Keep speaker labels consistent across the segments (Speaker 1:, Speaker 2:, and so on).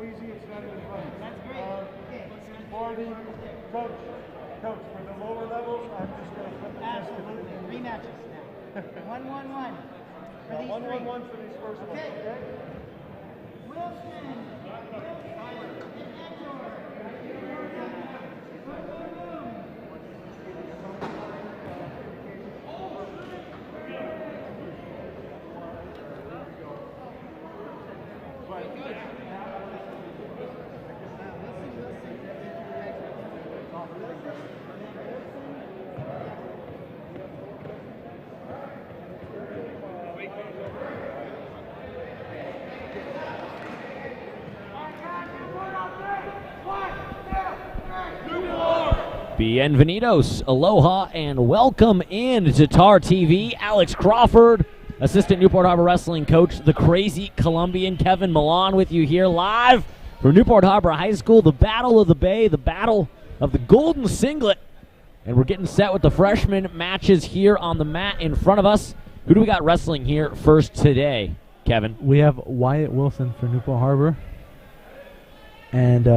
Speaker 1: easy, it's not even funny.
Speaker 2: That's great.
Speaker 1: Marty, Coach, for the lower levels, I'm just going to put the test in.
Speaker 2: Absolutely. Rematches now. 1-1-1. For these
Speaker 1: 1-1-1 for these first ones, okay?
Speaker 2: Wilson.
Speaker 3: Bienvenidos, aloha, and welcome in to TarTV. Alex Crawford, assistant Newport Harbor Wrestling coach, the crazy Colombian Kevin Milan with you here live from Newport Harbor High School, the Battle of the Bay, the Battle of the Golden Singlet. And we're getting set with the freshman matches here on the mat in front of us. Who do we got wrestling here first today, Kevin?
Speaker 4: We have Wyatt Wilson for Newport Harbor. And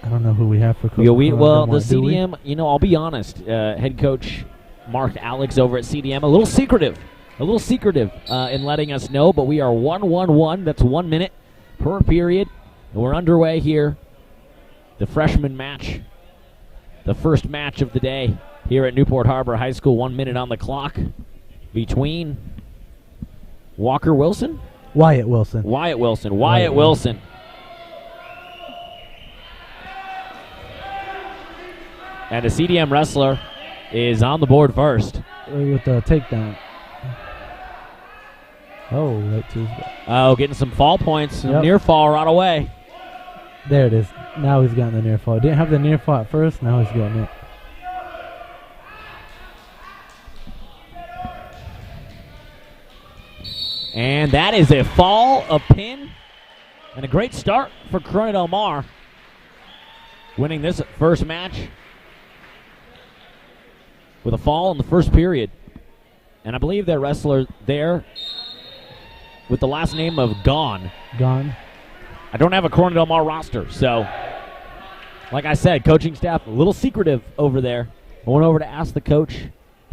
Speaker 4: I don't know who we have for coach.
Speaker 3: Well, the CDM, I'll be honest, head coach Mark Alex over at CDM, a little secretive in letting us know, but we are 1-1-1. That's 1 minute per period. And we're underway here. The freshman match, the first match of the day here at Newport Harbor High School. 1 minute on the clock between Wyatt Wilson. And a CDM wrestler is on the board first.
Speaker 4: With the takedown. Oh, right to his back.
Speaker 3: Oh, getting some fall points. Near fall right away.
Speaker 4: There it is. Now he's gotten the near fall. Didn't have the near fall at first. Now he's getting it.
Speaker 3: And that is a fall, a pin, and a great start for Corona Del Mar. Winning this first match with a fall in the first period. And I believe their wrestler there with the last name of Gone. I don't have a Corona Del Mar roster, so like I said, coaching staff a little secretive over there. I went over to ask the coach,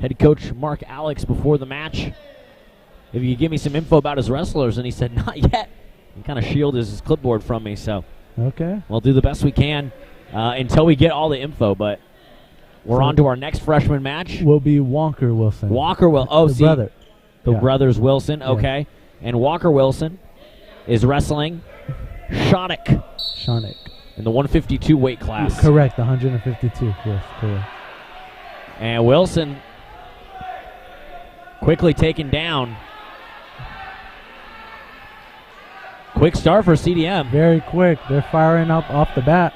Speaker 3: head coach Mark Alex, before the match, if you could give me some info about his wrestlers, and he said, not yet. He kind of shielded his clipboard from me, so
Speaker 4: okay,
Speaker 3: we'll do the best we can until we get all the info, but we're on to our next freshman match.
Speaker 4: Will be Walker Wilson.
Speaker 3: The brothers Wilson, okay. Yeah. And Walker Wilson is wrestling Shonik in the 152 weight class.
Speaker 4: Correct, 152. Yes, correct.
Speaker 3: And Wilson quickly taken down. Quick start for CDM.
Speaker 4: Very quick. They're firing up off the bat.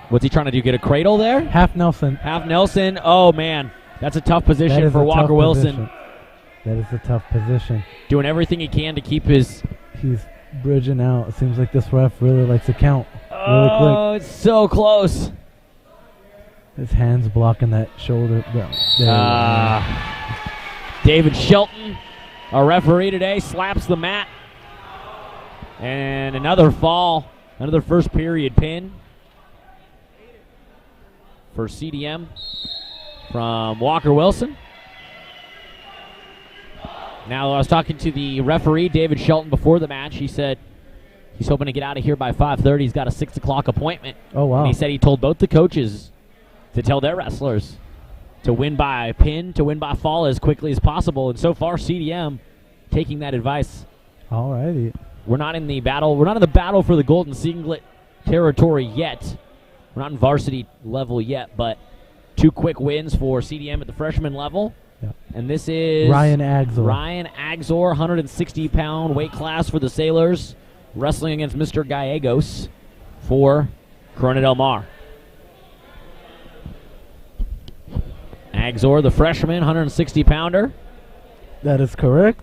Speaker 3: What's he trying to do? Get a cradle there?
Speaker 4: Half Nelson.
Speaker 3: Oh, man. That's a tough position for Walker Wilson.
Speaker 4: That is a tough position.
Speaker 3: Doing everything he can to keep his...
Speaker 4: He's bridging out. It seems like this ref really likes to count really quick.
Speaker 3: Oh, it's so close.
Speaker 4: His hand's blocking that shoulder.
Speaker 3: David Shelton, our referee today, slaps the mat. And another fall. Another first period pin for CDM from Walker Wilson. Now, I was talking to the referee, David Shelton, before the match. He said he's hoping to get out of here by 5:30. He's got a 6 o'clock appointment.
Speaker 4: Oh, wow.
Speaker 3: And he said he told both the coaches to tell their wrestlers to win by pin, to win by fall as quickly as possible. And so far, CDM taking that advice.
Speaker 4: All righty.
Speaker 3: We're not in the battle. We're not in the battle for the Golden Singlet territory yet. We're not in varsity level yet, but 2 quick wins for CDM at the freshman level.
Speaker 4: Yeah.
Speaker 3: And this is
Speaker 4: Ryan Agzor,
Speaker 3: 160-pound weight class for the Sailors, wrestling against Mr. Gallegos for Corona Del Mar. Agzor, the freshman, 160-pounder.
Speaker 4: That is correct.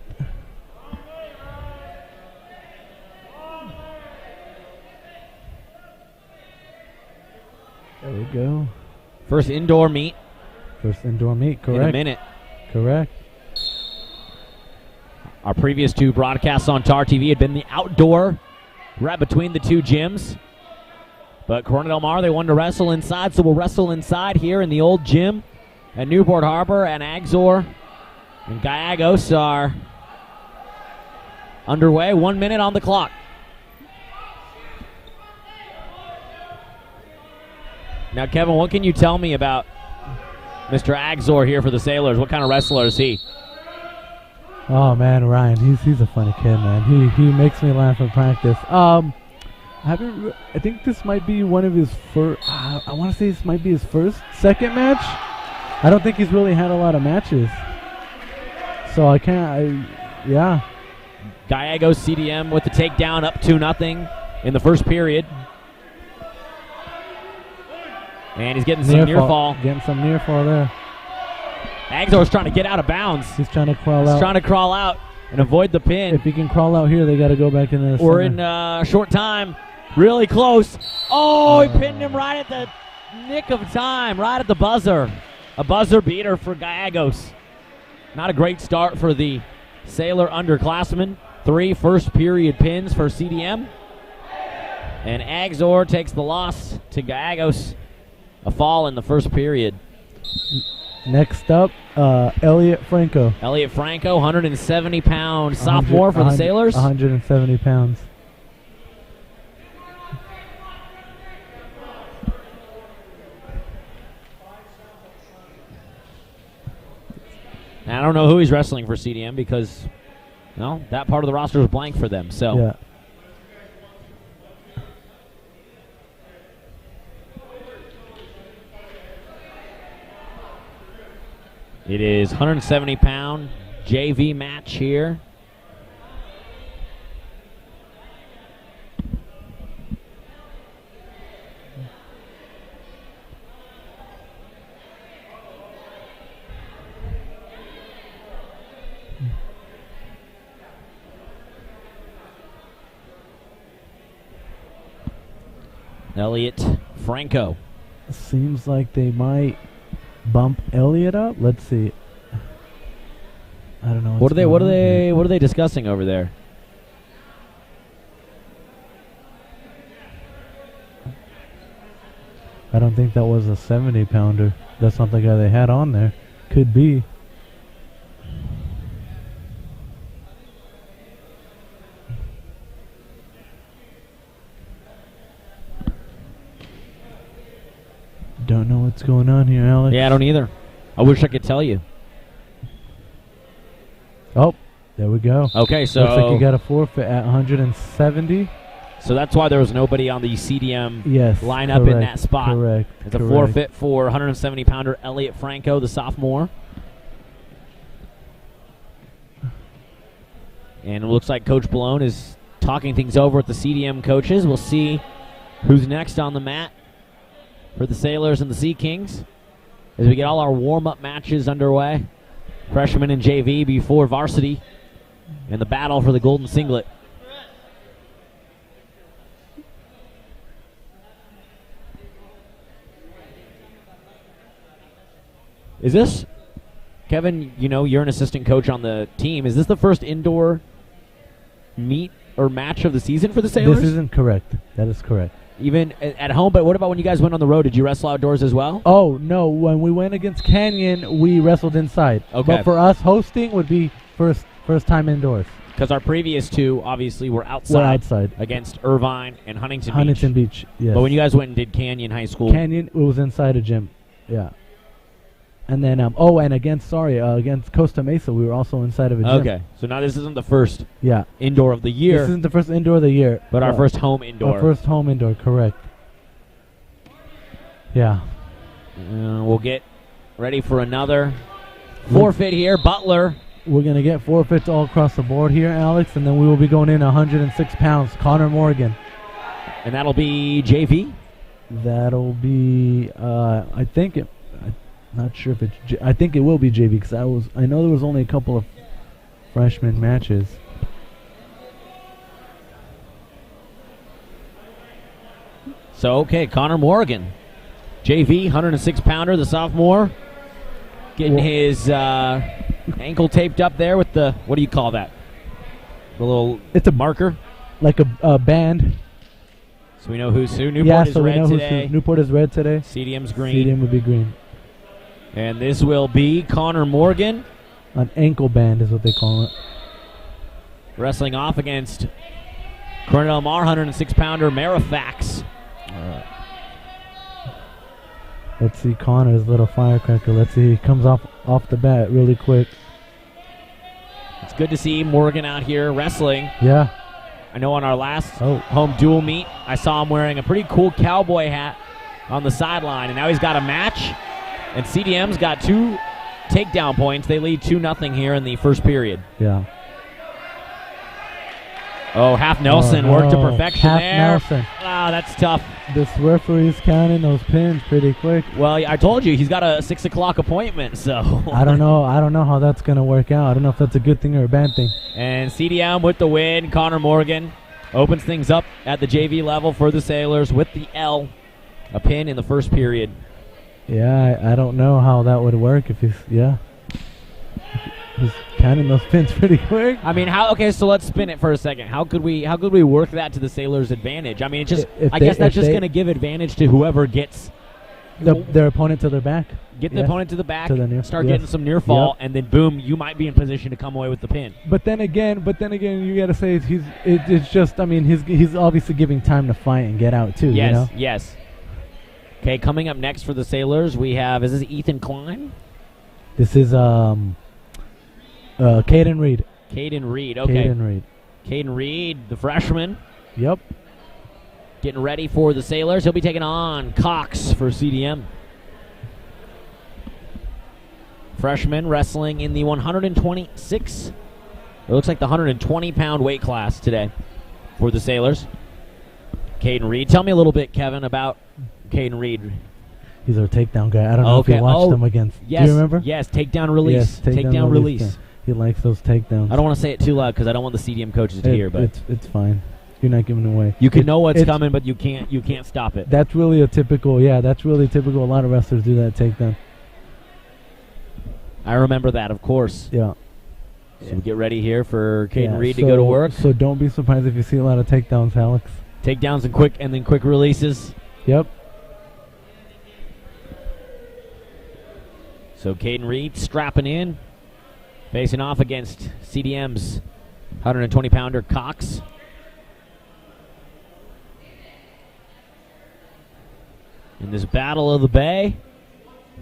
Speaker 4: There we go.
Speaker 3: First indoor meet.
Speaker 4: Correct.
Speaker 3: In a minute.
Speaker 4: Correct.
Speaker 3: Our previous two broadcasts on TarTV had been the outdoor, right between the two gyms. But Corona Del Mar, they wanted to wrestle inside, so we'll wrestle inside here in the old gym at Newport Harbor. And Axor and Gallegos are underway. 1 minute on the clock. Now, Kevin, what can you tell me about Mr. Axor here for the Sailors? What kind of wrestler is he?
Speaker 4: Oh man, Ryan, he's a funny kid, man. He makes me laugh in practice. I think this might be one of his first. I want to say this might be his second match. I don't think he's really had a lot of matches, so I can't. Yeah.
Speaker 3: Gallegos CDM with the takedown, up 2-0 in the first period. And he's getting some near fall.
Speaker 4: Getting some near fall there.
Speaker 3: Axor's trying to get out of bounds.
Speaker 4: He's trying to crawl out.
Speaker 3: He's trying to crawl out and avoid the pin.
Speaker 4: If he can crawl out here, they got to go back in the
Speaker 3: We're
Speaker 4: center.
Speaker 3: in short time. Really close. Oh, he pinned him right at the nick of time, right at the buzzer. A buzzer beater for Gallegos. Not a great start for the Sailor underclassmen. 3 first-period pins for CDM. And Axor takes the loss to Gallegos. A fall in the first period.
Speaker 4: Next up, Elliot Franco.
Speaker 3: Elliot Franco, 170-pound sophomore for the Sailors.
Speaker 4: 170 pounds.
Speaker 3: I don't know who he's wrestling for CDM because, no, that part of the roster is blank for them. So.
Speaker 4: Yeah.
Speaker 3: It is 170-pound JV match here. Elliot Franco.
Speaker 4: Seems like they might bump Elliot up. Let's see. I don't know.
Speaker 3: What are they discussing over there?
Speaker 4: I don't think that was a 70-pounder. That's not the guy they had on there. Could be. Don't know what's going on here, Alex.
Speaker 3: Yeah, I don't either. I wish I could tell you.
Speaker 4: Oh, there we go.
Speaker 3: Okay, so
Speaker 4: looks like you got a forfeit at 170.
Speaker 3: So that's why there was nobody on the CDM lineup
Speaker 4: correct,
Speaker 3: in that spot.
Speaker 4: Correct.
Speaker 3: It's a forfeit for 170-pounder Elliot Franco, the sophomore. And it looks like Coach Balone is talking things over with the CDM coaches. We'll see who's next on the mat for the Sailors and the Sea Kings as we get all our warm-up matches underway. Freshman and JV before varsity and the battle for the golden singlet. Is this, Kevin, you know, you're an assistant coach on the team. Is this the first indoor meet or match of the season for the Sailors?
Speaker 4: This isn't correct. That is correct.
Speaker 3: Even at home, but what about when you guys went on the road? Did you wrestle outdoors as well?
Speaker 4: Oh, no. When we went against Canyon, we wrestled inside.
Speaker 3: Okay.
Speaker 4: But for us, hosting would be first time indoors.
Speaker 3: Because our previous two, obviously, were outside.
Speaker 4: We're outside.
Speaker 3: Against Irvine and Huntington Beach.
Speaker 4: Huntington Beach, yes.
Speaker 3: But when you guys went and did Canyon High School.
Speaker 4: Canyon, it was inside a gym. Yeah. And then, against Costa Mesa, we were also inside of a gym.
Speaker 3: Okay. So now this isn't the first
Speaker 4: yeah.
Speaker 3: indoor of the year.
Speaker 4: This isn't the first indoor of the year.
Speaker 3: But our first home indoor.
Speaker 4: Our first home indoor, correct. Yeah.
Speaker 3: We'll get ready for another forfeit here. Butler.
Speaker 4: We're going to get forfeits all across the board here, Alex, and then we will be going in 106 pounds. Connor Morgan.
Speaker 3: And that'll be JV?
Speaker 4: That'll be, I think it, I'm not sure if it's, I think it will be JV because I know there was only a couple of freshman matches.
Speaker 3: So, okay, Connor Morgan. JV, 106-pounder, the sophomore. Getting his ankle taped up there with the, what do you call that? The little
Speaker 4: It's a
Speaker 3: marker.
Speaker 4: like a band.
Speaker 3: So we know who's who. Newport
Speaker 4: Yeah,
Speaker 3: is
Speaker 4: so we
Speaker 3: red
Speaker 4: know
Speaker 3: today.
Speaker 4: who's who. Newport is red today.
Speaker 3: CDM's green.
Speaker 4: CDM would be green.
Speaker 3: And this will be Connor Morgan.
Speaker 4: An ankle band is what they call it.
Speaker 3: Wrestling off against Cornell Mar, 106-pounder Marifax.
Speaker 4: Let's see Connor's little firecracker. Let's see. He comes off the bat really quick.
Speaker 3: It's good to see Morgan out here wrestling.
Speaker 4: Yeah.
Speaker 3: I know on our last home dual meet, I saw him wearing a pretty cool cowboy hat on the sideline, and now he's got a match. And CDM's got 2 takedown points. They lead 2-0 here in the first period.
Speaker 4: Yeah.
Speaker 3: Oh, Half Nelson worked to perfection
Speaker 4: Half
Speaker 3: there.
Speaker 4: Nelson.
Speaker 3: Ah, that's tough.
Speaker 4: This referee's counting those pins pretty quick.
Speaker 3: Well, I told you he's got a 6 o'clock appointment, so.
Speaker 4: I don't know how that's going to work out. I don't know if that's a good thing or a bad thing.
Speaker 3: And CDM with the win. Connor Morgan opens things up at the JV level for the Sailors with the L. A pin in the first period.
Speaker 4: Yeah, I don't know how that would work if he's counting those pins pretty quick.
Speaker 3: I mean, okay, so let's spin it for a second. How could we work that to the Sailors' advantage? I mean, it's just I guess that's just going to give advantage to whoever gets
Speaker 4: their opponent to their back.
Speaker 3: Get the opponent to the back, start
Speaker 4: yes.
Speaker 3: getting some near fall, and then boom, you might be in position to come away with the pin.
Speaker 4: But then again, you got to say it's just. I mean, he's obviously giving time to fight and get out too.
Speaker 3: Yes,
Speaker 4: you know?
Speaker 3: yes. Okay, coming up next for the Sailors, we have, is this Ethan Klein?
Speaker 4: This is Caden Reed.
Speaker 3: Caden Reed, okay.
Speaker 4: Caden Reed.
Speaker 3: Caden Reed, the freshman.
Speaker 4: Yep.
Speaker 3: Getting ready for the Sailors. He'll be taking on Cox for CDM. Freshman wrestling in the 126. It looks like the 120-pound weight class today for the Sailors. Caden Reed. Tell me a little bit, Kevin, about Caden Reed.
Speaker 4: He's our takedown guy. I don't know if you watched him against.
Speaker 3: Yes,
Speaker 4: do you remember?
Speaker 3: Yes, takedown release.
Speaker 4: Yes,
Speaker 3: takedown release.
Speaker 4: Yeah. He likes those takedowns.
Speaker 3: I don't want to say it too loud because I don't want the CDM coaches to hear. But
Speaker 4: it's fine. You're not giving it away.
Speaker 3: You can know what's coming, but you can't stop it.
Speaker 4: That's really a typical. Yeah, that's really typical. A lot of wrestlers do that takedown.
Speaker 3: I remember that, of course.
Speaker 4: Yeah.
Speaker 3: So we get ready here for Caden Reed to go to work.
Speaker 4: So don't be surprised if you see a lot of takedowns, Alex.
Speaker 3: Takedowns and then quick releases.
Speaker 4: Yep.
Speaker 3: So Caden Reed strapping in, facing off against CDM's 120-pounder Cox. In this Battle of the Bay,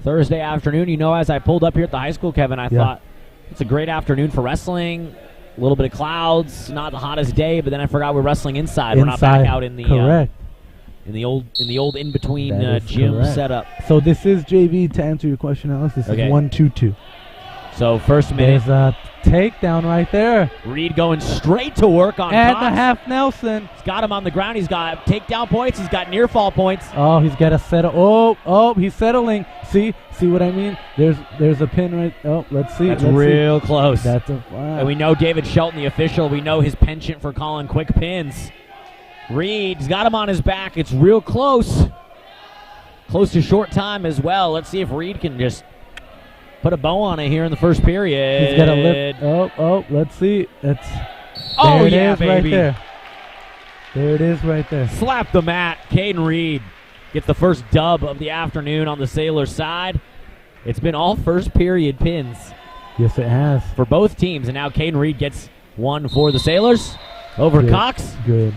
Speaker 3: Thursday afternoon. You know, as I pulled up here at the high school, Kevin, I thought it's a great afternoon for wrestling. A little bit of clouds, not the hottest day, but then I forgot we're wrestling inside. We're not back out in the in the old in between gym setup.
Speaker 4: So this is JV. To answer your question, Alex, this is 1-2-2.
Speaker 3: So first minute,
Speaker 4: there's a takedown right there.
Speaker 3: Reed going straight to work on
Speaker 4: and
Speaker 3: Cox.
Speaker 4: The half Nelson.
Speaker 3: He's got him on the ground. He's got takedown points. He's got near fall points.
Speaker 4: Oh, he's got to settle. Oh, he's settling. See what I mean? There's a pin right. Oh, let's see.
Speaker 3: That's real close.
Speaker 4: That's a wow.
Speaker 3: And we know David Shelton, the official. We know his penchant for calling quick pins. Reed's got him on his back. It's real close. Close to short time as well. Let's see if Reed can just put a bow on it here in the first period.
Speaker 4: He's got a lift. Oh, let's see. That's.
Speaker 3: Oh, yeah, baby.
Speaker 4: Right there. There it is right there.
Speaker 3: Slap the mat. Caden Reed gets the first dub of the afternoon on the Sailor side. It's been all first period pins.
Speaker 4: Yes, it has.
Speaker 3: For both teams. And now Caden Reed gets one for the Sailors over Cox.
Speaker 4: Good.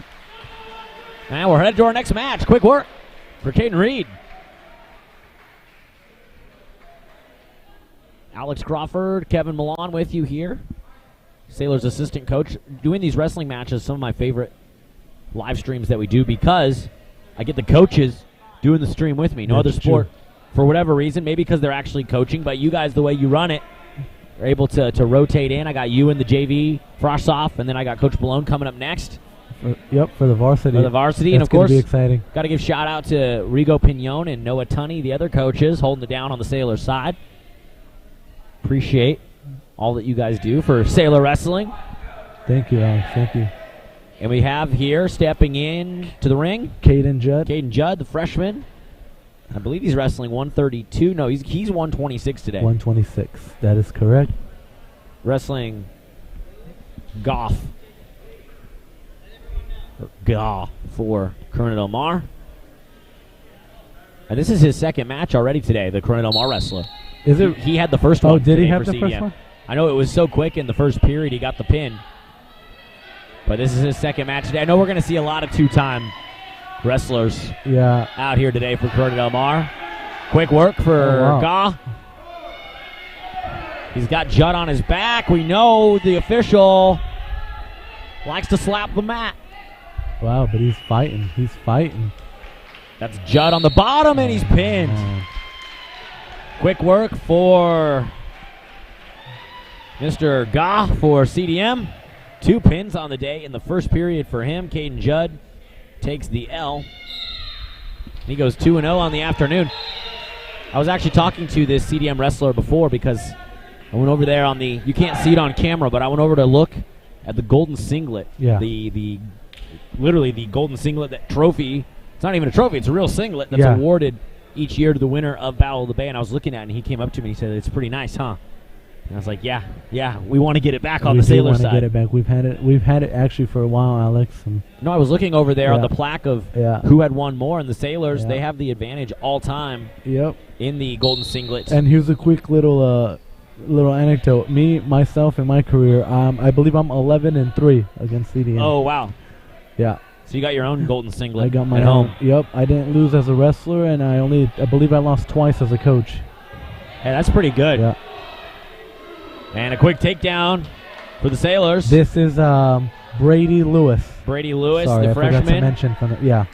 Speaker 3: And we're headed to our next match. Quick work for Caden Reed. Alex Crawford, Kevin Milan with you here. Sailors assistant coach. Doing these wrestling matches, some of my favorite live streams that we do because I get the coaches doing the stream with me. No other sport, for whatever reason, maybe because they're actually coaching, but you guys, the way you run it, are able to rotate in. I got you in the JV, Frost off, and then I got Coach Malone coming up next.
Speaker 4: For the varsity.
Speaker 3: For the varsity,
Speaker 4: and
Speaker 3: of course,
Speaker 4: be exciting.
Speaker 3: Got to give shout out to Rigo Pignon and Noah Tunney, the other coaches, holding it down on the Sailor side. Appreciate all that you guys do for Sailor wrestling.
Speaker 4: Thank you, Alex. Thank you.
Speaker 3: And we have here stepping in to the ring,
Speaker 4: Caden Judd.
Speaker 3: Caden Judd, the freshman. I believe he's wrestling 132. No, he's 126 today.
Speaker 4: 126. That is correct.
Speaker 3: Wrestling Goff Gaw for Corona Del Mar. And this is his second match already today, the Corona Del Mar wrestler.
Speaker 4: Is it?
Speaker 3: He had the first one.
Speaker 4: Oh, did he
Speaker 3: today
Speaker 4: have
Speaker 3: for
Speaker 4: the
Speaker 3: CDM.
Speaker 4: first one?
Speaker 3: I know it was so quick in the first period he got the pin. But this is his second match today. I know we're going to see a lot of two-time wrestlers out here today for Corona Del Mar. Quick work for Gaw. He's got Judd on his back. We know the official likes to slap the mat.
Speaker 4: Wow, but he's fighting. He's fighting.
Speaker 3: That's Judd on the bottom, and he's pinned. Quick work for Mr. Gaw for CDM. 2 pins on the day in the first period for him. Caden Judd takes the L. He goes 2-0 on the afternoon. I was actually talking to this CDM wrestler before because I went over there on the, you can't see it on camera, but I went over to look at the golden singlet.
Speaker 4: Yeah.
Speaker 3: The literally the golden singlet, that trophy. It's not even a trophy, it's a real singlet that's awarded each year to the winner of Battle of the Bay. And I was looking at it, and he came up to me and he said, "It's pretty nice, huh?" And I was like, yeah, we want to get it back on the Sailor side.
Speaker 4: We want to get it back. We've had it actually for a while, Alex. And
Speaker 3: no, I was looking over there on the plaque of who had won more, and the Sailors, they have the advantage all time in the golden singlet.
Speaker 4: And here's a quick little anecdote. Myself, in my career, I believe I'm 11-3 against CDM.
Speaker 3: Oh, wow.
Speaker 4: Yeah.
Speaker 3: So you got your own golden singlet
Speaker 4: I got my
Speaker 3: at
Speaker 4: own.
Speaker 3: home.
Speaker 4: Yep. I didn't lose as a wrestler, and I believe I lost twice as a coach.
Speaker 3: Hey, that's pretty good.
Speaker 4: Yeah.
Speaker 3: And a quick takedown for the Sailors.
Speaker 4: This is Brady Lewis.
Speaker 3: Brady Lewis,
Speaker 4: Sorry,
Speaker 3: the freshman.
Speaker 4: I forgot to mention from the,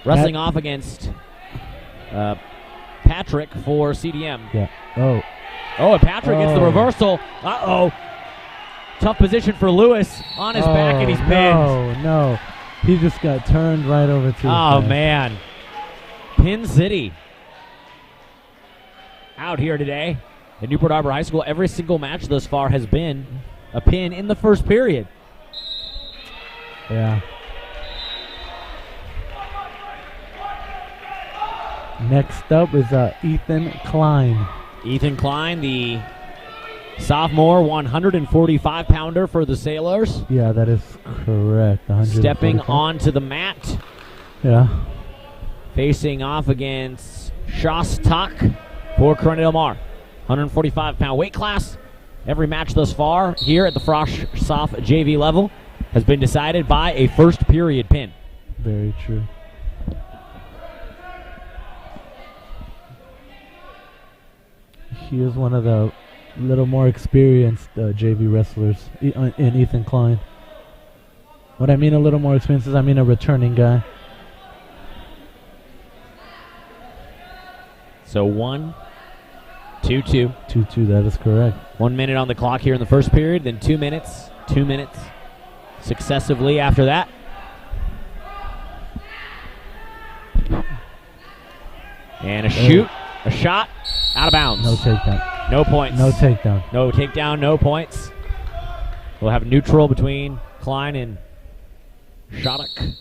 Speaker 3: wrestling off against Patrick for CDM.
Speaker 4: Yeah. Oh,
Speaker 3: and Patrick gets the reversal. Uh-oh. Tough position for Lewis on his back, and he's pinned.
Speaker 4: No. He just got turned right over to
Speaker 3: his man. Pin City. Out here today at Newport Harbor High School. Every single match thus far has been a pin in the first period.
Speaker 4: Yeah. Next up is Ethan Klein.
Speaker 3: Ethan Klein, the sophomore 145-pounder for the Sailors.
Speaker 4: Yeah, that is correct.
Speaker 3: Stepping onto the mat.
Speaker 4: Yeah. Facing
Speaker 3: off against Shostak for Corona Del Mar. 145-pound weight class. Every match thus far here at the Frosh Soft JV level has been decided by a first period pin.
Speaker 4: Very true. He is one of the little more experienced JV wrestlers in Ethan Klein. What I mean a little more experienced is I mean a returning guy.
Speaker 3: So 1-2-2.
Speaker 4: 2-2, that is correct.
Speaker 3: 1 minute on the clock here in the first period, then 2 minutes, 2 minutes successively after that. And a shoot, a shot, out of bounds.
Speaker 4: No takedown.
Speaker 3: No points.
Speaker 4: No takedown.
Speaker 3: No takedown, no points. We'll have neutral between Klein and Shodok.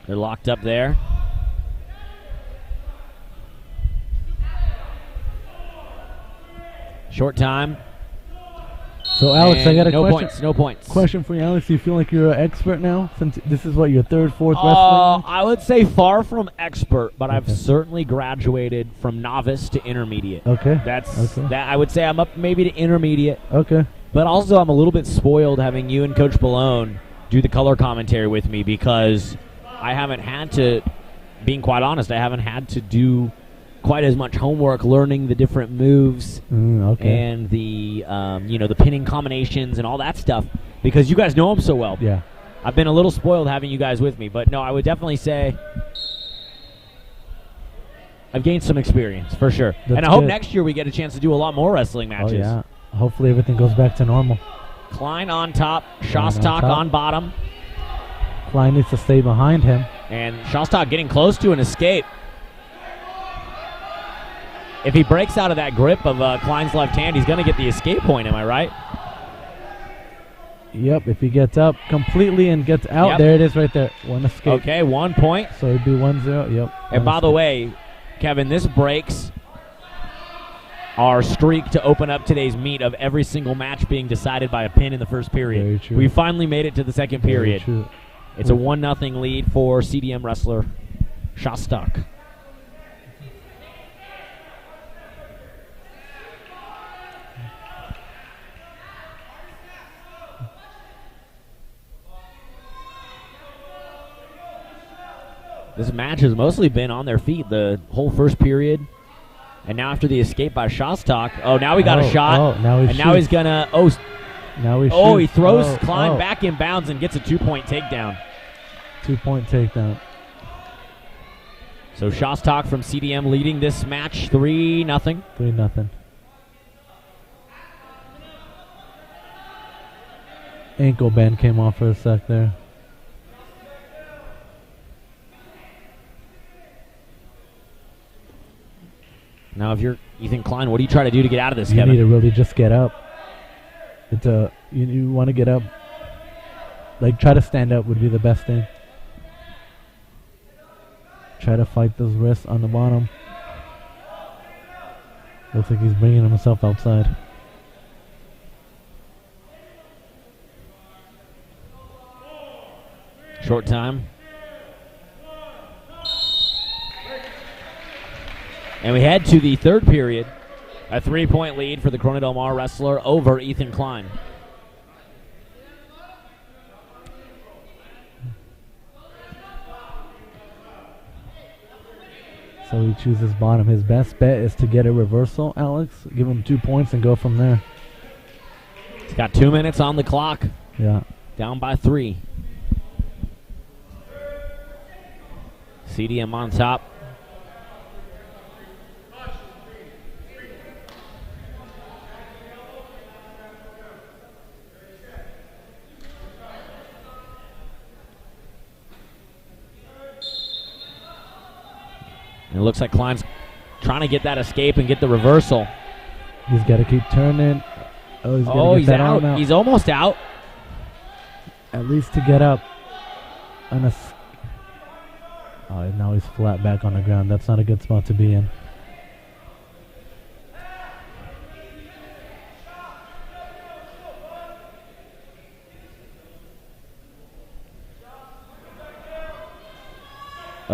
Speaker 3: They're locked up there. Short time.
Speaker 4: So, Alex, I got a question.
Speaker 3: No points, no points.
Speaker 4: Question for you, Alex. Do you feel like you're an expert now? Since this is, what, your third, fourth wrestling?
Speaker 3: I would say far from expert, but I've certainly graduated from novice to intermediate.
Speaker 4: Okay.
Speaker 3: That I would say I'm up maybe to intermediate.
Speaker 4: Okay.
Speaker 3: But also I'm a little bit spoiled having you and Coach Ballone do the color commentary with me because I haven't had to, being quite honest, I haven't had to do quite as much homework learning the different moves and the the pinning combinations and all that stuff because you guys know them so well.
Speaker 4: Yeah.
Speaker 3: I've been a little spoiled having you guys with me, but no, I would definitely say I've gained some experience for sure. And I hope next year we get a chance to do a lot more wrestling matches.
Speaker 4: Oh, yeah. Hopefully everything goes back to normal.
Speaker 3: Klein on top, Shostak on bottom.
Speaker 4: Klein needs to stay behind him.
Speaker 3: And Shostak getting close to an escape. If he breaks out of that grip of Klein's left hand, he's going to get the escape point, am I right?
Speaker 4: Yep, if he gets up completely and gets out, there it is right there. One escape.
Speaker 3: Okay, 1 point.
Speaker 4: So it'd be 1-0, yep.
Speaker 3: And by the way, Kevin, this breaks our streak to open up today's meet of every single match being decided by a pin in the first period.
Speaker 4: Very true.
Speaker 3: We finally made it to the second period.
Speaker 4: Very true.
Speaker 3: It's a 1-0 lead for CDM wrestler Shostak. This match has mostly been on their feet the whole first period. And now after the escape by Shostak, now he got a shot. Now he's going to, he throws Klein back in bounds and gets a 2-point takedown.
Speaker 4: 2-point takedown.
Speaker 3: So Shostak from CDM leading this match 3-0.
Speaker 4: 3-0. Ankle band came off for a sec there.
Speaker 3: Now, if you're Ethan Klein, what do you try to do to get out of this,
Speaker 4: You
Speaker 3: Kevin?
Speaker 4: need to really just get up. It's you want to get up. Like, try to stand up would be the best thing. Try to fight those wrists on the bottom. Looks like he's bringing himself outside.
Speaker 3: Short time. And we head to the third period. A 3-point lead for the Corona Del Mar wrestler over Ethan Klein.
Speaker 4: So he chooses bottom. His best bet is to get a reversal, Alex. Give him 2 points and go from there.
Speaker 3: He's got 2 minutes on the clock.
Speaker 4: Yeah.
Speaker 3: Down by 3. CDM on top. And it looks like Klein's trying to get that escape and get the reversal.
Speaker 4: He's got to keep turning.
Speaker 3: He's out. He's almost out.
Speaker 4: At least to get up. Now he's flat back on the ground. That's not a good spot to be in.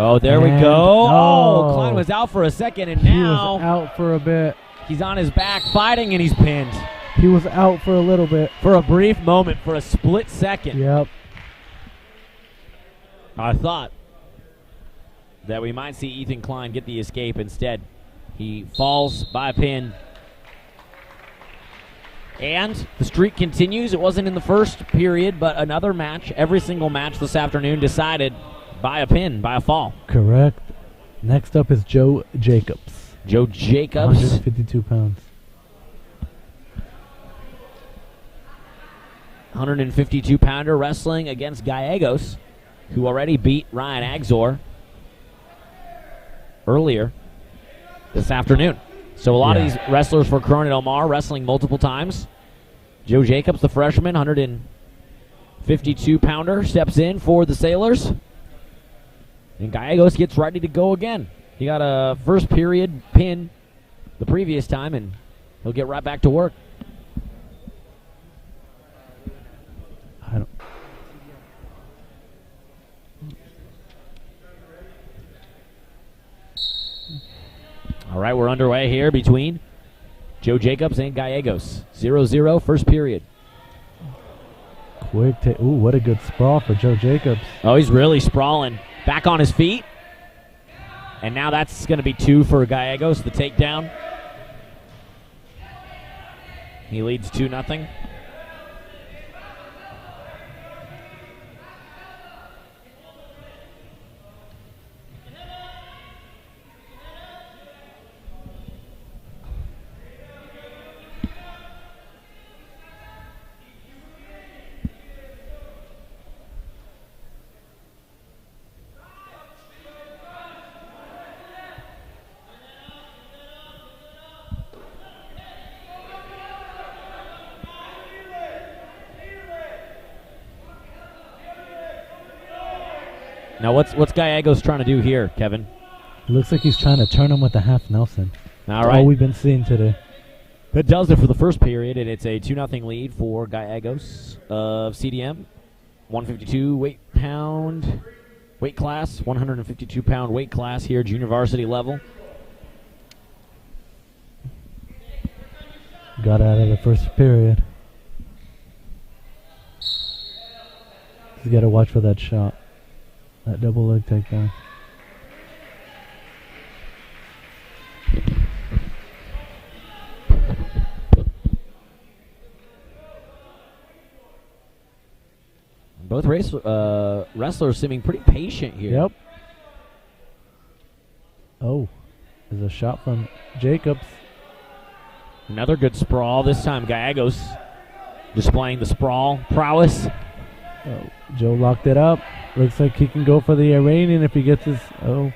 Speaker 3: Oh, there we go. Klein was out for a second, and now
Speaker 4: he was out for a bit.
Speaker 3: He's on his back fighting, and he's pinned.
Speaker 4: He was out for a little bit.
Speaker 3: For a brief moment, for a split second.
Speaker 4: Yep.
Speaker 3: I thought that we might see Ethan Klein get the escape. Instead, he falls by a pin. And the streak continues. It wasn't in the first period, but another match, every single match this afternoon decided by a pin, by a fall.
Speaker 4: Correct. Next up is Joe Jacobs.
Speaker 3: Joe Jacobs.
Speaker 4: 152 pounds.
Speaker 3: 152-pounder wrestling against Gallegos, who already beat Ryan Agzor earlier this afternoon. So a lot of these wrestlers for Corona Del Mar wrestling multiple times. Joe Jacobs, the freshman, 152-pounder, steps in for the Sailors. And Gallegos gets ready to go again. He got a first period pin the previous time, and he'll get right back to work. All right, we're underway here between Joe Jacobs and Gallegos. 0-0, first period.
Speaker 4: Quick ooh, what a good sprawl for Joe Jacobs.
Speaker 3: Oh, he's really sprawling. Back on his feet. And now that's going to be 2 for Gallegos, the takedown. He leads 2-0. Now, what's Gallegos trying to do here, Kevin?
Speaker 4: Looks like he's trying to turn him with a half Nelson.
Speaker 3: All right.
Speaker 4: All we've been seeing today.
Speaker 3: That does it for the first period, and it's a 2-0 lead for Gallegos of CDM. 152 weight class, 152-pound weight class here, junior varsity level.
Speaker 4: Got out of the first period. He's got to watch for that shot. That double leg takedown.
Speaker 3: Both wrestlers seeming pretty patient here.
Speaker 4: Yep. Oh, there's a shot from Jacobs.
Speaker 3: Another good sprawl. This time Gallegos displaying the sprawl prowess.
Speaker 4: Oh, Joe locked it up. Looks like he can go for the Iranian if he gets his... Oh.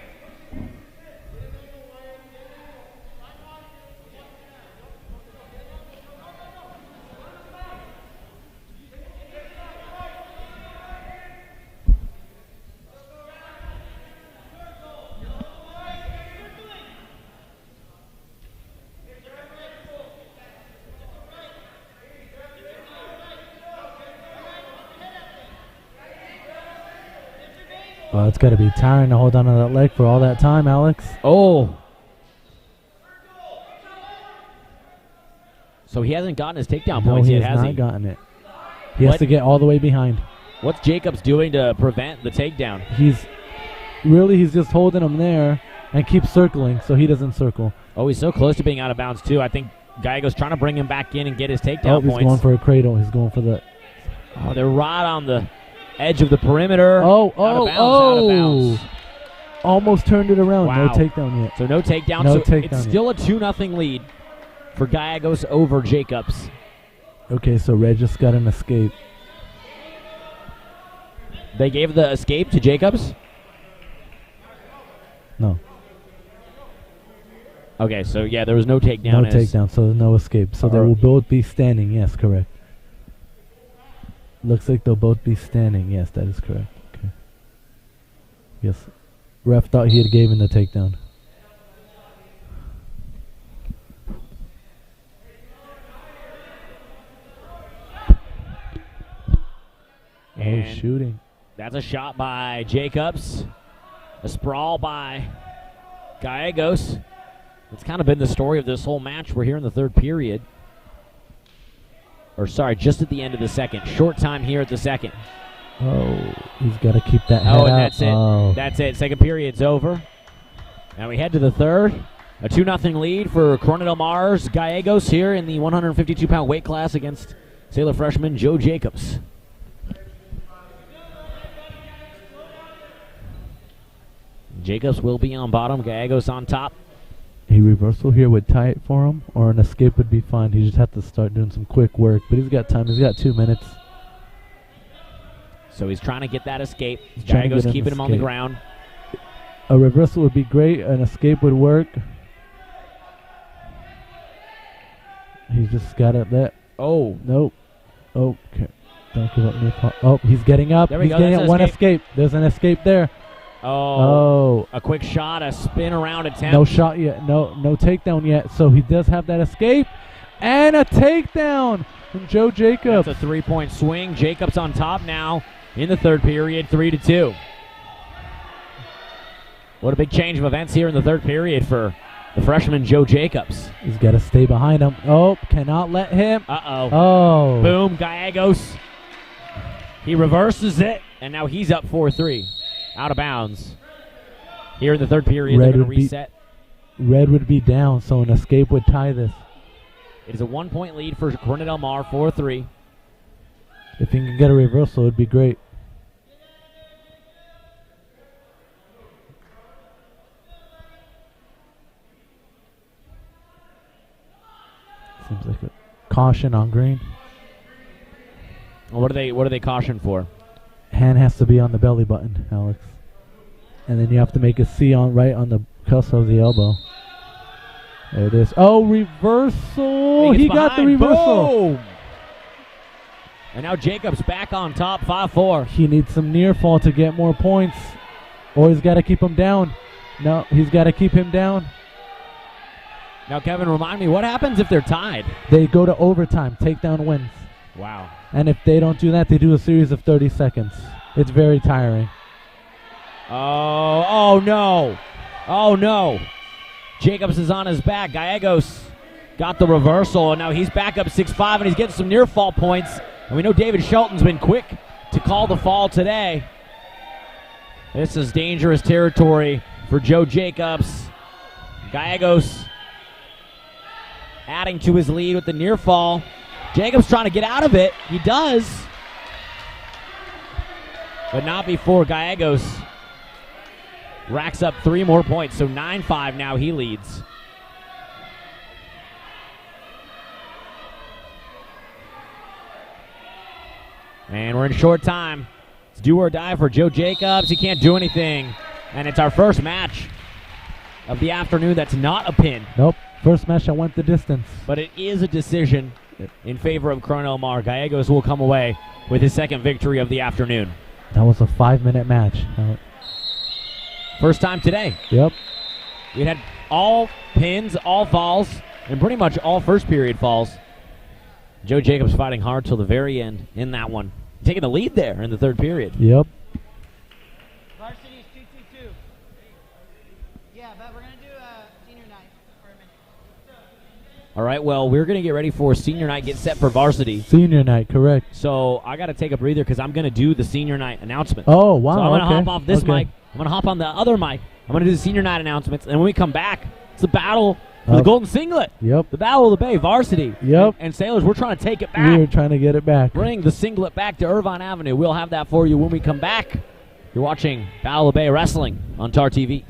Speaker 4: Well, it's got to be tiring to hold on to that leg for all that time, Alex.
Speaker 3: Oh. So he hasn't gotten his takedown points yet, has he?
Speaker 4: No, he has not gotten it. He has to get all the way behind.
Speaker 3: What's Jacobs doing to prevent the takedown?
Speaker 4: He's just holding him there and keeps circling so he doesn't circle.
Speaker 3: Oh, he's so close to being out of bounds, too. I think Gallegos trying to bring him back in and get his takedown points.
Speaker 4: He's going for a cradle. He's going for the...
Speaker 3: Oh, they're right on the edge of the perimeter.
Speaker 4: Out of
Speaker 3: bounds.
Speaker 4: Almost turned it around.
Speaker 3: Wow.
Speaker 4: No takedown yet.
Speaker 3: So no takedown.
Speaker 4: No
Speaker 3: so
Speaker 4: takedown
Speaker 3: it's still a 2-0 lead for Gallegos over Jacobs.
Speaker 4: Okay, so Red just got an escape.
Speaker 3: They gave the escape to Jacobs?
Speaker 4: No.
Speaker 3: Okay, so yeah, there was no takedown.
Speaker 4: No takedown, so no escape. So they will both be standing. Yes, correct. Looks like they'll both be standing. Yes, that is correct. Okay. Yes. Ref thought he had gave him the takedown.
Speaker 3: And
Speaker 4: oh, shooting.
Speaker 3: That's a shot by Jacobs. A sprawl by Gallegos. It's kind of been the story of this whole match. We're here in the third period. Or sorry, just at the end of the second. Short time here at the second.
Speaker 4: Oh, he's got to keep that head
Speaker 3: and
Speaker 4: out.
Speaker 3: That's it.
Speaker 4: Oh.
Speaker 3: That's it. Second period's over. Now we head to the third. A 2-0 lead for Corona Del Mar's Gallegos here in the 152-pound weight class against Sailor freshman Joe Jacobs. Jacobs will be on bottom. Gallegos on top.
Speaker 4: A reversal here would tie it for him, or an escape would be fine. He just have to start doing some quick work. But he's got time. He's got 2 minutes.
Speaker 3: So he's trying to get that escape. Gallegos keeping him on the ground.
Speaker 4: A reversal would be great. An escape would work. He's just got it there.
Speaker 3: Oh.
Speaker 4: Nope. Okay. Don't give up near fall. Oh, he's getting up.
Speaker 3: There we
Speaker 4: he's
Speaker 3: go.
Speaker 4: getting
Speaker 3: That's
Speaker 4: up. One escape. There's an escape there.
Speaker 3: Oh. A quick shot, a spin around attempt.
Speaker 4: No shot yet. No takedown yet. So he does have that escape. And a takedown from Joe Jacobs.
Speaker 3: That's a 3-point swing. Jacobs on top now in the third period, 3-2. What a big change of events here in the third period for the freshman Joe Jacobs.
Speaker 4: He's got to stay behind him. Oh, cannot let him.
Speaker 3: Uh-oh.
Speaker 4: Oh.
Speaker 3: Boom, Gallegos. He reverses it, and now he's up 4-3. Out of bounds. Here in the third period, they're going to reset.
Speaker 4: Red would be down, so an escape would tie this.
Speaker 3: It is a 1-point lead for Corona Del Mar, 4-3.
Speaker 4: If he can get a reversal, it would be great. Seems like a caution on green.
Speaker 3: Well, what do they caution for?
Speaker 4: Hand has to be on the belly button, Alex. And then you have to make a C on right on the cusp of the elbow. There it is. Oh, reversal! He got the reversal.
Speaker 3: Boom! And now Jacobs back on top, 5-4.
Speaker 4: He needs some near fall to get more points, or he's got to keep him down. No, he's got to keep him down.
Speaker 3: Now, Kevin, remind me, what happens if they're tied?
Speaker 4: They go to overtime. Takedown wins.
Speaker 3: Wow.
Speaker 4: And if they don't do that, they do a series of 30 seconds. It's very tiring.
Speaker 3: Oh no. Oh, no. Jacobs is on his back. Gallegos got the reversal, and now he's back up 6'5", and he's getting some near fall points. And we know David Shelton's been quick to call the fall today. This is dangerous territory for Joe Jacobs. Gallegos adding to his lead with the near fall. Jacobs trying to get out of it. He does. But not before Gallegos racks up 3 more points. So 9-5 now he leads. And we're in short time. It's do or die for Joe Jacobs. He can't do anything. And it's our first match of the afternoon that's not a pin.
Speaker 4: Nope. First match that went the distance.
Speaker 3: But it is a decision in favor of Coronel Mar. Gallegos will come away with his second victory of the afternoon.
Speaker 4: That was a 5-minute match.
Speaker 3: First time today.
Speaker 4: Yep.
Speaker 3: We had all pins, all falls, and pretty much all first period falls. Joe Jacobs fighting hard till the very end in that one. Taking the lead there in the third period.
Speaker 4: Yep.
Speaker 2: Varsity's 2-2-2. Yeah, but we're going to do a senior night for a minute.
Speaker 3: All right, well, we're going to get ready for senior night, get set for varsity.
Speaker 4: Senior night, correct.
Speaker 3: So I got to take a breather because I'm going to do the senior night announcement.
Speaker 4: Oh, wow.
Speaker 3: So I'm going to hop off this
Speaker 4: Okay.
Speaker 3: mic. I'm going to hop on the other mic. I'm going to do the senior night announcements. And when we come back, it's the battle for the Golden Singlet.
Speaker 4: Yep.
Speaker 3: The Battle of the Bay, Varsity.
Speaker 4: Yep.
Speaker 3: And Sailors, we're trying to take it back.
Speaker 4: We're trying to get it back.
Speaker 3: Bring the singlet back to Irvine Avenue. We'll have that for you when we come back. You're watching Battle of the Bay Wrestling on TarTV.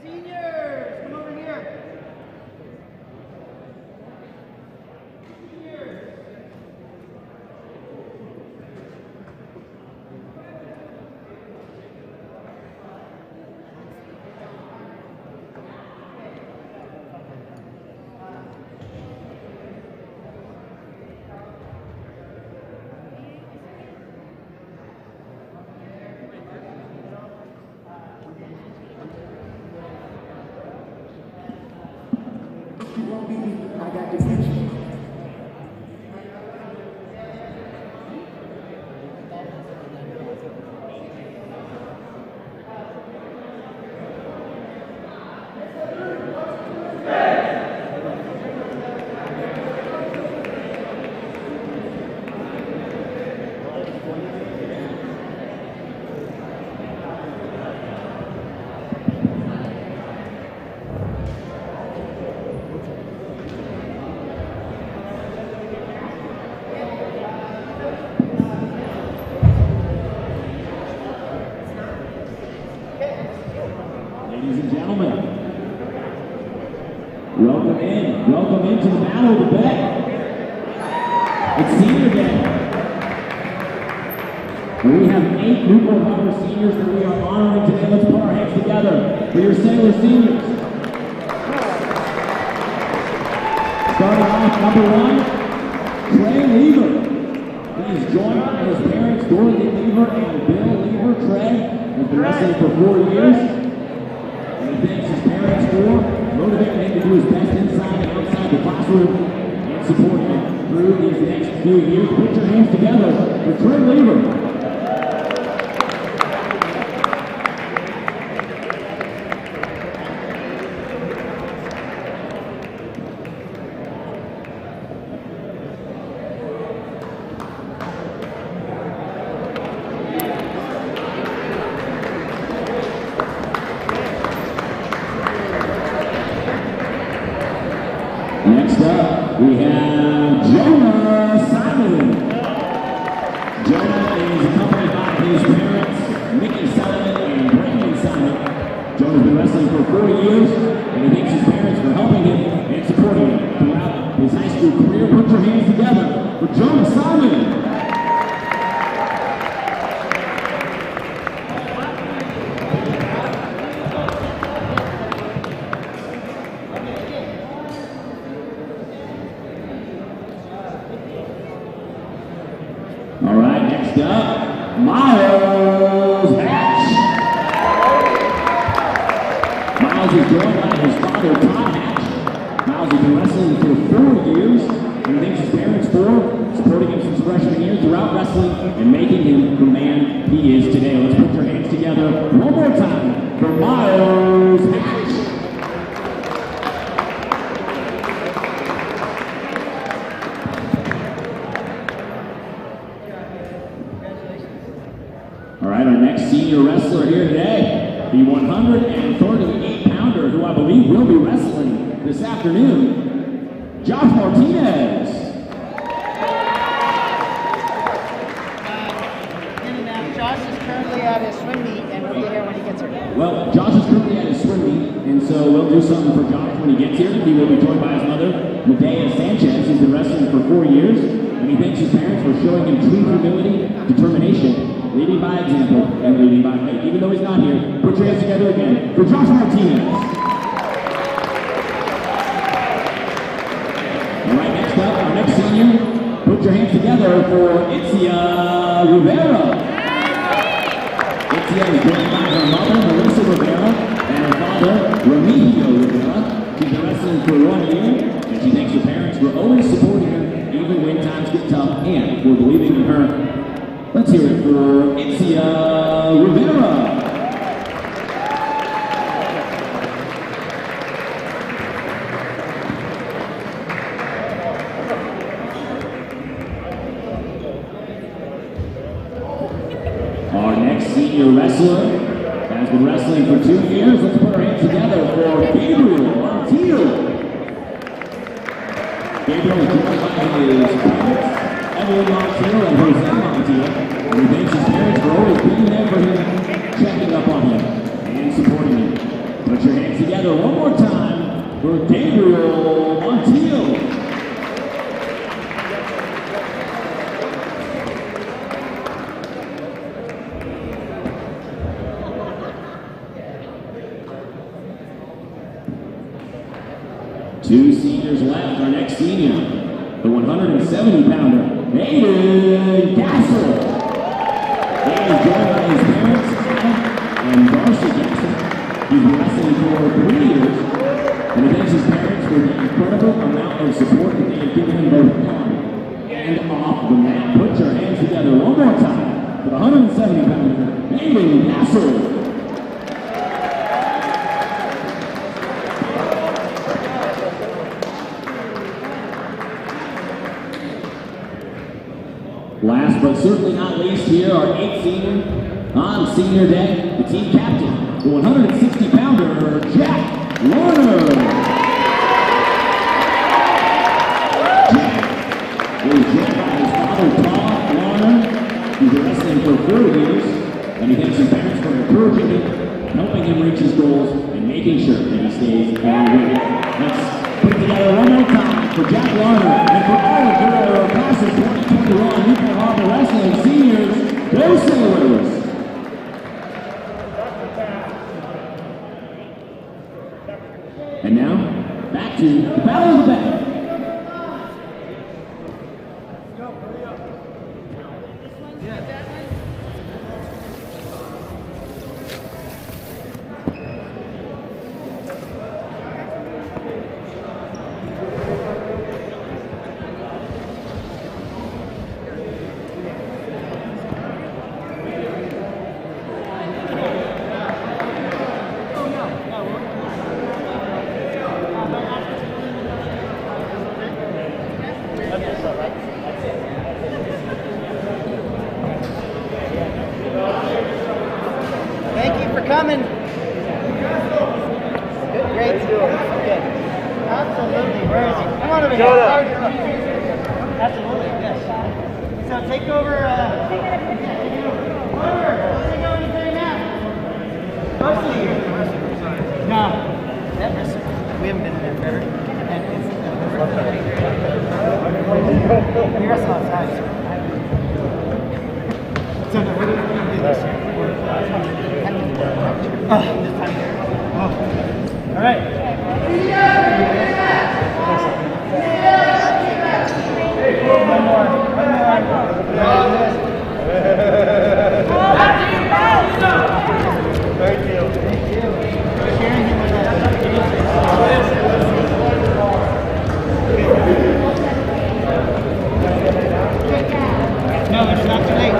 Speaker 2: Seniors, come over here.
Speaker 5: gentlemen, welcome into the battle of the Bay. It's senior day. We have 8 Newport Harbor seniors that we are honoring today. Let's put our hands together for your Sailor seniors. Starting off, number 1, Trey Lever. He is joined by his parents, Dorothy Lever and Bill Lever. Trey has been wrestling for 4 years. And he thanks his parents for motivating him to do his best inside and outside the classroom and supporting him through these next few years. Put your hands together for Trey Lever. Next up, we have Jonah Simon. Jonah is accompanied by his parents, Mickey Simon and Brandon Simon. Jonah's been wrestling for 4 years, and he thanks his parents for helping him and supporting him throughout his high school career. Put your hands together for Jonah Simon. All right, next up, Miles Hatch. Miles is joined by his father, Todd Hatch. Miles has been wrestling for 4 years, and he thanks his parents for supporting him since freshman year throughout wrestling and making him the man he is today. Let's put your hands together one more time for Miles Hatch. All right, our next senior wrestler here today, the 138-pounder, who I believe will be wrestling this afternoon, Josh Martinez.
Speaker 2: Josh is currently at his swim meet, and we'll be here when he gets here.
Speaker 5: Well, Josh is currently at his swim meet, and so we'll do something for Josh when he gets here. He will be joined by his mother, Medea Sanchez. He's been wrestling for 4 years, and he thanks his parents for showing him true humility, determination, leading by example, and leading by faith. Even though he's not here, put your hands together again for Josh Martinez. All right, next up, our next senior, put your hands together for Itzia Rivera. Itzia is joined by her mother, Melissa Rivera, and her father, Remigio Rivera. She's been wrestling for 1 year, and she thanks her parents for always supporting her, even when times get tough, and for believing in her. Let's hear it for Itzia Rivera. Our next senior wrestler has been wrestling for 2 years. Let's put our hands together for Gabriel Montiel. Gabriel is joined by his parents, Evelyn Montiel and Jose Montiel. And he thanks his parents for always being there for him, checking up on him, and supporting him. Put your hands together one more time for Gabriel Montiel. Two seniors left. Our next senior, the 170-pounder, Aiden Gassel. Aiden is joined by his parents, Adam and Varsity Gassel. He's been wrestling for 3 years, and he thanks his parents for the incredible amount of support that they have given him both on and off the mat. Put your hands together one more time for the 170-pounder, Aiden Gassel. Last but certainly not least here, our 8th senior on senior day, the team captain, the 160-pounder, Jack Warner. Jack is joined by his father, Paul Warner. He's been wrestling for 4 years, and he thanks his parents for encouraging him, helping him reach his goals, and making sure stays with it. Let's put it together one more time for Jack Warner and for all of your class of 2021 Newport Harbor Wrestling seniors. Go Sailors! And now, back to the Battle of the Bay.
Speaker 2: Thank you for coming. Good, great. Good. Absolutely. Where is he? Come on over here. Absolutely, yes. So take over. Where are they going to do now? Varsity. No. That wrestler. We haven't been there forever. And we wrestle outside. So no, we're going to do this here. This time here. Oh. All right. One more. Thank you. Sharing him with us. No, it's not too late.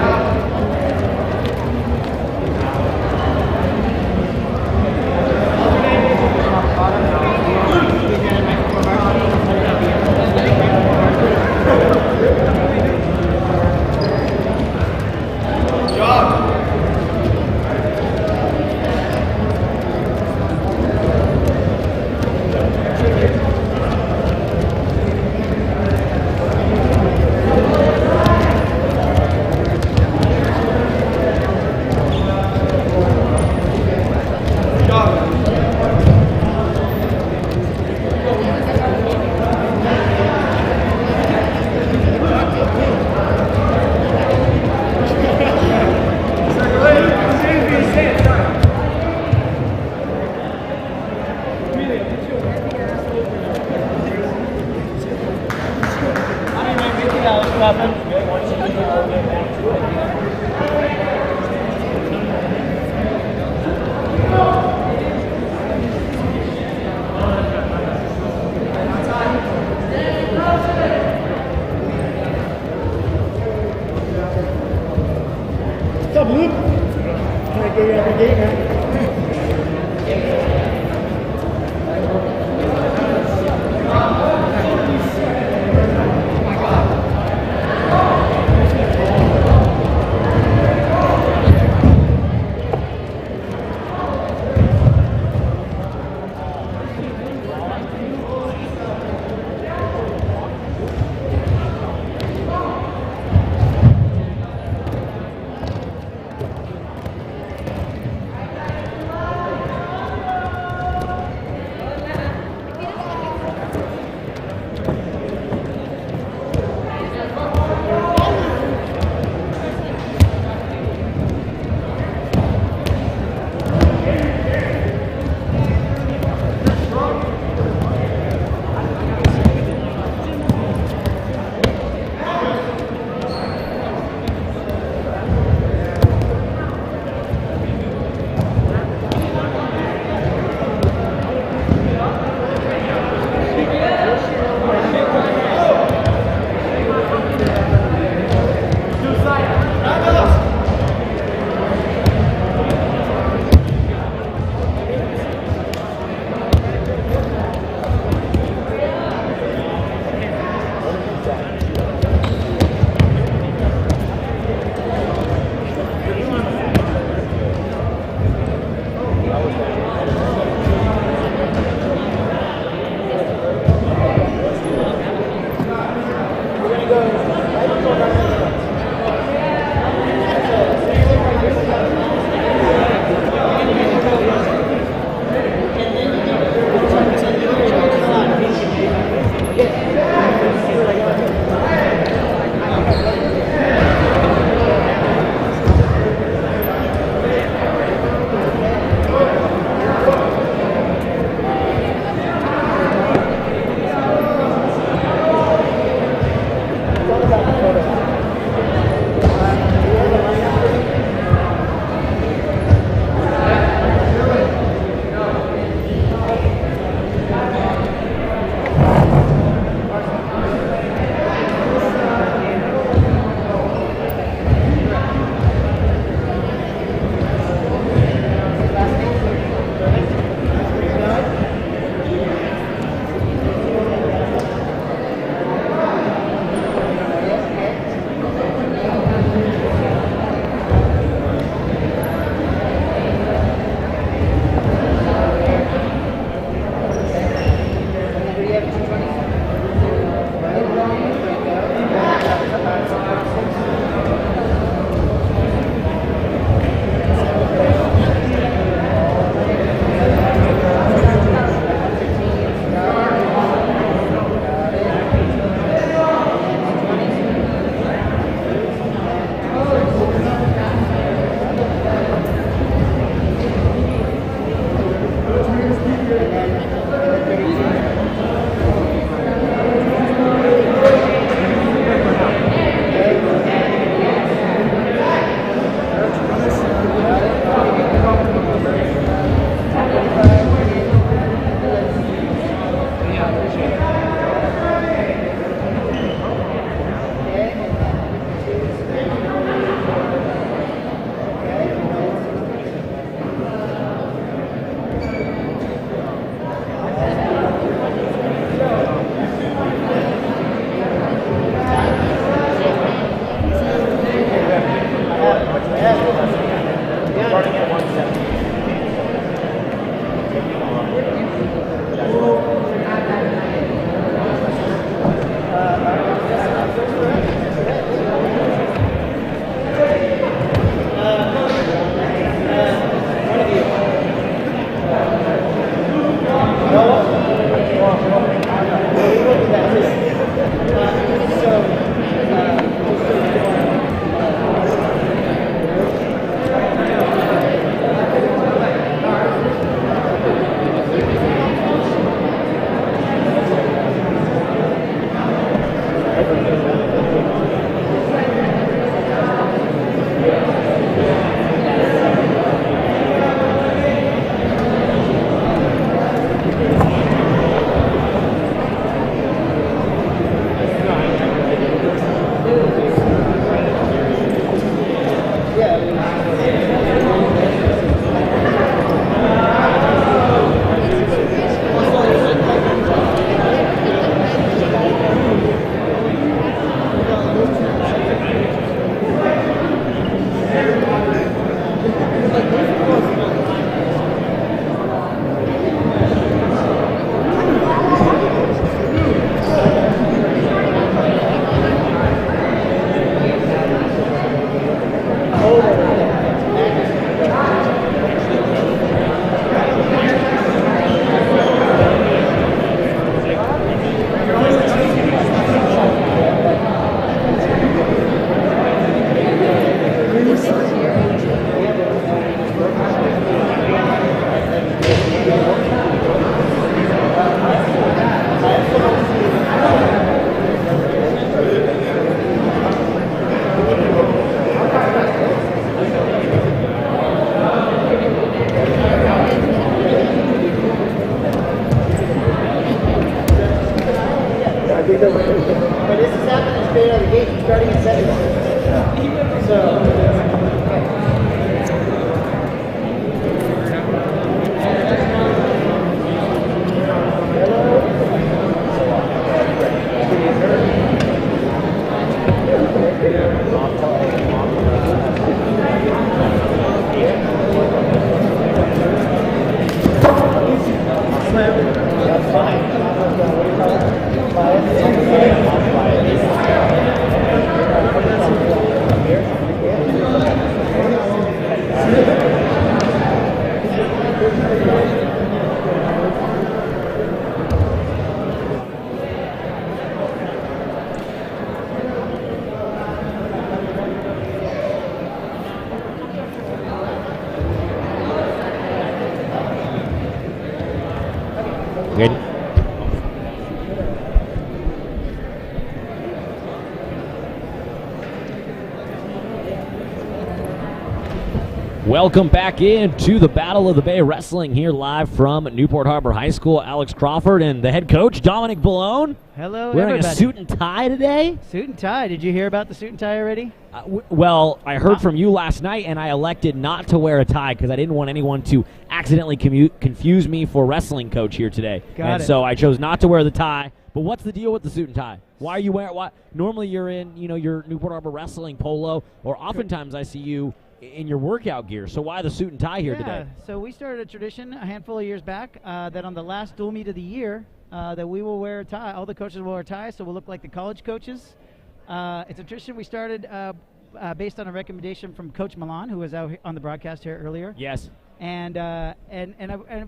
Speaker 2: What's up, Luke? Can I get you every day, man? But this is happening straight out of the gate. He's starting at 7. So.
Speaker 3: Welcome back into the Battle of the Bay Wrestling here live from Newport Harbor High School. Alex Crawford and the head coach, Dominic Ballone.
Speaker 2: Hello,
Speaker 3: wearing
Speaker 2: everybody.
Speaker 3: a suit and tie today?
Speaker 2: Suit and tie. Did you hear about the suit and tie already?
Speaker 3: Well, I heard from you last night, and I elected not to wear a tie because I didn't want anyone to accidentally confuse me for wrestling coach here today.
Speaker 2: Got it.
Speaker 3: So I chose not to wear the tie. But what's the deal with the suit and tie? Why are you wearing? Why normally you're in, your Newport Harbor wrestling polo, or oftentimes I see you in your workout gear. So why the suit and tie here today?
Speaker 2: So we started a tradition a handful of years back that on the last dual meet of the year that we will wear a tie. All the coaches will wear a tie, so we'll look like the college coaches. It's a tradition we started based on a recommendation from Coach Milan, who was out on the broadcast here earlier.
Speaker 3: Yes.
Speaker 2: And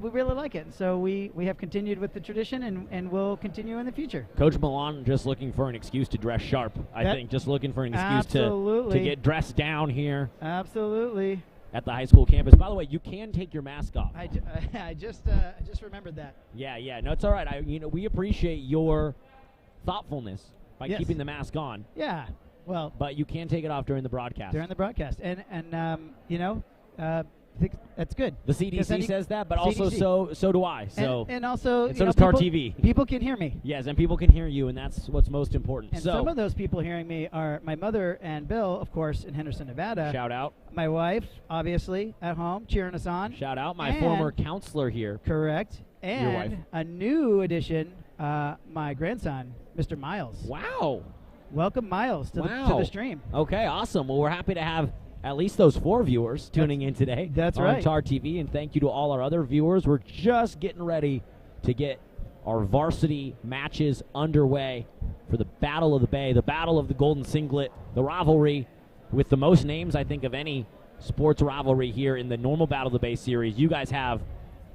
Speaker 2: we really like it. So we have continued with the tradition, and we'll continue in the future.
Speaker 3: Coach Milan just looking for an excuse to dress sharp. I think just looking for an excuse to get dressed down here.
Speaker 2: Absolutely.
Speaker 3: At the high school campus. By the way, you can take your mask off.
Speaker 2: I just remembered that.
Speaker 3: Yeah. No, it's all right. We appreciate your thoughtfulness by keeping the mask on.
Speaker 2: Yeah. Well,
Speaker 3: but you can take it off during the broadcast.
Speaker 2: I think that's good.
Speaker 3: The CDC says that, but also so do I. So
Speaker 2: and also
Speaker 3: so does TarTV.
Speaker 2: People can hear me.
Speaker 3: Yes, and people can hear you, and that's what's most important.
Speaker 2: And some of those people hearing me are my mother and Bill, of course, in Henderson, Nevada.
Speaker 3: Shout out.
Speaker 2: My wife, obviously, at home, cheering us on.
Speaker 3: Shout out. My former counselor here.
Speaker 2: Correct. And
Speaker 3: your wife.
Speaker 2: A new addition, my grandson, Mr. Miles.
Speaker 3: Wow.
Speaker 2: Welcome, Miles, to the stream.
Speaker 3: Okay, awesome. Well, we're happy to have at least those 4 viewers tuning in today.
Speaker 2: That's
Speaker 3: on
Speaker 2: right.
Speaker 3: TarTV, and thank you to all our other viewers. We're just getting ready to get our varsity matches underway for the Battle of the Bay, the Battle of the Golden Singlet, the rivalry with the most names, I think, of any sports rivalry here in the normal Battle of the Bay series. You guys have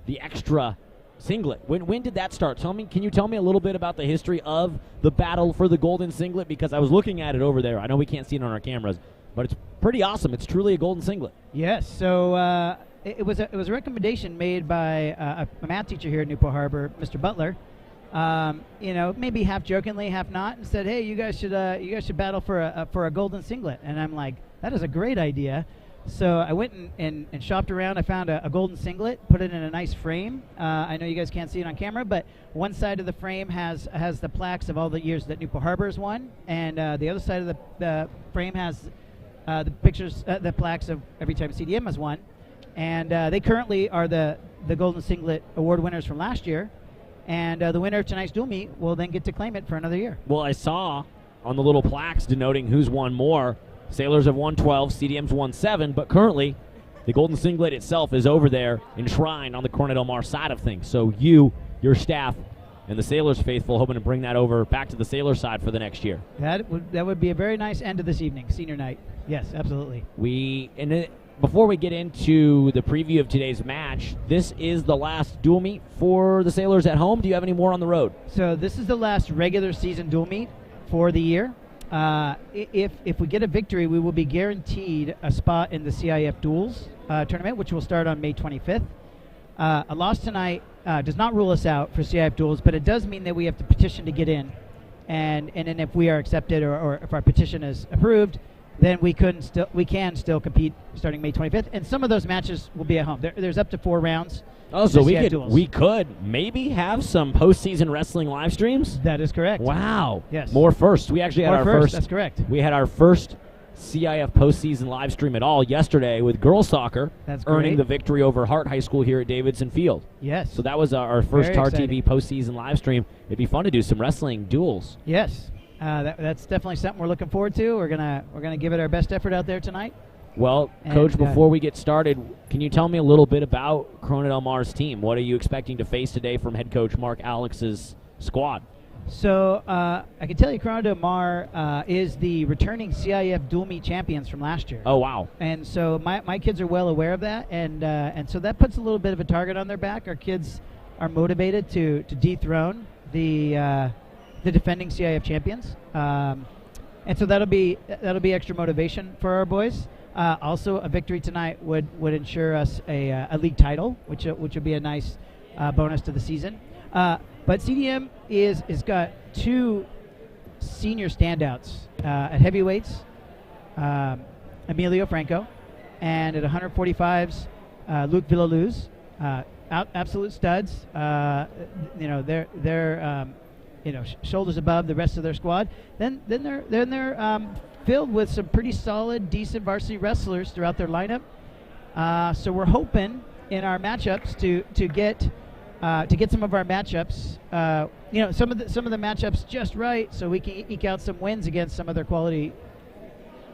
Speaker 3: the extra singlet. When did that start? Can you tell me a little bit about the history of the battle for the Golden Singlet? Because I was looking at it over there. I know we can't see it on our cameras, but it's pretty awesome. It's truly a golden singlet.
Speaker 2: Yes. So it was a recommendation made by a math teacher here at Newport Harbor, Mr. Butler. Maybe half jokingly, half not, and said, "Hey, you guys should battle for a golden singlet." And I'm like, "That is a great idea." So I went and shopped around. I found a golden singlet, put it in a nice frame. I know you guys can't see it on camera, but one side of the frame has the plaques of all the years that Newport Harbor has won, and the other side of the frame has the pictures, the plaques of every time CDM has won. And they currently are the Golden Singlet Award winners from last year. And the winner of tonight's dual meet will then get to claim it for another year.
Speaker 3: Well, I saw on the little plaques denoting who's won more, Sailors have won 12, CDM's won 7, but currently the Golden Singlet itself is over there enshrined on the Corona Del Mar side of things. So you, your staff, and the Sailors faithful hoping to bring that over back to the Sailor side for the next year.
Speaker 2: That would be a very nice end of this evening, senior night. Yes, absolutely.
Speaker 3: Before we get into the preview of today's match, this is the last dual meet for the Sailors at home. Do you have any more on the road?
Speaker 2: So this is the last regular season dual meet for the year. If we get a victory, we will be guaranteed a spot in the CIF Duels tournament, which will start on May 25th. A loss tonight does not rule us out for CIF Duels, but it does mean that we have to petition to get in. And then if we are accepted or if our petition is approved, then we can still compete starting May 25th. And some of those matches will be at home. There's up to 4 rounds.
Speaker 3: Oh, so
Speaker 2: duels.
Speaker 3: we could maybe have some postseason wrestling live streams?
Speaker 2: That is correct.
Speaker 3: Wow.
Speaker 2: Yes.
Speaker 3: More first. We actually had our first.
Speaker 2: That's correct.
Speaker 3: We had our first CIF postseason live stream at all yesterday with girls soccer.
Speaker 2: That's
Speaker 3: earning
Speaker 2: great.
Speaker 3: the victory over Hart High School here at Davidson Field.
Speaker 2: Yes.
Speaker 3: So that was our first
Speaker 2: Very
Speaker 3: TarTV postseason live stream. It'd be fun to do some wrestling duels.
Speaker 2: Yes. That's definitely something we're looking forward to. We're gonna give it our best effort out there tonight.
Speaker 3: Well,
Speaker 2: And,
Speaker 3: Coach, before we get started, can you tell me a little bit about Corona Del Mar's team? What are you expecting to face today from head coach Mark Alex's squad?
Speaker 2: So I can tell you Corona Del Mar is the returning CIF dual meet champions from last year.
Speaker 3: Oh, wow.
Speaker 2: And so my kids are well aware of that, and so that puts a little bit of a target on their back. Our kids are motivated to dethrone the defending CIF champions, and so that'll be extra motivation for our boys. Also, a victory tonight would ensure us a league title, which would be a nice bonus to the season. But CDM is got 2 senior standouts at heavyweights, Emilio Franco, and at 145s, Luke Villaluz, absolute studs. They're shoulders above the rest of their squad. Then they're filled with some pretty solid, decent varsity wrestlers throughout their lineup. So we're hoping in our matchups to get some of our matchups, some of the matchups just right, so we can eke out some wins against some of their quality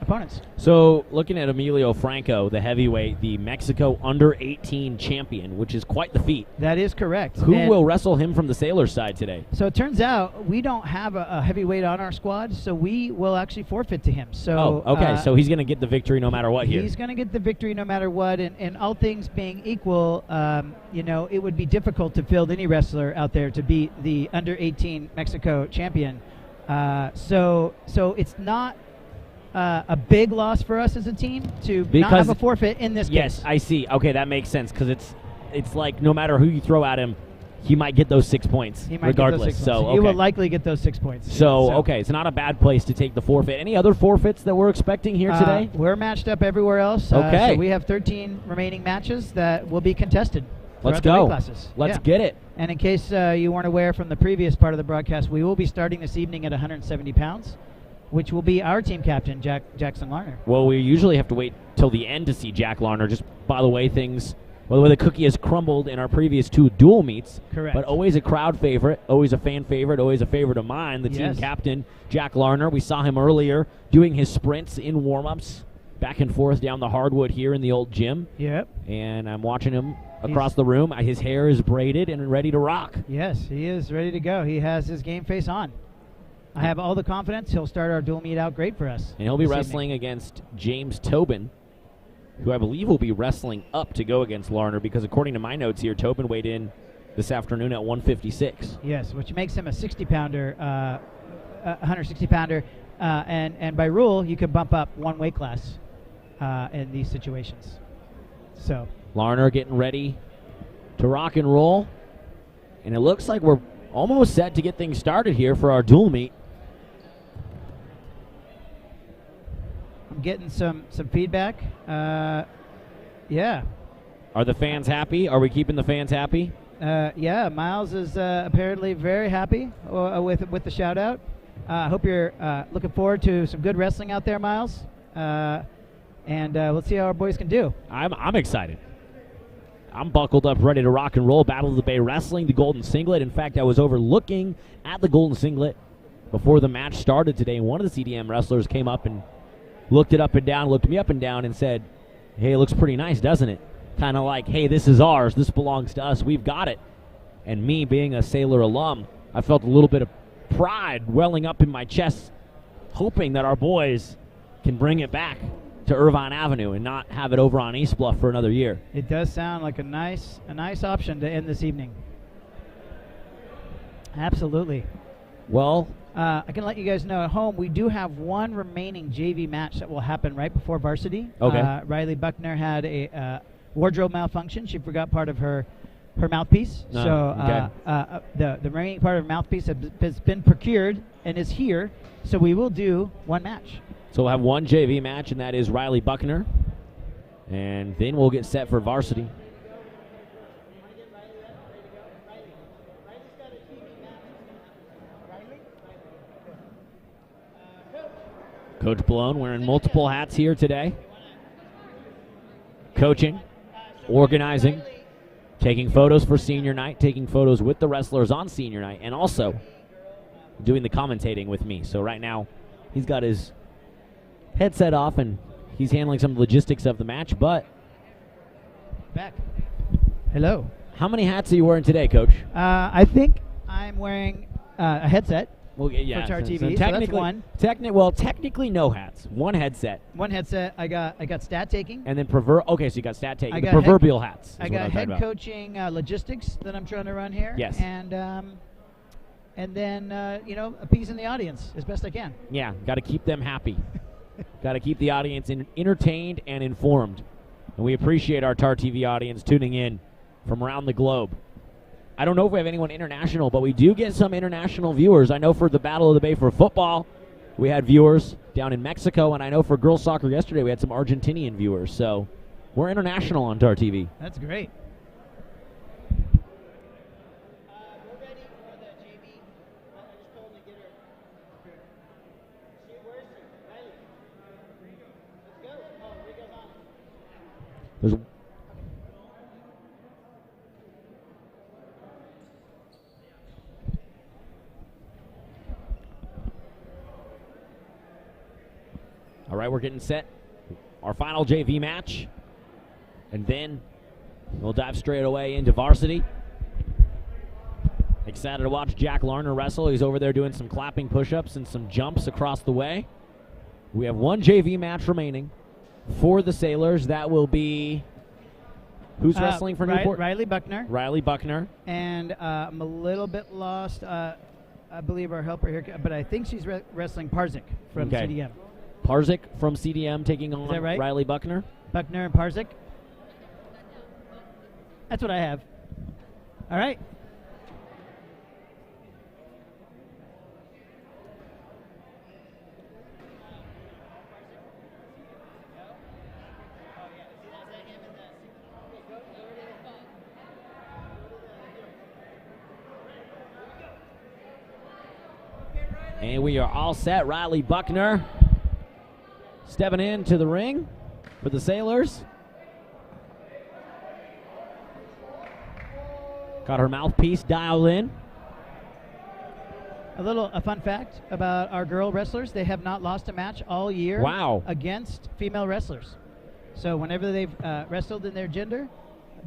Speaker 2: opponents.
Speaker 3: So, looking at Emilio Franco, the heavyweight, the Mexico under-18 champion, which is quite the feat.
Speaker 2: That is correct.
Speaker 3: Who will wrestle him from the Sailors side today?
Speaker 2: So it turns out we don't have a heavyweight on our squad, so we will actually forfeit to him. So
Speaker 3: okay. So he's going to get the victory no matter what here.
Speaker 2: He's going to get the victory no matter what, and all things being equal, it would be difficult to field any wrestler out there to beat the under-18 Mexico champion. So it's not a big loss for us as a team to not have a forfeit in this case.
Speaker 3: Yes, I see. Okay, that makes sense because it's like no matter who you throw at him, he might get those 6 points regardless. So
Speaker 2: he will likely get those 6 points.
Speaker 3: So okay, it's not a bad place to take the forfeit. Any other forfeits that we're expecting here today?
Speaker 2: We're matched up everywhere else.
Speaker 3: Okay.
Speaker 2: So we have 13 remaining matches that will be contested.
Speaker 3: Let's
Speaker 2: go.
Speaker 3: go.
Speaker 2: Weight classes.
Speaker 3: Let's get it.
Speaker 2: And in case you weren't aware from the previous part of the broadcast, we will be starting this evening at 170 pounds. Which will be our team captain, Jackson Larner.
Speaker 3: Well, we usually have to wait till the end to see Jack Larner, just by the way the cookie has crumbled in our previous 2 dual meets.
Speaker 2: Correct.
Speaker 3: But always a crowd favorite, always a fan favorite, always a favorite of mine, the team captain, Jack Larner. We saw him earlier doing his sprints in warm-ups, back and forth down the hardwood here in the old gym.
Speaker 2: Yep.
Speaker 3: And I'm watching him across the room. His hair is braided and ready to rock.
Speaker 2: Yes, he is ready to go. He has his game face on. I have all the confidence he'll start our dual meet out great for us.
Speaker 3: And he'll be wrestling against James Tobin, who I believe will be wrestling up to go against Larner because according to my notes here, Tobin weighed in this afternoon at 156.
Speaker 2: Yes, which makes him a 60-pounder, 160-pounder, and by rule, you can bump up 1 weight class in these situations. So
Speaker 3: Larner getting ready to rock and roll, and it looks like we're almost set to get things started here for our dual meet.
Speaker 2: I'm getting some feedback. Yeah.
Speaker 3: Are the fans happy? Are we keeping the fans happy?
Speaker 2: Yeah, Miles is apparently very happy with the shout out. I hope you're looking forward to some good wrestling out there, Miles. And let's see how our boys can do.
Speaker 3: I'm excited. I'm buckled up, ready to rock and roll. Battle of the Bay Wrestling, the Golden Singlet. In fact, I was overlooking at the Golden Singlet before the match started today, and one of the CDM wrestlers came up and looked me up and down, and said, "Hey, it looks pretty nice, doesn't it?" Kind of like, "Hey, this is ours. This belongs to us. We've got it." And me, being a Sailor alum, I felt a little bit of pride welling up in my chest, hoping that our boys can bring it back to Irvine Avenue and not have it over on East Bluff for another year.
Speaker 2: It does sound like a nice option to end this evening. Absolutely.
Speaker 3: Well,
Speaker 2: I can let you guys know at home we do have one remaining JV match that will happen right before Varsity.
Speaker 3: Okay.
Speaker 2: Riley Buckner had a wardrobe malfunction. She forgot part of her mouthpiece. The remaining part of her mouthpiece has been procured and is here. So we will do one match.
Speaker 3: So we'll have one JV match, and that is Riley Buckner. And then we'll get set for varsity. Coach Blown wearing multiple hats here today. Coaching, organizing, taking photos for senior night, taking photos with the wrestlers on senior night, and also doing the commentating with me. So right now, he's got his headset off, and he's handling some logistics of the match, but...
Speaker 2: Back. Hello.
Speaker 3: How many hats are you wearing today, Coach?
Speaker 2: I think I'm wearing a headset.
Speaker 3: Well, yeah,
Speaker 2: for TarTV,
Speaker 3: so
Speaker 2: so that's one.
Speaker 3: Technically no hats. One headset.
Speaker 2: One headset. I got stat taking.
Speaker 3: And then so you got stat taking.
Speaker 2: I
Speaker 3: the
Speaker 2: got
Speaker 3: proverbial hats.
Speaker 2: I got head coaching logistics that I'm trying to run here.
Speaker 3: Yes.
Speaker 2: And then appeasing the audience as best I can.
Speaker 3: Yeah, got to keep them happy. Got to keep the audience entertained and informed. And we appreciate our TarTV audience tuning in from around the globe. I don't know if we have anyone international, but we do get some international viewers. I know for the Battle of the Bay for football, we had viewers down in Mexico, and I know for girls soccer yesterday we had some Argentinian viewers. So we're international on TarTV.
Speaker 2: That's great.
Speaker 6: We're ready for the JV. I just told him to get her. Where's she? Riley. Let's go. Oh, Rico's on.
Speaker 3: There's All right, we're getting set. Our final JV match. And then we'll dive straight away into varsity. Excited to watch Jack Larner wrestle. He's over there doing some clapping push-ups and some jumps across the way. We have one JV match remaining for the Sailors. That will be... Who's wrestling for Newport?
Speaker 2: Riley Buckner.
Speaker 3: Riley Buckner.
Speaker 2: And I'm a little bit lost. I believe our helper here, but I think she's wrestling Parzik from CDM.
Speaker 3: Parzik from CDM taking on
Speaker 2: right?
Speaker 3: Riley Buckner.
Speaker 2: Buckner and Parzik. That's what I have. All right.
Speaker 3: And we are all set. Riley Buckner stepping into the ring for the Sailors. Got her mouthpiece dialed in.
Speaker 2: A fun fact about our girl wrestlers: they have not lost a match all year.
Speaker 3: Wow.
Speaker 2: Against female wrestlers. So whenever they've wrestled in their gender,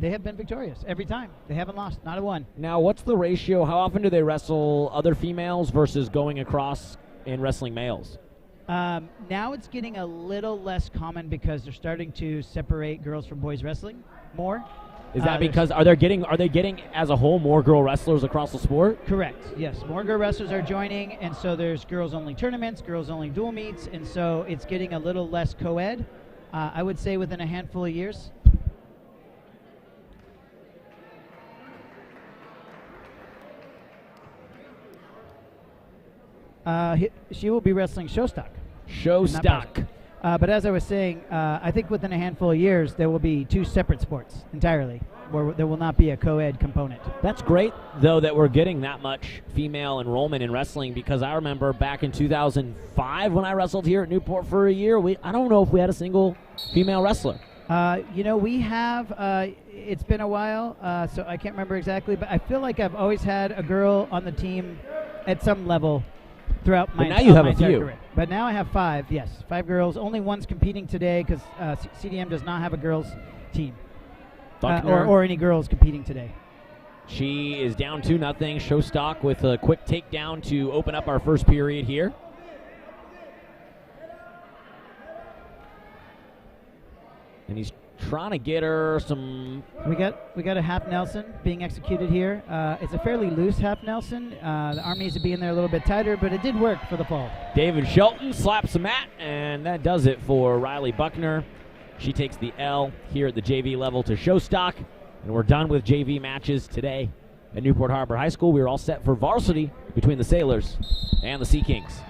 Speaker 2: they have been victorious every time. They haven't lost, not a one.
Speaker 3: Now, what's the ratio? How often do they wrestle other females versus going across and wrestling males?
Speaker 2: Now it's getting a little less common because they're starting to separate girls from boys wrestling more.
Speaker 3: Is that because are they getting as a whole more girl wrestlers across the sport?
Speaker 2: Correct. Yes, more girl wrestlers are joining, and so there's girls only tournaments, girls only dual meets, and so it's getting a little less co-ed. I would say within a handful of years. She will be wrestling Showstock.
Speaker 3: Showstock.
Speaker 2: But as I was saying, I think within a handful of years there will be two separate sports entirely, where there will not be a co-ed component.
Speaker 3: That's great, though, that we're getting that much female enrollment in wrestling, because I remember back in 2005 when I wrestled here at Newport for a year, I don't know if we had a single female wrestler.
Speaker 2: We have, it's been a while, so I can't remember exactly, but I feel like I've always had a girl on the team at some level throughout my entire career. But now I have 5, yes. 5 girls. Only one's competing today because CDM does not have a girls team. Or any girls competing today.
Speaker 3: She is down 2-0. Showstock with a quick takedown to open up our first period here. And he's trying to get her some...
Speaker 2: We got a half Nelson being executed here. It's a fairly loose half Nelson. The arm needs to be in there a little bit tighter, but it did work for the fall.
Speaker 3: David Shelton slaps the mat, and that does it for Riley Buckner. She takes the L here at the JV level to Showstock, and we're done with JV matches today at Newport Harbor High School. We're all set for varsity between the Sailors and the Sea Kings.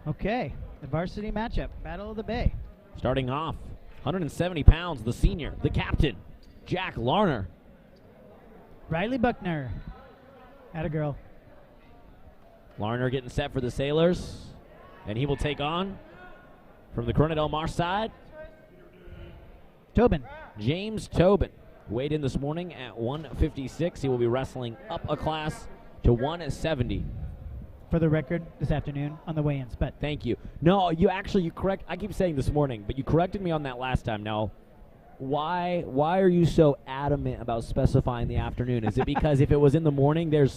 Speaker 2: Okay, the varsity matchup, Battle of the Bay.
Speaker 3: Starting off, 170 pounds, the senior, the captain, Jack Larner.
Speaker 2: Riley Buckner. Atta girl.
Speaker 3: Larner getting set for the Sailors, and he will take on, from the Corona Del Mar side,
Speaker 2: Tobin.
Speaker 3: James Tobin. Weighed in this morning at 156. He will be wrestling up a class to 170.
Speaker 2: For the record, this afternoon on the weigh-ins, but
Speaker 3: Thank you. No, you correct. I keep saying this morning, but you corrected me on that last time. Now, why are you so adamant about specifying the afternoon? Is it because if it was in the morning, there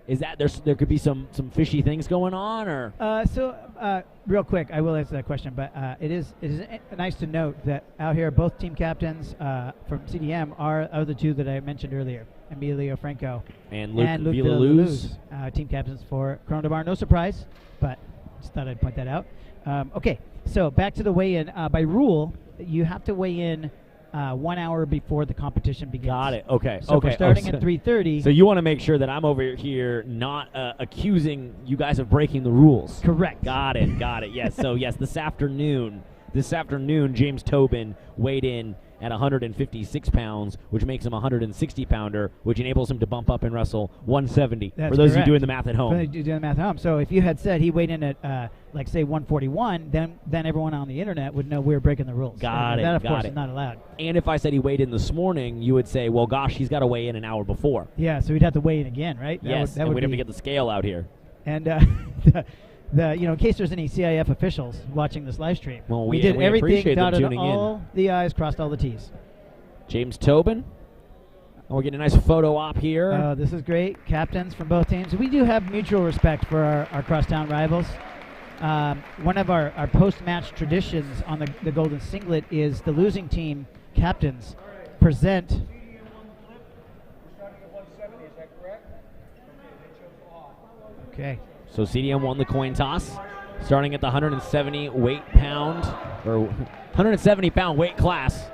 Speaker 3: could be some fishy things going on, or?
Speaker 2: Real quick, I will answer that question, but it is nice to note that out here, both team captains from CDM are the two that I mentioned earlier, Emilio Franco
Speaker 3: and Luke
Speaker 2: Villaluz, team captains for Corona Del Mar. No surprise, but just thought I'd point that out. Okay, so back to the weigh-in. By rule, you have to weigh in 1 hour before the competition begins.
Speaker 3: Got it. Okay.
Speaker 2: So
Speaker 3: okay.
Speaker 2: we're starting at 3:30.
Speaker 3: So you want to make sure that I'm over here not accusing you guys of breaking the rules.
Speaker 2: Correct.
Speaker 3: Got it. Yes. So yes, this afternoon, James Tobin weighed in at 156 pounds, which makes him a 160-pounder, which enables him to bump up and wrestle 170.
Speaker 2: That's
Speaker 3: for those of you
Speaker 2: correct.
Speaker 3: doing the math at home.
Speaker 2: For those of you doing the math at home. So if you had said he weighed in at, like, say, 141, then everyone on the internet would know we were breaking the rules.
Speaker 3: Got it.
Speaker 2: That, of course, is not allowed.
Speaker 3: And if I said he weighed in this morning, you would say, well, gosh, he's got to weigh in an hour before.
Speaker 2: Yeah, so we'd have to weigh in again, right?
Speaker 3: Yes, and we'd have to get the scale out here.
Speaker 2: And in case there's any CIF officials watching this live stream,
Speaker 3: well,
Speaker 2: we did everything,
Speaker 3: appreciate them
Speaker 2: dotted
Speaker 3: tuning
Speaker 2: all
Speaker 3: in.
Speaker 2: the I's, crossed all the T's.
Speaker 3: James Tobin. And we're getting a nice photo op here.
Speaker 2: Oh, this is great. Captains from both teams. We do have mutual respect for our crosstown rivals. One of our post-match traditions on the Golden Singlet is the losing team captains present.
Speaker 1: We're starting at 170, is that correct?
Speaker 2: Okay.
Speaker 3: So CDM won the coin toss, starting at the 170 pound weight class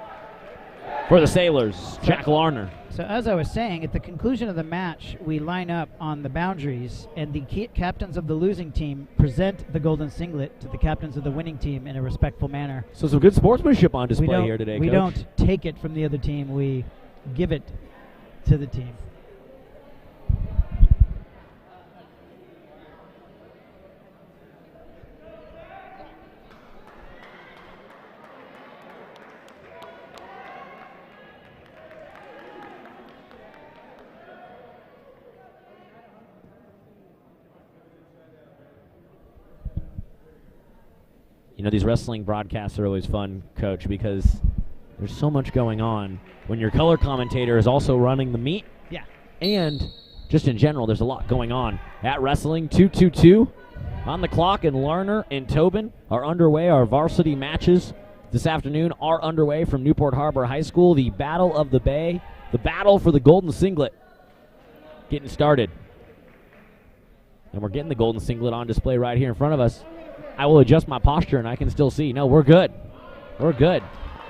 Speaker 3: for the Sailors, Jack Larner.
Speaker 2: So as I was saying, at the conclusion of the match, we line up on the boundaries, and the captains of the losing team present the Golden Singlet to the captains of the winning team in a respectful manner.
Speaker 3: So some good sportsmanship on display here today,
Speaker 2: We
Speaker 3: Coach.
Speaker 2: don't take it from the other team. We give it to the team.
Speaker 3: You know, these wrestling broadcasts are always fun, Coach, because there's so much going on when your color commentator is also running the meet.
Speaker 2: Yeah.
Speaker 3: And just in general, there's a lot going on. At Wrestling 222 on the clock, and Larner and Tobin are underway. Our varsity matches this afternoon are underway from Newport Harbor High School. The Battle of the Bay, the battle for the Golden Singlet getting started. And we're getting the Golden Singlet on display right here in front of us. I will adjust my posture, and I can still see. No, we're good. We're good.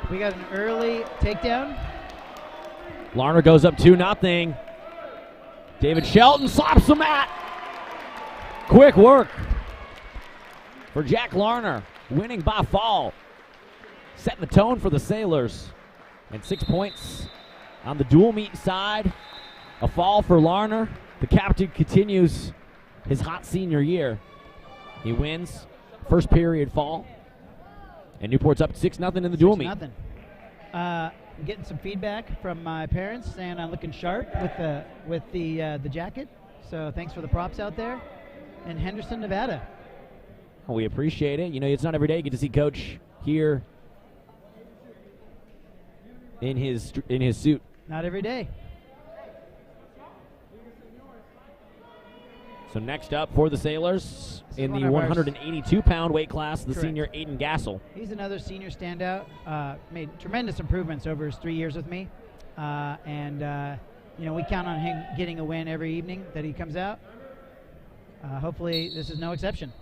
Speaker 2: We got an early takedown.
Speaker 3: Larner goes up 2-0. David Shelton slaps the mat. Quick work for Jack Larner, winning by fall. Setting the tone for the Sailors. And 6 points on the dual meet side. A fall for Larner. The captain continues his hot senior year. He wins. First period fall. And Newport's up 6-0 in the dual meet.
Speaker 2: 6-0. I'm getting some feedback from my parents saying I'm looking sharp with the jacket. So thanks for the props out there in Henderson, Nevada.
Speaker 3: Well, we appreciate it. You know, it's not every day you get to see Coach here in his suit.
Speaker 2: Not every day.
Speaker 3: So next up for the Sailors in the
Speaker 2: one of ours.
Speaker 3: 182-pound weight class, the
Speaker 2: Correct.
Speaker 3: senior Aiden Gassel.
Speaker 2: He's another senior standout. Made tremendous improvements over his 3 years with me. We count on him getting a win every evening that he comes out. Hopefully this is no exception.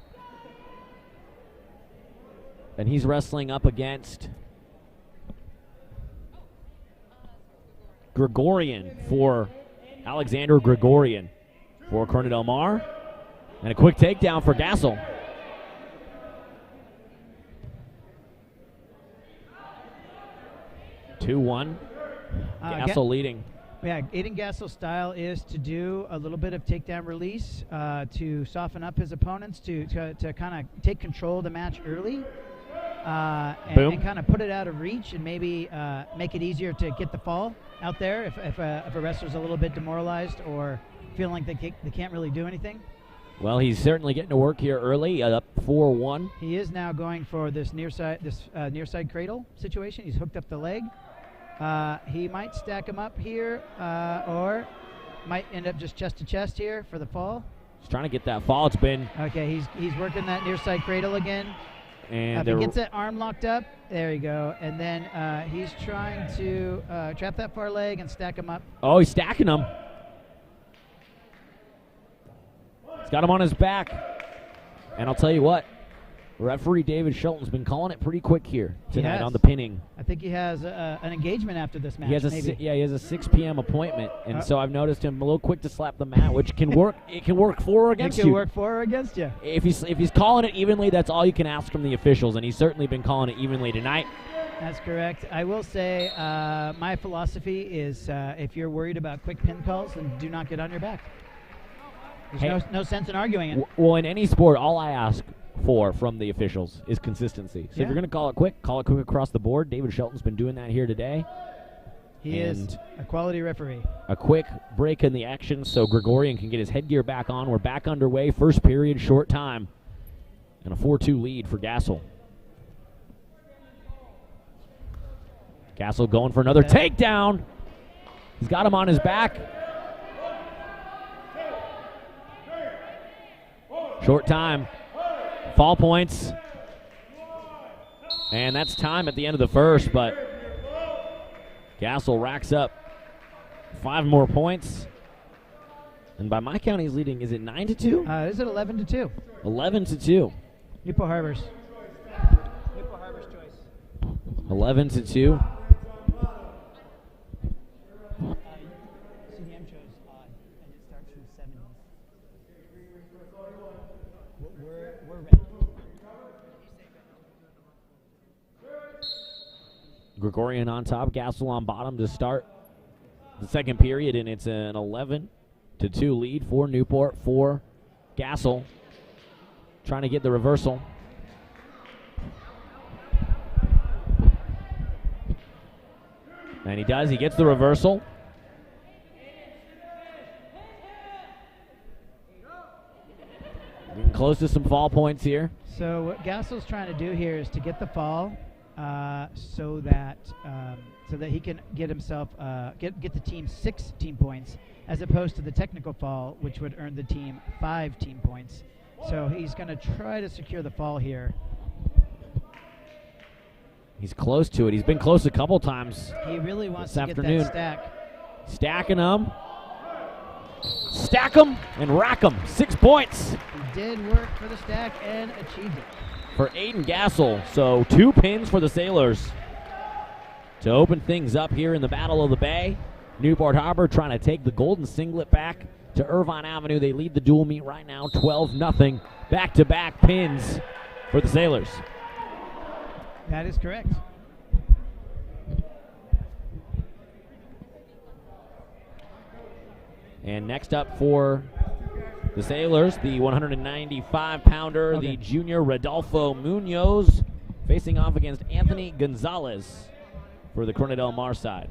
Speaker 3: And he's wrestling up against Gregorian for Alexander Gregorian for Corona Del Mar. And a quick takedown for Gassel. 2-1. Gassel leading.
Speaker 2: Yeah, Aiden Gassel's style is to do a little bit of takedown release to soften up his opponents, to kind of take control of the match early, and kind of put it out of reach, and maybe make it easier to get the fall out there if a wrestler's a little bit demoralized or feeling like they can't really do anything.
Speaker 3: Well, he's certainly getting to work here early, up 4-1.
Speaker 2: He is now going for this near side cradle situation. He's hooked up the leg. He might stack him up here, or might end up just chest to chest here for the fall.
Speaker 3: He's trying to get that fall. It's been
Speaker 2: okay. He's working that near side cradle again.
Speaker 3: And
Speaker 2: if he gets that arm locked up, there you go. And then he's trying to trap that far leg and stack him up.
Speaker 3: Oh, he's stacking him. He's got him on his back. And I'll tell you what, referee David Shelton's been calling it pretty quick here tonight on the pinning.
Speaker 2: I think he has an engagement after this match.
Speaker 3: He has a 6 p.m. appointment, and so I've noticed him a little quick to slap the mat, which can work. It can work for or against you.
Speaker 2: It can work for or against you.
Speaker 3: If he's calling it evenly, that's all you can ask from the officials, and he's certainly been calling it evenly tonight.
Speaker 2: That's correct. I will say my philosophy is if you're worried about quick pin calls, then do not get on your back. There's no sense in arguing it.
Speaker 3: Well, in any sport, all I ask for from the officials is consistency. So if you're going to call it quick across the board. David Shelton's been doing that here today.
Speaker 2: He is a quality referee.
Speaker 3: A quick break in the action so Gregorian can get his headgear back on. We're back underway. First period, short time. And a 4-2 lead for Gassel. Gassel going for another takedown. He's got him on his back. Short time. Fall points. And that's time at the end of the first, but Gassel racks up 5 more points. And by my count, he's leading. Is it 9-2?
Speaker 2: Is it 11-2?
Speaker 3: 11-2.
Speaker 2: Newport Harbor's choice.
Speaker 3: 11-2.
Speaker 2: CDM chose odd, and it starts from 7. We're ready.
Speaker 3: Gregorian on top, Gassel on bottom to start the second period, and it's an 11-2 lead for Newport, for Gassel. Trying to get the reversal. And he does. He gets the reversal. Getting close to some fall points here.
Speaker 2: So what Gassel's trying to do here is to get the fall so that he can get himself get the team 6 team points, as opposed to the technical fall, which would earn the team 5 team points. So he's going to try to secure the fall here.
Speaker 3: He's close to it. He's been close a couple times.
Speaker 2: He really wants
Speaker 3: to
Speaker 2: get
Speaker 3: afternoon.
Speaker 2: That stack.
Speaker 3: Stacking them. Stack them and rack them. 6 points.
Speaker 2: He did work for the stack and achieved it.
Speaker 3: For Aiden Gassel. So 2 pins for the Sailors to open things up here in the Battle of the Bay. Newport Harbor trying to take the golden singlet back to Irvine Avenue. They lead the dual meet right now 12-0. Back-to-back pins for the Sailors.
Speaker 2: That is correct.
Speaker 3: And next up for the Sailors, the 195-pounder, the junior Rodolfo Munoz, facing off against Anthony Gonzalez for the Corona Del Mar side.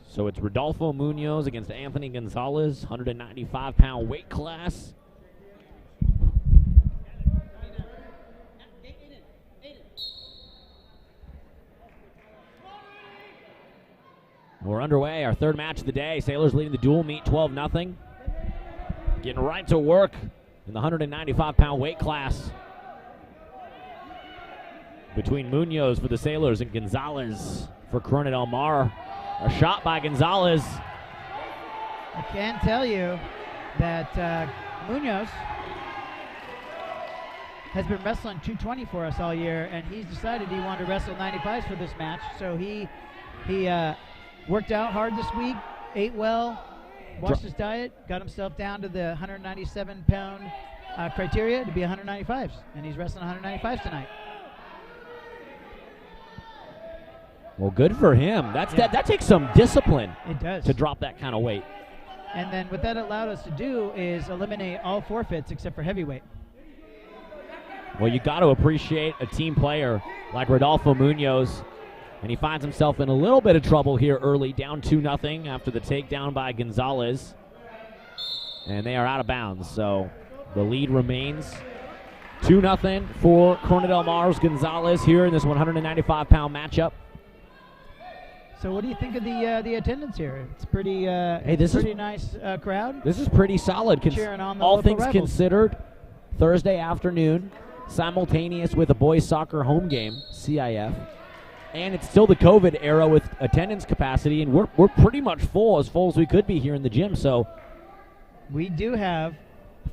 Speaker 3: So it's Rodolfo Munoz against Anthony Gonzalez, 195-pound weight class. We're underway, our third match of the day. Sailors leading the dual meet 12-0. Getting right to work in the 195-pound weight class between Munoz for the Sailors and Gonzalez for Corona Del Mar. A shot by Gonzalez.
Speaker 2: I can't tell you that Munoz has been wrestling 220 for us all year, and he's decided he wanted to wrestle 95s for this match. So he worked out hard this week, ate well, watched his diet, got himself down to the 197-pound criteria to be 195s, and he's wrestling 195s tonight.
Speaker 3: Well, good for him. That takes some discipline.
Speaker 2: It does.
Speaker 3: To drop that kind of weight.
Speaker 2: And then what that allowed us to do is eliminate all forfeits except for heavyweight.
Speaker 3: Well, you got to appreciate a team player like Rodolfo Munoz, and he finds himself in a little bit of trouble here early, down 2-0 after the takedown by Gonzalez. And they are out of bounds, so the lead remains 2-0 for Corona Del Mar's Gonzalez here in this 195-pound matchup.
Speaker 2: So what do you think of the attendance here? It's pretty nice crowd.
Speaker 3: This is pretty solid.
Speaker 2: Cheering on the
Speaker 3: all
Speaker 2: local
Speaker 3: things
Speaker 2: rivals.
Speaker 3: considered, Thursday afternoon, simultaneous with a boys soccer home game, CIF. And it's still the COVID era with attendance capacity, and we're pretty much full as we could be here in the gym. So
Speaker 2: we do have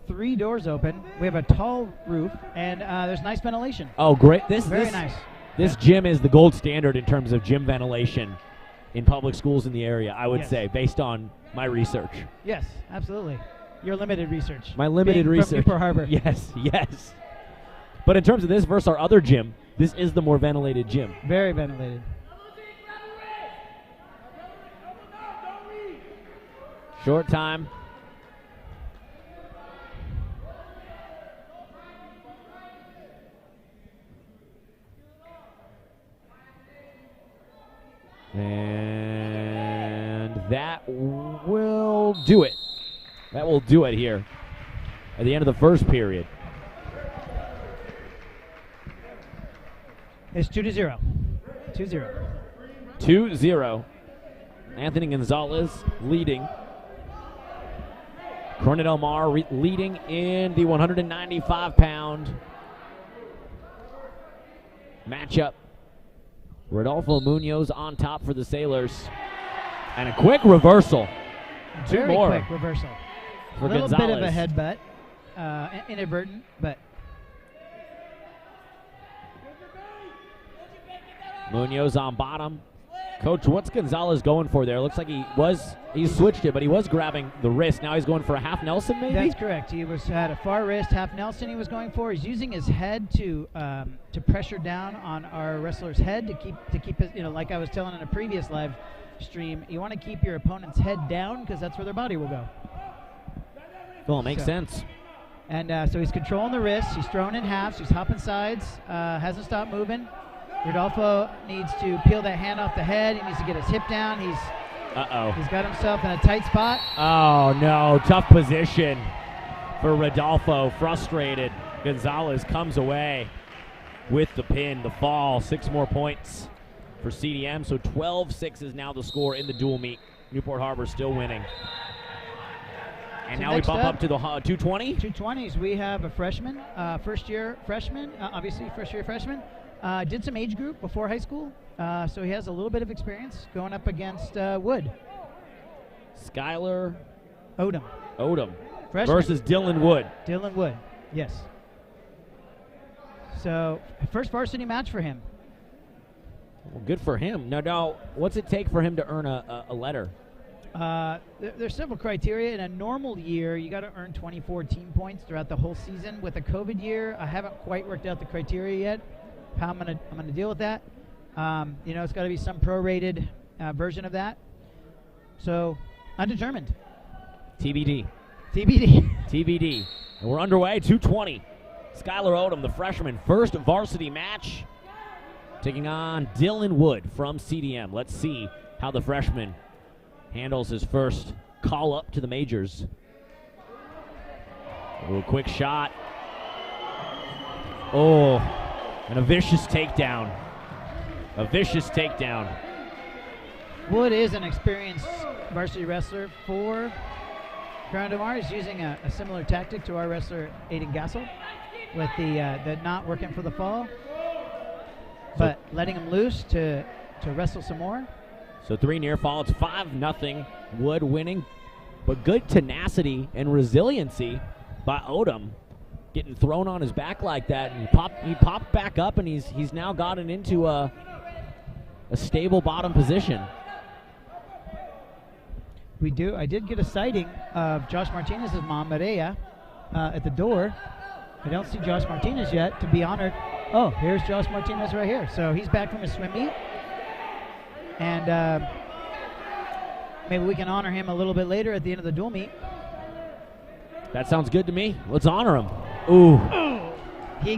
Speaker 2: 3 doors open. We have a tall roof, and there's nice ventilation.
Speaker 3: Oh, great!
Speaker 2: Very nice.
Speaker 3: This gym is the gold standard in terms of gym ventilation in public schools in the area, I would say, based on my research.
Speaker 2: Yes, absolutely. Your limited research.
Speaker 3: My limited research.
Speaker 2: From Newport Harbor.
Speaker 3: Yes. But in terms of this versus our other gym, this is the more ventilated gym.
Speaker 2: Very ventilated.
Speaker 3: Short time. And that will do it. That will do it here at the end of the first period.
Speaker 2: It's 2-0. 2-0.
Speaker 3: 2-0. Anthony Gonzalez leading. Corona Del Mar leading in the 195-pound matchup. Rodolfo Munoz on top for the Sailors. And a quick reversal. Two more.
Speaker 2: Very quick reversal.
Speaker 3: For
Speaker 2: a little
Speaker 3: Gonzalez.
Speaker 2: bit of a headbutt. Inadvertent, but.
Speaker 3: Munoz on bottom. Coach, what's Gonzalez going for there? Looks like he switched it, but he was grabbing the wrist. Now he's going for a half Nelson, maybe?
Speaker 2: That's correct. He had a far wrist half Nelson he was going for. He's using his head to pressure down on our wrestler's head to keep his, like I was telling in a previous live stream, you want to keep your opponent's head down because that's where their body will go.
Speaker 3: Well, it makes sense.
Speaker 2: And so he's controlling the wrist. He's throwing in halves. He's hopping sides. Hasn't stopped moving. Rodolfo needs to peel that hand off the head. He needs to get his hip down. He's got himself in a tight spot.
Speaker 3: Oh, no. Tough position for Rodolfo. Frustrated. Gonzalez comes away with the pin, the fall. 6 more points for CDM. So 12-6 is now the score in the dual meet. Newport Harbor still winning. And
Speaker 2: So
Speaker 3: now we
Speaker 2: next
Speaker 3: bump up to the 220.
Speaker 2: 220s. We have a freshman, first-year freshman, obviously first-year freshman. Did some age group before high school, so he has a little bit of experience going up against Wood.
Speaker 3: Skylar
Speaker 2: Odom. Freshman.
Speaker 3: Versus Dylan Wood.
Speaker 2: Dylan Wood, yes. So, first varsity match for him.
Speaker 3: Well, good for him. Now, what's it take for him to earn a letter?
Speaker 2: There's several criteria. In a normal year, you got to earn 24 team points throughout the whole season. With a COVID year, I haven't quite worked out the criteria yet. How I'm gonna deal with that. It's got to be some prorated version of that. So, undetermined.
Speaker 3: TBD.
Speaker 2: TBD.
Speaker 3: And we're underway. 220. Skylar Odom, the freshman, first varsity match, taking on Dylan Wood from CDM. Let's see how the freshman handles his first call up to the majors. A quick shot. Oh, and a vicious takedown.
Speaker 2: Wood is an experienced varsity wrestler for Corona Del Mar. He's using a similar tactic to our wrestler Aiden Gassel, with the not working for the fall, but letting him loose to wrestle some more.
Speaker 3: So 3 near fall. It's 5-0. Wood winning, but good tenacity and resiliency by Odom, getting thrown on his back like that, and he popped back up, and he's now gotten into a stable bottom position.
Speaker 2: I did get a sighting of Josh Martinez's mom, Maria, at the door. I don't see Josh Martinez yet to be honored. Oh, here's Josh Martinez right here. So he's back from his swim meet. And maybe we can honor him a little bit later at the end of the dual meet.
Speaker 3: That sounds good to me. Let's honor him. Ooh.
Speaker 2: He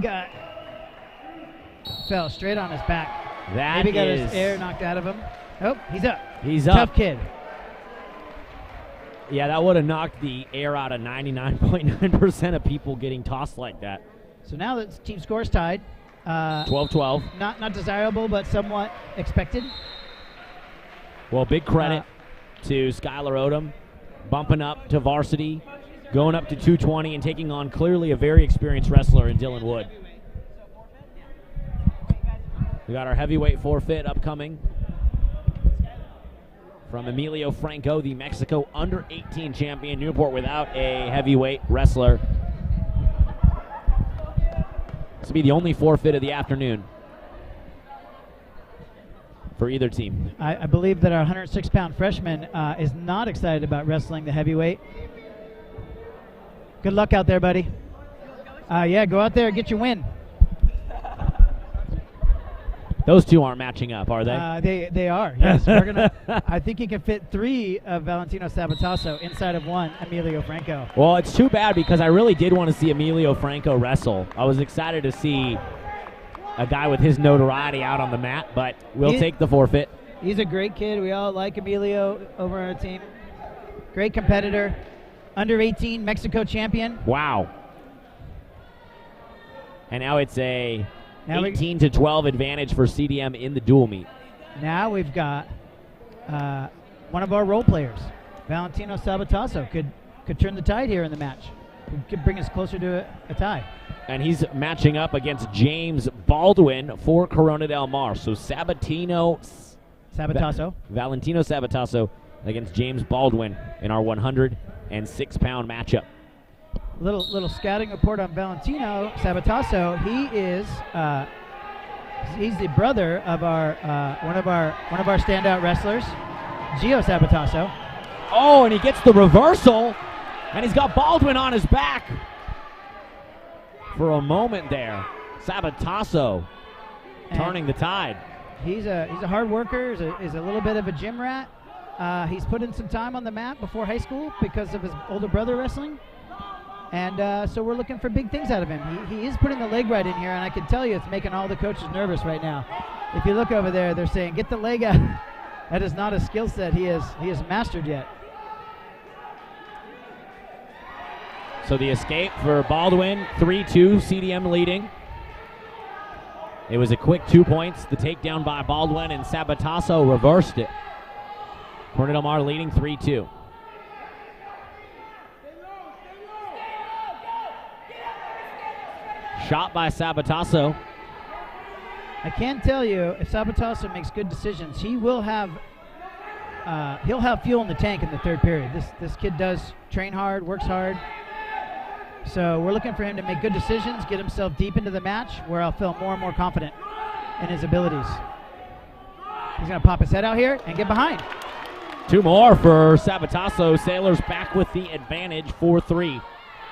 Speaker 2: fell straight on his back.
Speaker 3: That
Speaker 2: maybe got his air knocked out of him. Oh, he's up.
Speaker 3: He's
Speaker 2: Tough
Speaker 3: up.
Speaker 2: kid.
Speaker 3: Yeah, that would have knocked the air out of 99.9% of people getting tossed like that.
Speaker 2: So now the team score's tied.
Speaker 3: 12-12.
Speaker 2: Not desirable, but somewhat expected.
Speaker 3: Well, big credit to Skylar Odom, bumping up to varsity, going up to 220, and taking on clearly a very experienced wrestler in Dylan Wood. We got our heavyweight forfeit upcoming from Emilio Franco, the Mexico under-18 champion. Newport without a heavyweight wrestler. This will be the only forfeit of the afternoon for either team.
Speaker 2: I believe that our 106-pound freshman is not excited about wrestling the heavyweight. Good luck out there, buddy. Yeah, go out there and get your win.
Speaker 3: Those two aren't matching up, are they?
Speaker 2: They are, yes. We're gonna. I think he can fit 3 of Valentino Sabatasso inside of 1 Emilio Franco.
Speaker 3: Well, it's too bad because I really did want to see Emilio Franco wrestle. I was excited to see a guy with his notoriety out on the mat, but we'll take the forfeit.
Speaker 2: He's a great kid. We all like Emilio over on our team. Great competitor. Under 18 Mexico champion.
Speaker 3: Wow. And now it's a 18-12 advantage for CDM in the dual meet.
Speaker 2: Now we've got one of our role players, Valentino Sabatasso, could turn the tide here in the match. Could bring us closer to a tie.
Speaker 3: And he's matching up against James Baldwin for Corona Del Mar. So Sabatasso, Valentino Sabatasso against James Baldwin in our 106-pound matchup.
Speaker 2: Little scouting report on Valentino Sabatasso. He is he's the brother of our one of our standout wrestlers, Gio Sabatasso.
Speaker 3: Oh, and he gets the reversal, and he's got Baldwin on his back for a moment there. Sabatasso turning the tide.
Speaker 2: He's a hard worker. Is a little bit of a gym rat. He's put in some time on the mat before high school because of his older brother wrestling. And so we're looking for big things out of him. He is putting the leg right in here, and I can tell you it's making all the coaches nervous right now. If you look over there, they're saying, get the leg out. That is not a skill set he has mastered yet.
Speaker 3: So the escape for Baldwin, 3-2, CDM leading. It was a quick 2 points. The takedown by Baldwin, and Sabatasso reversed it. Corona Del Mar leading 3-2. Shot by Sabatasso.
Speaker 2: I can tell you, if Sabatasso makes good decisions, he'll have fuel in the tank in the third period. This kid does train hard, works hard. So we're looking for him to make good decisions, get himself deep into the match, where I'll feel more and more confident in his abilities. He's going to pop his head out here and get behind.
Speaker 3: 2 more for Sabatasso. Sailors back with the advantage, 4-3.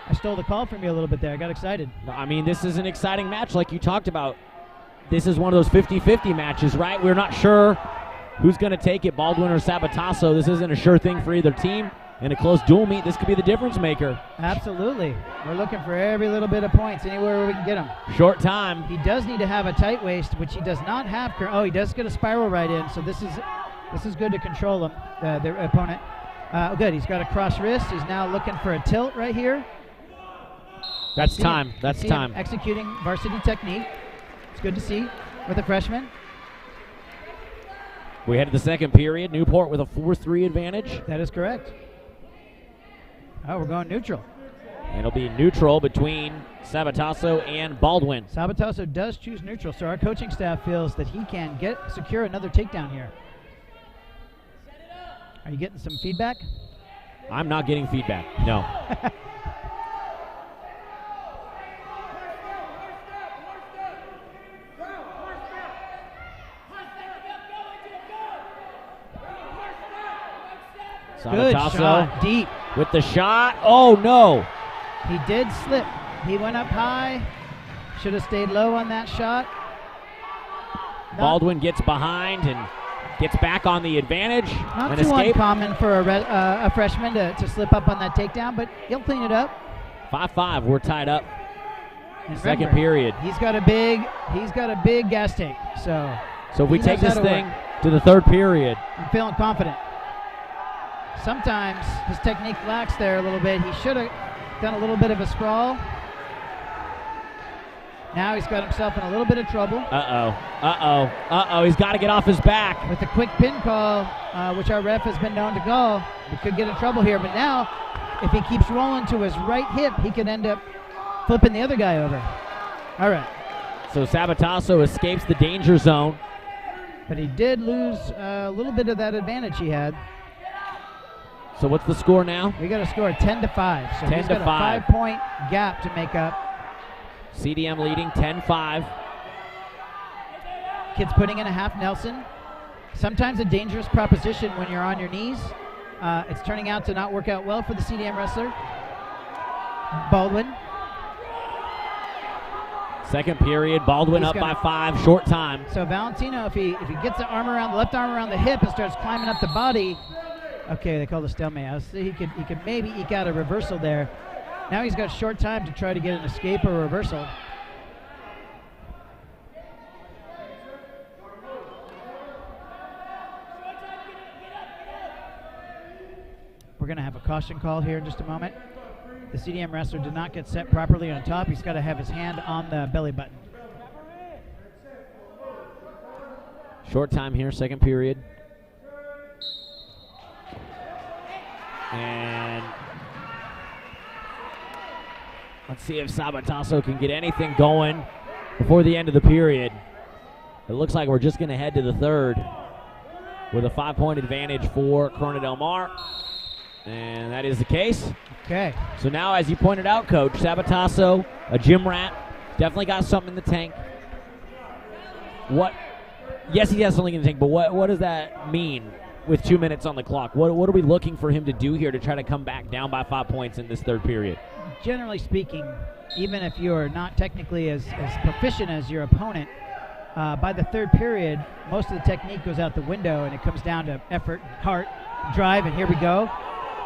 Speaker 2: I stole the call from you a little bit there. I got excited.
Speaker 3: I mean, this is an exciting match like you talked about. This is one of those 50-50 matches, right? We're not sure who's going to take it, Baldwin or Sabatasso. This isn't a sure thing for either team. In a close dual meet, this could be the difference maker.
Speaker 2: Absolutely. We're looking for every little bit of points, anywhere where we can get them.
Speaker 3: Short time.
Speaker 2: He does need to have a tight waist, which he does not have. Oh, he does get a spiral right in, so this is good to control him, the opponent. Good, he's got a cross wrist. He's now looking for a tilt right here.
Speaker 3: That's time. That's time.
Speaker 2: Executing varsity technique. It's good to see with a freshman.
Speaker 3: We head to the second period. Newport with a 4-3 advantage.
Speaker 2: That is correct. Oh, we're going neutral.
Speaker 3: It'll be neutral between Sabatasso and Baldwin.
Speaker 2: Sabatasso does choose neutral, so our coaching staff feels that he can secure another takedown here. Are you getting some feedback?
Speaker 3: I'm not getting feedback, no.
Speaker 2: Good shot, deep.
Speaker 3: With the shot. Oh, no.
Speaker 2: He did slip. He went up high. Should have stayed low on that shot.
Speaker 3: Baldwin gets behind and gets back on the advantage.
Speaker 2: Not
Speaker 3: and
Speaker 2: too
Speaker 3: escape.
Speaker 2: uncommon for a freshman to slip up on that takedown, but he'll clean it up.
Speaker 3: 5-5. We're tied up.
Speaker 2: And
Speaker 3: Second
Speaker 2: remember,
Speaker 3: period.
Speaker 2: He's got a big gas tank. So
Speaker 3: if we
Speaker 2: he
Speaker 3: take
Speaker 2: knows
Speaker 3: this
Speaker 2: how to
Speaker 3: thing
Speaker 2: work.
Speaker 3: to the third period,
Speaker 2: I'm feeling confident. Sometimes his technique lacks there a little bit. He should have done a little bit of a sprawl. Now he's got himself in a little bit of trouble.
Speaker 3: He's got to get off his back.
Speaker 2: With the quick pin call, which our ref has been known to call, we could get in trouble here. But now, if he keeps rolling to his right hip, he could end up flipping the other guy over. All right.
Speaker 3: So Sabotasso escapes the danger zone.
Speaker 2: But he did lose a little bit of that advantage he had.
Speaker 3: So what's the score now?
Speaker 2: We got to score 10-5. So
Speaker 3: 10
Speaker 2: he's
Speaker 3: to
Speaker 2: got a
Speaker 3: 5.
Speaker 2: 5-point gap to make up.
Speaker 3: CDM leading 10-5.
Speaker 2: Kids putting in a half Nelson. Sometimes a dangerous proposition when you're on your knees. It's turning out to not work out well for the CDM wrestler. Baldwin.
Speaker 3: Second period, Baldwin
Speaker 2: He's
Speaker 3: up by
Speaker 2: gonna-
Speaker 3: 5, short time.
Speaker 2: So Valentino, if he gets the left arm around the hip and starts climbing up the body, okay, they call it a stalemate. I was thinking he could maybe eke out a reversal there. Now he's got short time to try to get an escape or a reversal. We're going to have a caution call here in just a moment. The CDM wrestler did not get set properly on top. He's got to have his hand on the belly button.
Speaker 3: Short time here, second period. And let's see if Sabotasso can get anything going before the end of the period. It looks like we're just going to head to the third with a 5-point advantage for Corona Del Mar. And that is the case.
Speaker 2: Okay.
Speaker 3: So now, as you pointed out, Coach, Sabotasso, a gym rat, definitely got something in the tank. Yes, he has something in the tank, but what does that mean with 2 minutes on the clock? What are we looking for him to do here to try to come back down by 5 points in this third period?
Speaker 2: Generally speaking, even if you're not technically as proficient as your opponent, by the third period, most of the technique goes out the window, and it comes down to effort, heart, drive, and here we go.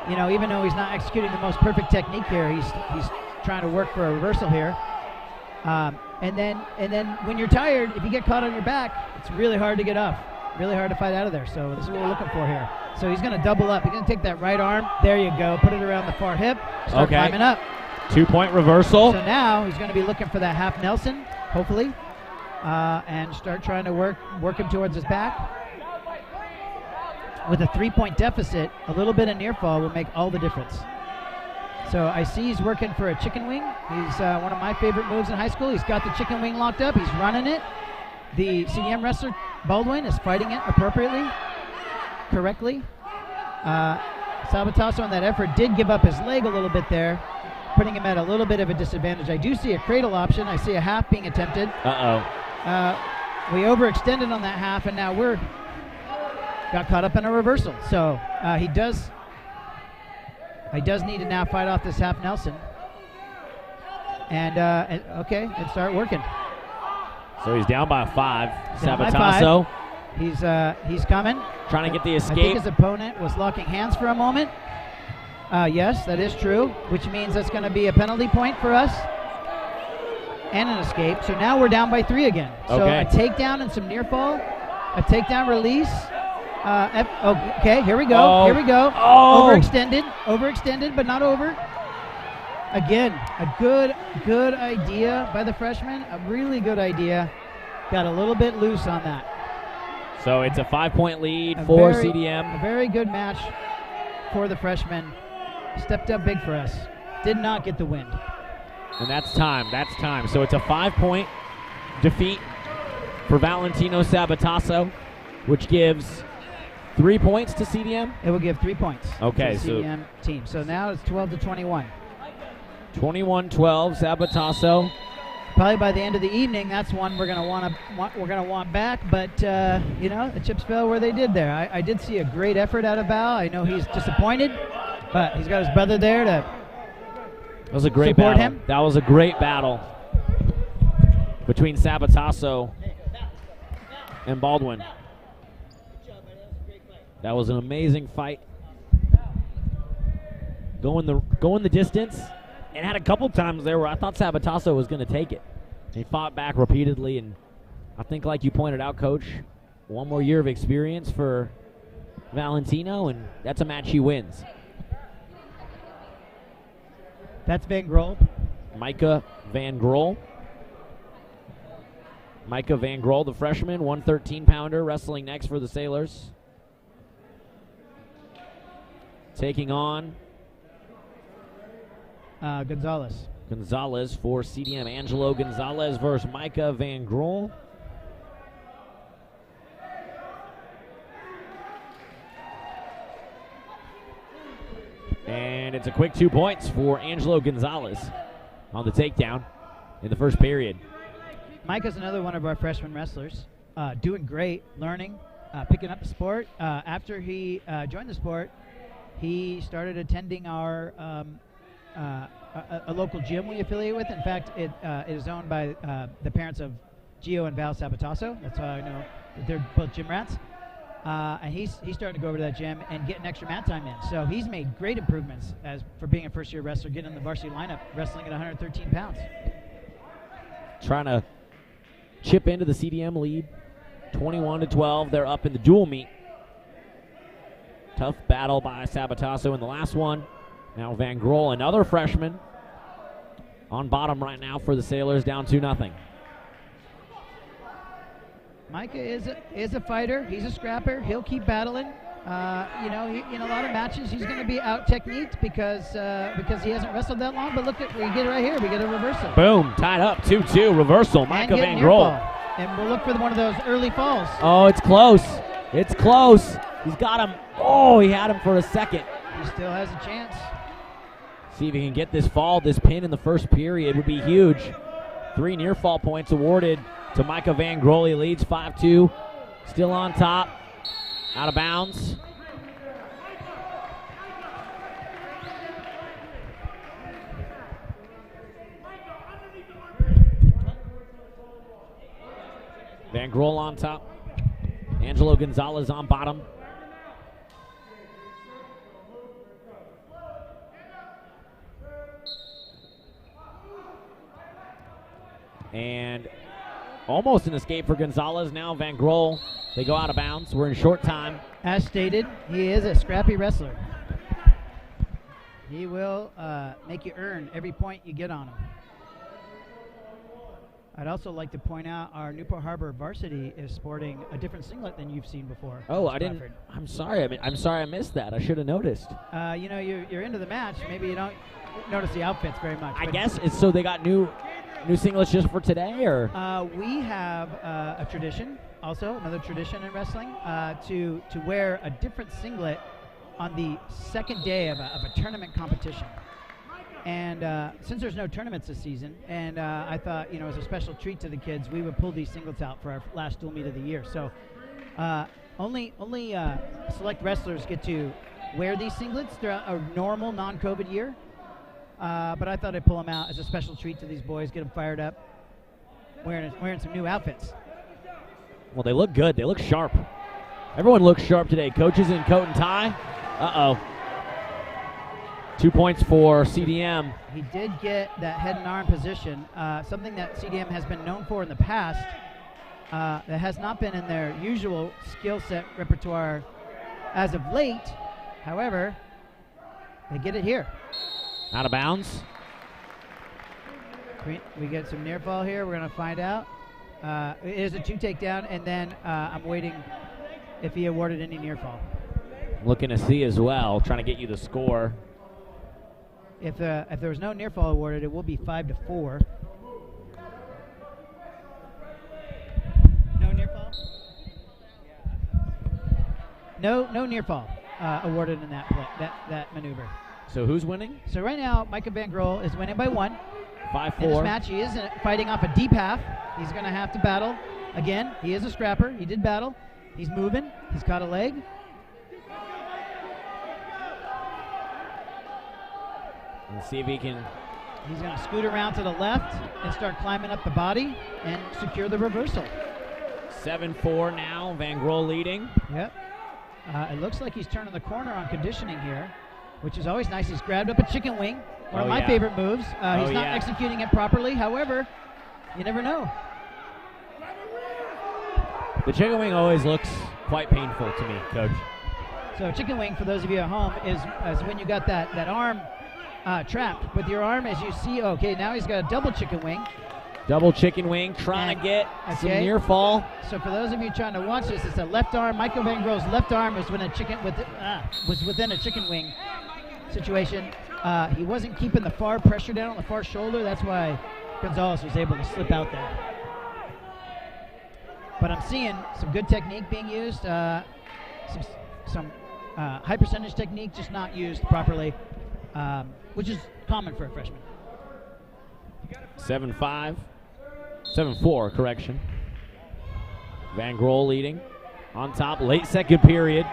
Speaker 2: You know, even though he's not executing the most perfect technique here, he's trying to work for a reversal here. And then when you're tired, if you get caught on your back, it's really hard to get up, really hard to fight out of there. So this is what we're looking for here. So he's going to double up. He's going to take that right arm. There you go. Put it around the far hip. Start climbing up.
Speaker 3: 2-point reversal.
Speaker 2: So now he's going to be looking for that half Nelson, hopefully, and start trying to work him towards his back. With a 3-point deficit, a little bit of near fall will make all the difference. So I see he's working for a chicken wing. He's one of my favorite moves in high school. He's got the chicken wing locked up. He's running it. The CDM wrestler, Baldwin, is fighting it appropriately, correctly. Sabotasso on that effort did give up his leg a little bit there, putting him at a little bit of a disadvantage. I do see a cradle option. I see a half being attempted. We overextended on that half, and now got caught up in a reversal. So he does need to now fight off this half Nelson. And start working.
Speaker 3: So he's down by 5.
Speaker 2: Down by
Speaker 3: Sabotasso.
Speaker 2: 5. He's coming.
Speaker 3: Trying to get the
Speaker 2: I
Speaker 3: escape.
Speaker 2: think his opponent was locking hands for a moment. Yes, that is true, which means that's going to be a penalty point for us and an escape. So now we're down by 3 again. So
Speaker 3: Okay.
Speaker 2: a takedown and some near fall, a takedown release. Okay, here we go.
Speaker 3: Oh.
Speaker 2: Here we go.
Speaker 3: Oh.
Speaker 2: Overextended, but not over. Again, a good idea by the freshman. A really good idea. Got a little bit loose on that.
Speaker 3: So it's a 5-point lead for CDM.
Speaker 2: A very good match for the freshman. Stepped up big for us. Did not get the win.
Speaker 3: And that's time. So it's a 5-point defeat for Valentino Sabotasso, which gives 3 points to CDM.
Speaker 2: It will give 3 points
Speaker 3: Okay,
Speaker 2: to the CDM team. So now it's 12-21.
Speaker 3: 21-12, Sabotasso.
Speaker 2: Probably by the end of the evening, that's one we're gonna want back. But the chips fell where they did there. I did see a great effort out of Val. I know he's disappointed, but he's got his brother there
Speaker 3: That was a great
Speaker 2: support
Speaker 3: battle.
Speaker 2: him.
Speaker 3: That was a great battle between Sabatasso and Baldwin. That was an amazing fight. Going the distance, and had a couple times there where I thought Sabatasso was going to take it. He fought back repeatedly, and I think, like you pointed out, Coach, one more year of experience for Valentino, and that's a match he wins.
Speaker 2: That's Van Grol.
Speaker 3: Micah Van Grol. Micah Van Grol, the freshman, 113-pounder, wrestling next for the Sailors. Taking on
Speaker 2: Gonzalez.
Speaker 3: Gonzalez for CDM. Angelo Gonzalez versus Micah Van Grol. And it's a quick 2 points for Angelo Gonzalez on the takedown in the first period.
Speaker 2: Micah's another one of our freshman wrestlers. Doing great, learning, picking up the sport. After he joined the sport, he started attending our a local gym we affiliate with. In fact, it is owned by the parents of Gio and Val Sabatasso. That's how I know that they're both gym rats. And he's starting to go over to that gym and getting extra mat time in. So he's made great improvements as for being a first-year wrestler, getting in the varsity lineup, wrestling at 113 pounds.
Speaker 3: Trying to chip into the CDM lead, 21-12. They're up in the dual meet. Tough battle by Sabatasso in the last one. Now Van Grol, another freshman, on bottom right now for the Sailors, down 2-0.
Speaker 2: Micah is a fighter. He's a scrapper. He'll keep battling. In a lot of matches, he's going to be out techniqued because he hasn't wrestled that long. But look at we get it right here. We get a reversal.
Speaker 3: Boom, tied up, 2-2, reversal. Micah
Speaker 2: And get
Speaker 3: Van
Speaker 2: near
Speaker 3: Grol.
Speaker 2: fall. And we'll look for one of those early falls.
Speaker 3: Oh, it's close. It's close. He's got him. Oh, he had him for a second.
Speaker 2: He still has a chance.
Speaker 3: See if he can get this fall, this pin in the first period would be huge. 3 near fall points awarded to Micah Van Grol. He leads 5-2. Still on top. Out of bounds. Van Grol on top. Angelo Gonzalez on bottom. And almost an escape for Gonzalez. Now Van Grol, they go out of bounds. We're in short time.
Speaker 2: As stated, he is a scrappy wrestler. He will make you earn every point you get on him. I'd also like to point out our Newport Harbor Varsity is sporting a different singlet than you've seen before.
Speaker 3: Oh, I didn't. I'm sorry. I'm sorry I missed that. I should have noticed.
Speaker 2: You're into the match. Maybe you don't notice the outfits very much.
Speaker 3: I guess it's so they got new singlets just for today, or?
Speaker 2: We have a tradition, also another tradition in wrestling, to wear a different singlet on the second day of a tournament competition. And since there's no tournaments this season, and I thought, as a special treat to the kids, we would pull these singlets out for our last dual meet of the year. So only select wrestlers get to wear these singlets throughout a normal non-COVID year. But I thought I'd pull them out as a special treat to these boys, get them fired up, wearing some new outfits.
Speaker 3: Well, they look good. They look sharp. Everyone looks sharp today. Coaches in coat and tie. Uh-oh. 2 points for CDM.
Speaker 2: He did get that head and arm position, something that CDM has been known for in the past that has not been in their usual skill set repertoire as of late. However, they get it here.
Speaker 3: Out of bounds.
Speaker 2: We get some near fall here. We're going to find out. It is a 2 takedown, and then I'm waiting if he awarded any near fall.
Speaker 3: Looking to see as well, trying to get you the score.
Speaker 2: If there was no near fall awarded, it will be 5-4. No near fall. No near fall awarded in that maneuver.
Speaker 3: So who's winning?
Speaker 2: So right now, Micah Van Grol is winning by 1.
Speaker 3: 5-4.
Speaker 2: In this match, he is fighting off a deep half. He's going to have to battle. Again, he is a scrapper. He did battle. He's moving. He's caught a leg.
Speaker 3: Let's see if he can
Speaker 2: He's going to scoot around to the left and start climbing up the body and secure the reversal.
Speaker 3: 7-4 now, Van Grol leading.
Speaker 2: Yep. It looks like he's turning the corner on conditioning here, which is always nice. He's grabbed up a chicken wing, one of my favorite moves. He's not executing it properly. However, you never know.
Speaker 3: The chicken wing always looks quite painful to me, Coach.
Speaker 2: So chicken wing, for those of you at home, is when you got that arm trapped with your arm, as you see. Okay, now he's got a double chicken wing.
Speaker 3: Double chicken wing, trying to get some near fall.
Speaker 2: So for those of you trying to watch this, it's a left arm. Michael Van Grol's left arm was within a chicken wing situation. He wasn't keeping the far pressure down on the far shoulder. That's why Gonzalez was able to slip out there. But I'm seeing some good technique being used. Some high percentage technique just not used properly, which is common for a freshman.
Speaker 3: 7-5. 7-4, correction. Van Grol leading. On top, late second period.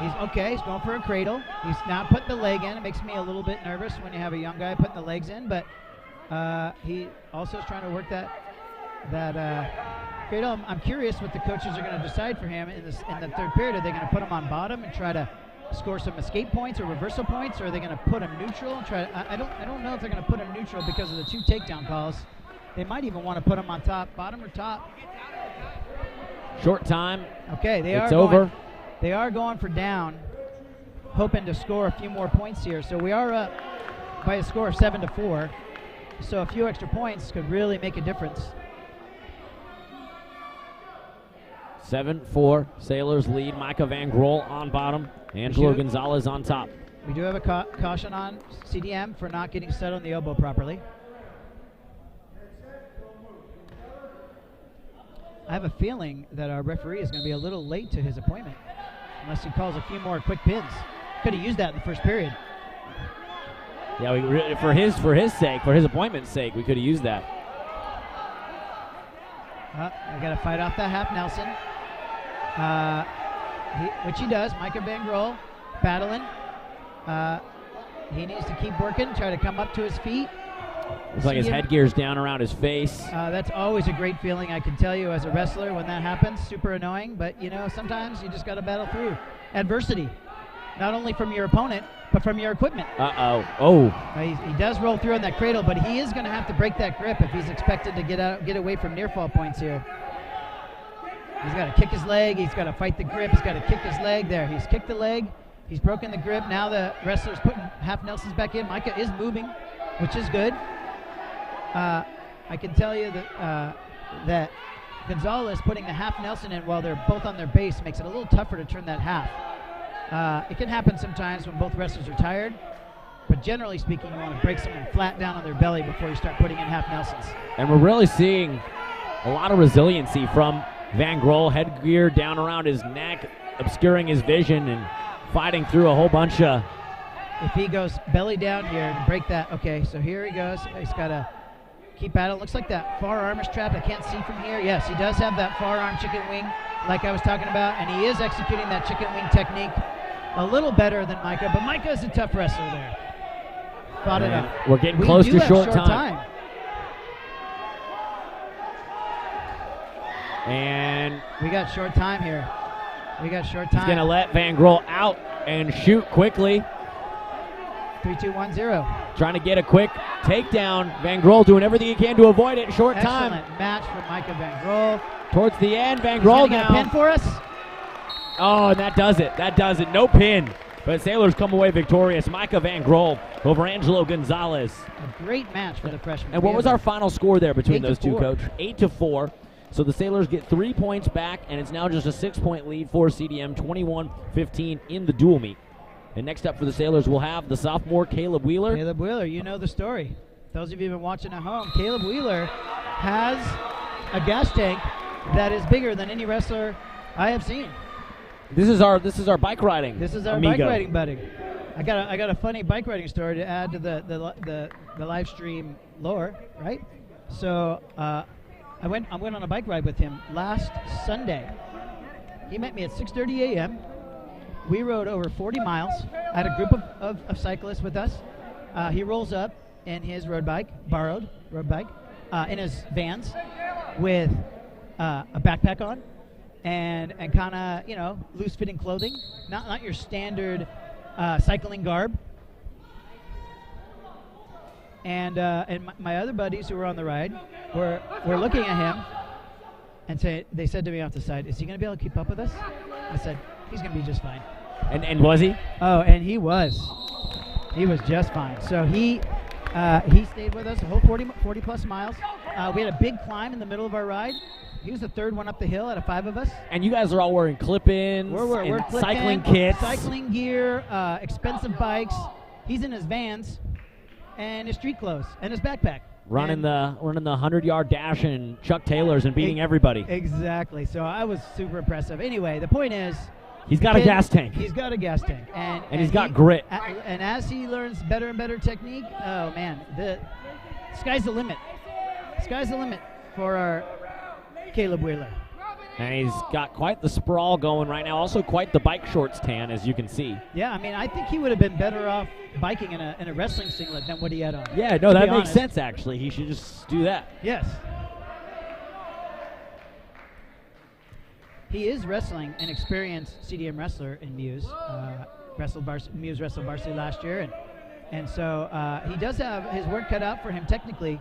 Speaker 2: He's going for a cradle. He's now putting the leg in. It makes me a little bit nervous when you have a young guy putting the legs in, but he also is trying to work that cradle. I'm curious what the coaches are going to decide for him in the third period. Are they going to put him on bottom and try to score some escape points or reversal points, or are they going to put him neutral and try? I don't know if they're going to put him neutral because of the 2 takedown calls. They might even want to put him on top, bottom or top.
Speaker 3: Short time.
Speaker 2: Okay,
Speaker 3: it's over.
Speaker 2: They are going for down, hoping to score a few more points here. So we are up by a score of 7-4. So a few extra points could really make a difference.
Speaker 3: 7-4. Sailors lead. Micah Van Grol on bottom. Angelo Gonzalez on top.
Speaker 2: We do have a caution on CDM for not getting set on the elbow properly. I have a feeling that our referee is going to be a little late to his appointment, unless he calls a few more quick pins. Could have used that in the first period.
Speaker 3: Yeah, for his sake, for his appointment's sake, we could have used that.
Speaker 2: I got to fight off that half Nelson, which he does. Micah Van Grol battling. He needs to keep working, try to come up to his feet.
Speaker 3: Looks like his headgear's down around his face.
Speaker 2: That's always a great feeling, I can tell you, as a wrestler when that happens. Super annoying, but sometimes you just got to battle through adversity, not only from your opponent but from your equipment. He does roll through on that cradle, but he is going to have to break that grip if he's expected to get away from near fall points here. He's got to kick his leg. He's got to fight the grip. He's got to kick his leg there. He's kicked the leg. He's broken the grip. Now the wrestler's putting half Nelsons back in. Micah is moving, which is good. I can tell you that Gonzalez putting the half Nelson in while they're both on their base makes it a little tougher to turn that half. It can happen sometimes when both wrestlers are tired, but generally speaking, you want to break someone flat down on their belly before you start putting in half Nelsons.
Speaker 3: And we're really seeing a lot of resiliency from Van Grol. Headgear down around his neck, obscuring his vision and fighting through a whole bunch of...
Speaker 2: If he goes belly down here and break that, okay, so here he goes. He's got to keep at it. Looks like that far arm is trapped. I can't see from here. Yes, he does have that far arm chicken wing like I was talking about, and he is executing that chicken wing technique a little better than Micah, but Micah is a tough wrestler there. Fought it up.
Speaker 3: We're getting close to short time. And
Speaker 2: we got short time here. We got short time.
Speaker 3: He's going to let Van Grol out and shoot quickly.
Speaker 2: 3-2-1-0.
Speaker 3: Trying to get a quick takedown. Van Grol doing everything he can to avoid it. Short time.
Speaker 2: Excellent match for Micah Van Grol.
Speaker 3: Towards the end, Van Grol
Speaker 2: now. Pin for us?
Speaker 3: Oh, and that does it. That does it. No pin. But Sailors come away victorious. Micah Van Grol over Angelo Gonzalez.
Speaker 2: A great match for the freshman.
Speaker 3: And what was our final score there between those two,
Speaker 2: 8-4.
Speaker 3: Coach? 8-4. So the Sailors get 3 points back, and it's now just a 6-point lead for CDM, 21-15 in the dual meet. And next up for the Sailors, we'll have the sophomore Caleb Wheeler.
Speaker 2: Caleb Wheeler, you know the story. Those of you who have been watching at home, Caleb Wheeler has a gas tank that is bigger than any wrestler I have seen.
Speaker 3: This is our bike riding.
Speaker 2: This is our
Speaker 3: amigo.
Speaker 2: bike riding buddy. I got a funny bike riding story to add to the live stream lore, right? So I went on a bike ride with him last Sunday. He met me at 6:30 a.m. We rode over 40 miles. I had a group of cyclists with us. he rolls up in his road bike, borrowed road bike, in his Vans with a backpack on and kind of, loose-fitting clothing, not your standard cycling garb. And my other buddies who were on the ride were looking at him and they said to me off the side, "Is he going to be able to keep up with us?" I said, "He's going to be just fine."
Speaker 3: And was he?
Speaker 2: Oh, and he was. He was just fine. So he stayed with us a whole 40 plus miles. We had a big climb in the middle of our ride. He was the third one up the hill out of 5 of us.
Speaker 3: And you guys are all wearing clip-ins,
Speaker 2: We're
Speaker 3: and
Speaker 2: clip-in,
Speaker 3: cycling kits.
Speaker 2: cycling gear, expensive bikes. He's in his Vans and his street clothes and his backpack.
Speaker 3: Running the 100-yard dash in Chuck Taylor's and beating everybody.
Speaker 2: Exactly. So I was super impressive. Anyway, the point is,
Speaker 3: He's got a gas tank.
Speaker 2: He's got a gas tank. And
Speaker 3: he's got grit.
Speaker 2: And as he learns better and better technique, oh, man, the sky's the limit. Sky's the limit for our Caleb Wheeler.
Speaker 3: And he's got quite the sprawl going right now. Also quite the bike shorts tan, as you can see.
Speaker 2: Yeah, I mean, I think he would have been better off biking in a wrestling singlet than what he had on.
Speaker 3: Yeah, no, that makes
Speaker 2: honest.
Speaker 3: sense, actually. He should just do that.
Speaker 2: Yes. He is wrestling an experienced CDM wrestler in Muse. Muse wrestled Varsity last year, and so he does have his work cut out for him technically.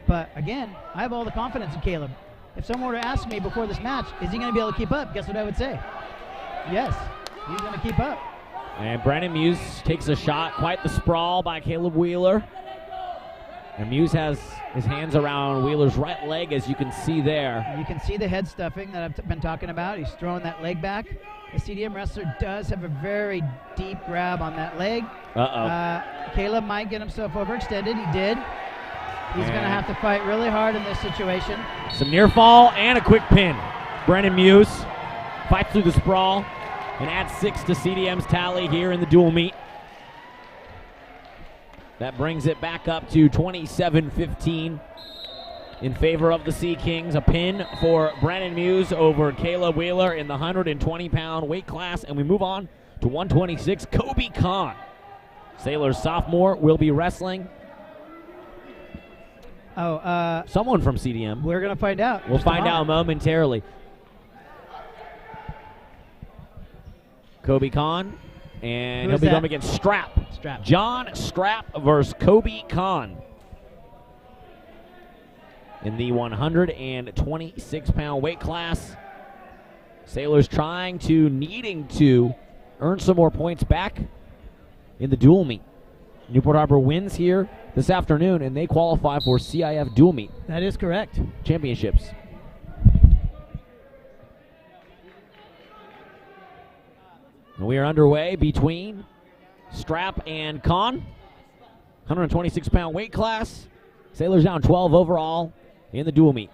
Speaker 2: But again, I have all the confidence in Caleb. If someone were to ask me before this match, is he going to be able to keep up? Guess what I would say? Yes, he's going to keep up.
Speaker 3: And Brandon Muse takes a shot. Quite the sprawl by Caleb Wheeler. And Muse has his hands around Wheeler's right leg, as you can see there.
Speaker 2: You can see the head stuffing that I've been talking about. He's throwing that leg back. The CDM wrestler does have a very deep grab on that leg. Caleb might get himself overextended. He did. He's going to have to fight really hard in this situation.
Speaker 3: Some near fall and a quick pin. Brandon Muse fights through the sprawl and adds 6 to CDM's tally here in the dual meet. That brings it back up to 27-15 in favor of the Sea Kings. A pin for Brandon Muse over Caleb Wheeler in the 120-pound weight class. And we move on to 126. Kobe Kahn, Sailors sophomore, will be wrestling.
Speaker 2: Someone
Speaker 3: from CDM.
Speaker 2: We're going to find out.
Speaker 3: We'll find out momentarily. Kobe Kahn, and he'll be going against Strap. John Strap versus Kobe Kahn in the 126-pound weight class. Sailors needing to earn some more points back in the dual meet. Newport Harbor wins here this afternoon, and they qualify for CIF dual meet.
Speaker 2: That is correct.
Speaker 3: Championships. And we are underway between Strap and Kahn. 126-pound weight class. Sailors down 12 overall in the dual meet.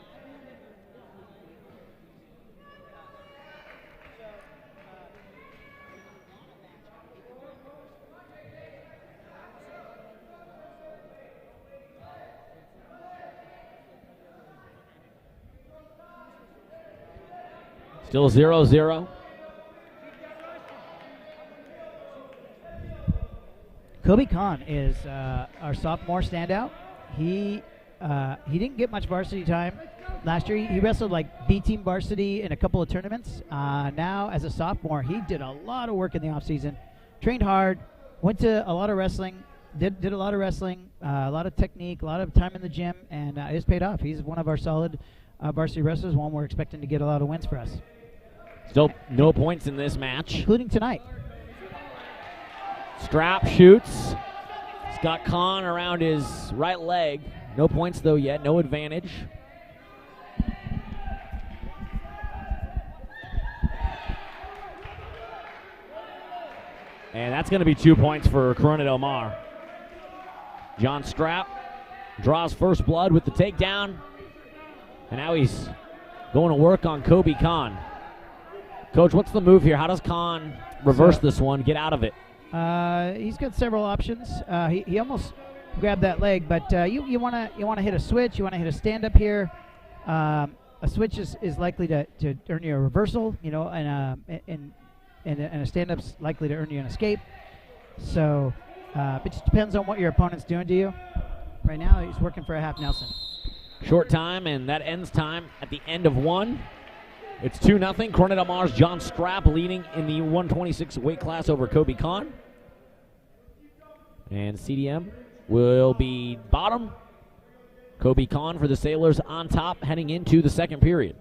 Speaker 3: Still 0-0.
Speaker 2: Kobe Kahn is our sophomore standout. He didn't get much varsity time last year. He wrestled like B-team varsity in a couple of tournaments. Now, as a sophomore, he did a lot of work in the offseason. Trained hard, went to a lot of wrestling, did a lot of wrestling, a lot of technique, a lot of time in the gym, and it's paid off. He's one of our solid varsity wrestlers, one we're expecting to get a lot of wins for us.
Speaker 3: Still no points in this match.
Speaker 2: Including tonight.
Speaker 3: Strap shoots. He's got Kahn around his right leg. No points, though, yet. No advantage. And that's going to be 2 points for Corona Del Mar. John Strap draws first blood with the takedown. And now he's going to work on Kobe Kahn. Coach, what's the move here? How does Kahn reverse this one, get out of it?
Speaker 2: He's got several options. He almost grabbed that leg, but you want to hit a switch. You want to hit a stand up here. A switch is likely to earn you a reversal, and a stand up's likely to earn you an escape. So But it just depends on what your opponent's doing to you. Right now, he's working for a half Nelson.
Speaker 3: Short time, and that ends time at the end of one. It's 2-0. Cornet Del Mar's John Strapp leading in the 126 weight class over Kobe Kahn. And CDM will be bottom. Kobe Kahn for the Sailors on top heading into the second period.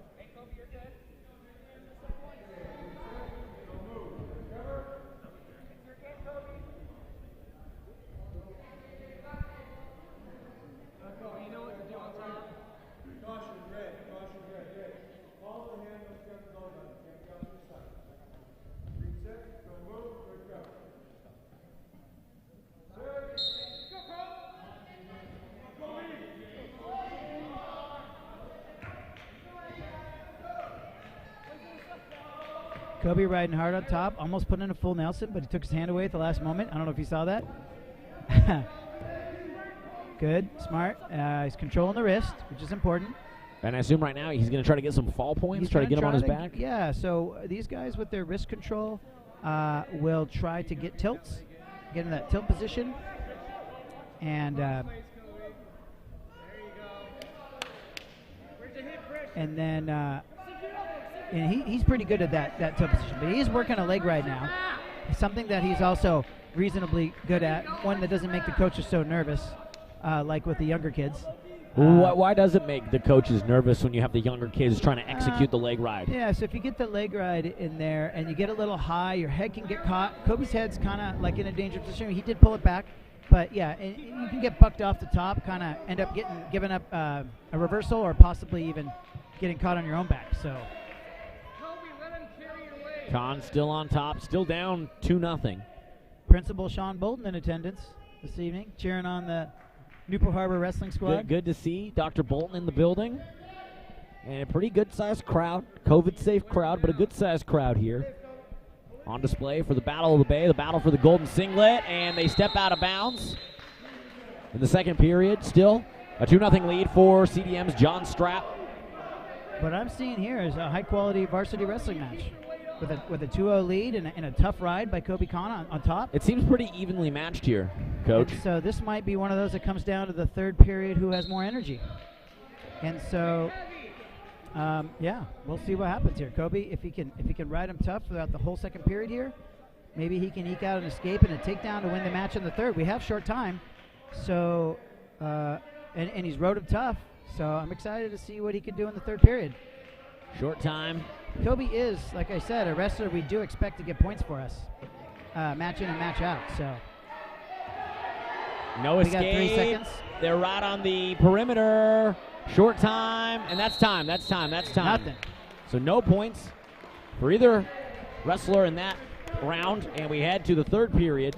Speaker 2: Kobe riding hard on top, almost put in a full Nelson, but he took his hand away at the last moment. I don't know if you saw that. Good, smart. He's controlling the wrist, which is important.
Speaker 3: And I assume right now he's going to try to get some fall points, try to get him on his back.
Speaker 2: Yeah, so these guys with their wrist control will try to get tilts, get in that tilt position. And then and he's pretty good at that tilt position. But he's working a leg ride now. It's something that he's also reasonably good at, one that doesn't make the coaches so nervous, like with the younger kids.
Speaker 3: Why does it make the coaches nervous when you have the younger kids trying to execute the leg ride?
Speaker 2: Yeah, so if you get the leg ride in there and you get a little high, your head can get caught. Kobe's head's kind of like in a dangerous position. He did pull it back, but yeah, and you can get bucked off the top, kind of end up giving up a reversal or possibly even getting caught on your own back. So
Speaker 3: Kahn still on top, still down 2-0.
Speaker 2: Principal Sean Bolton in attendance this evening, cheering on the Newport Harbor Wrestling Squad.
Speaker 3: Good to see Dr. Bolton in the building. And a pretty good-sized crowd. COVID-safe crowd, but a good-sized crowd here. On display for the Battle of the Bay, the battle for the Golden Singlet, and they step out of bounds. In the second period, still a 2-0 lead for CDM's John Strapp.
Speaker 2: What I'm seeing here is a high-quality varsity wrestling match. With a 2-0 lead and a tough ride by Kobe Kahn on top.
Speaker 3: It seems pretty evenly matched here, Coach.
Speaker 2: And so this might be one of those that comes down to the third period who has more energy. And so, yeah, we'll see what happens here. Kobe, if he can ride him tough throughout the whole second period here, maybe he can eke out an escape and a takedown to win the match in the third. We have short time, so and he's rode him tough. So I'm excited to see what he can do in the third period.
Speaker 3: Short time.
Speaker 2: Kobe is, like I said, a wrestler we do expect to get points for us, match in and match out. So
Speaker 3: no escape.
Speaker 2: We got 3 seconds.
Speaker 3: They're right on the perimeter. Short time, and that's time.
Speaker 2: Nothing.
Speaker 3: So no points for either wrestler in that round, and we head to the third period.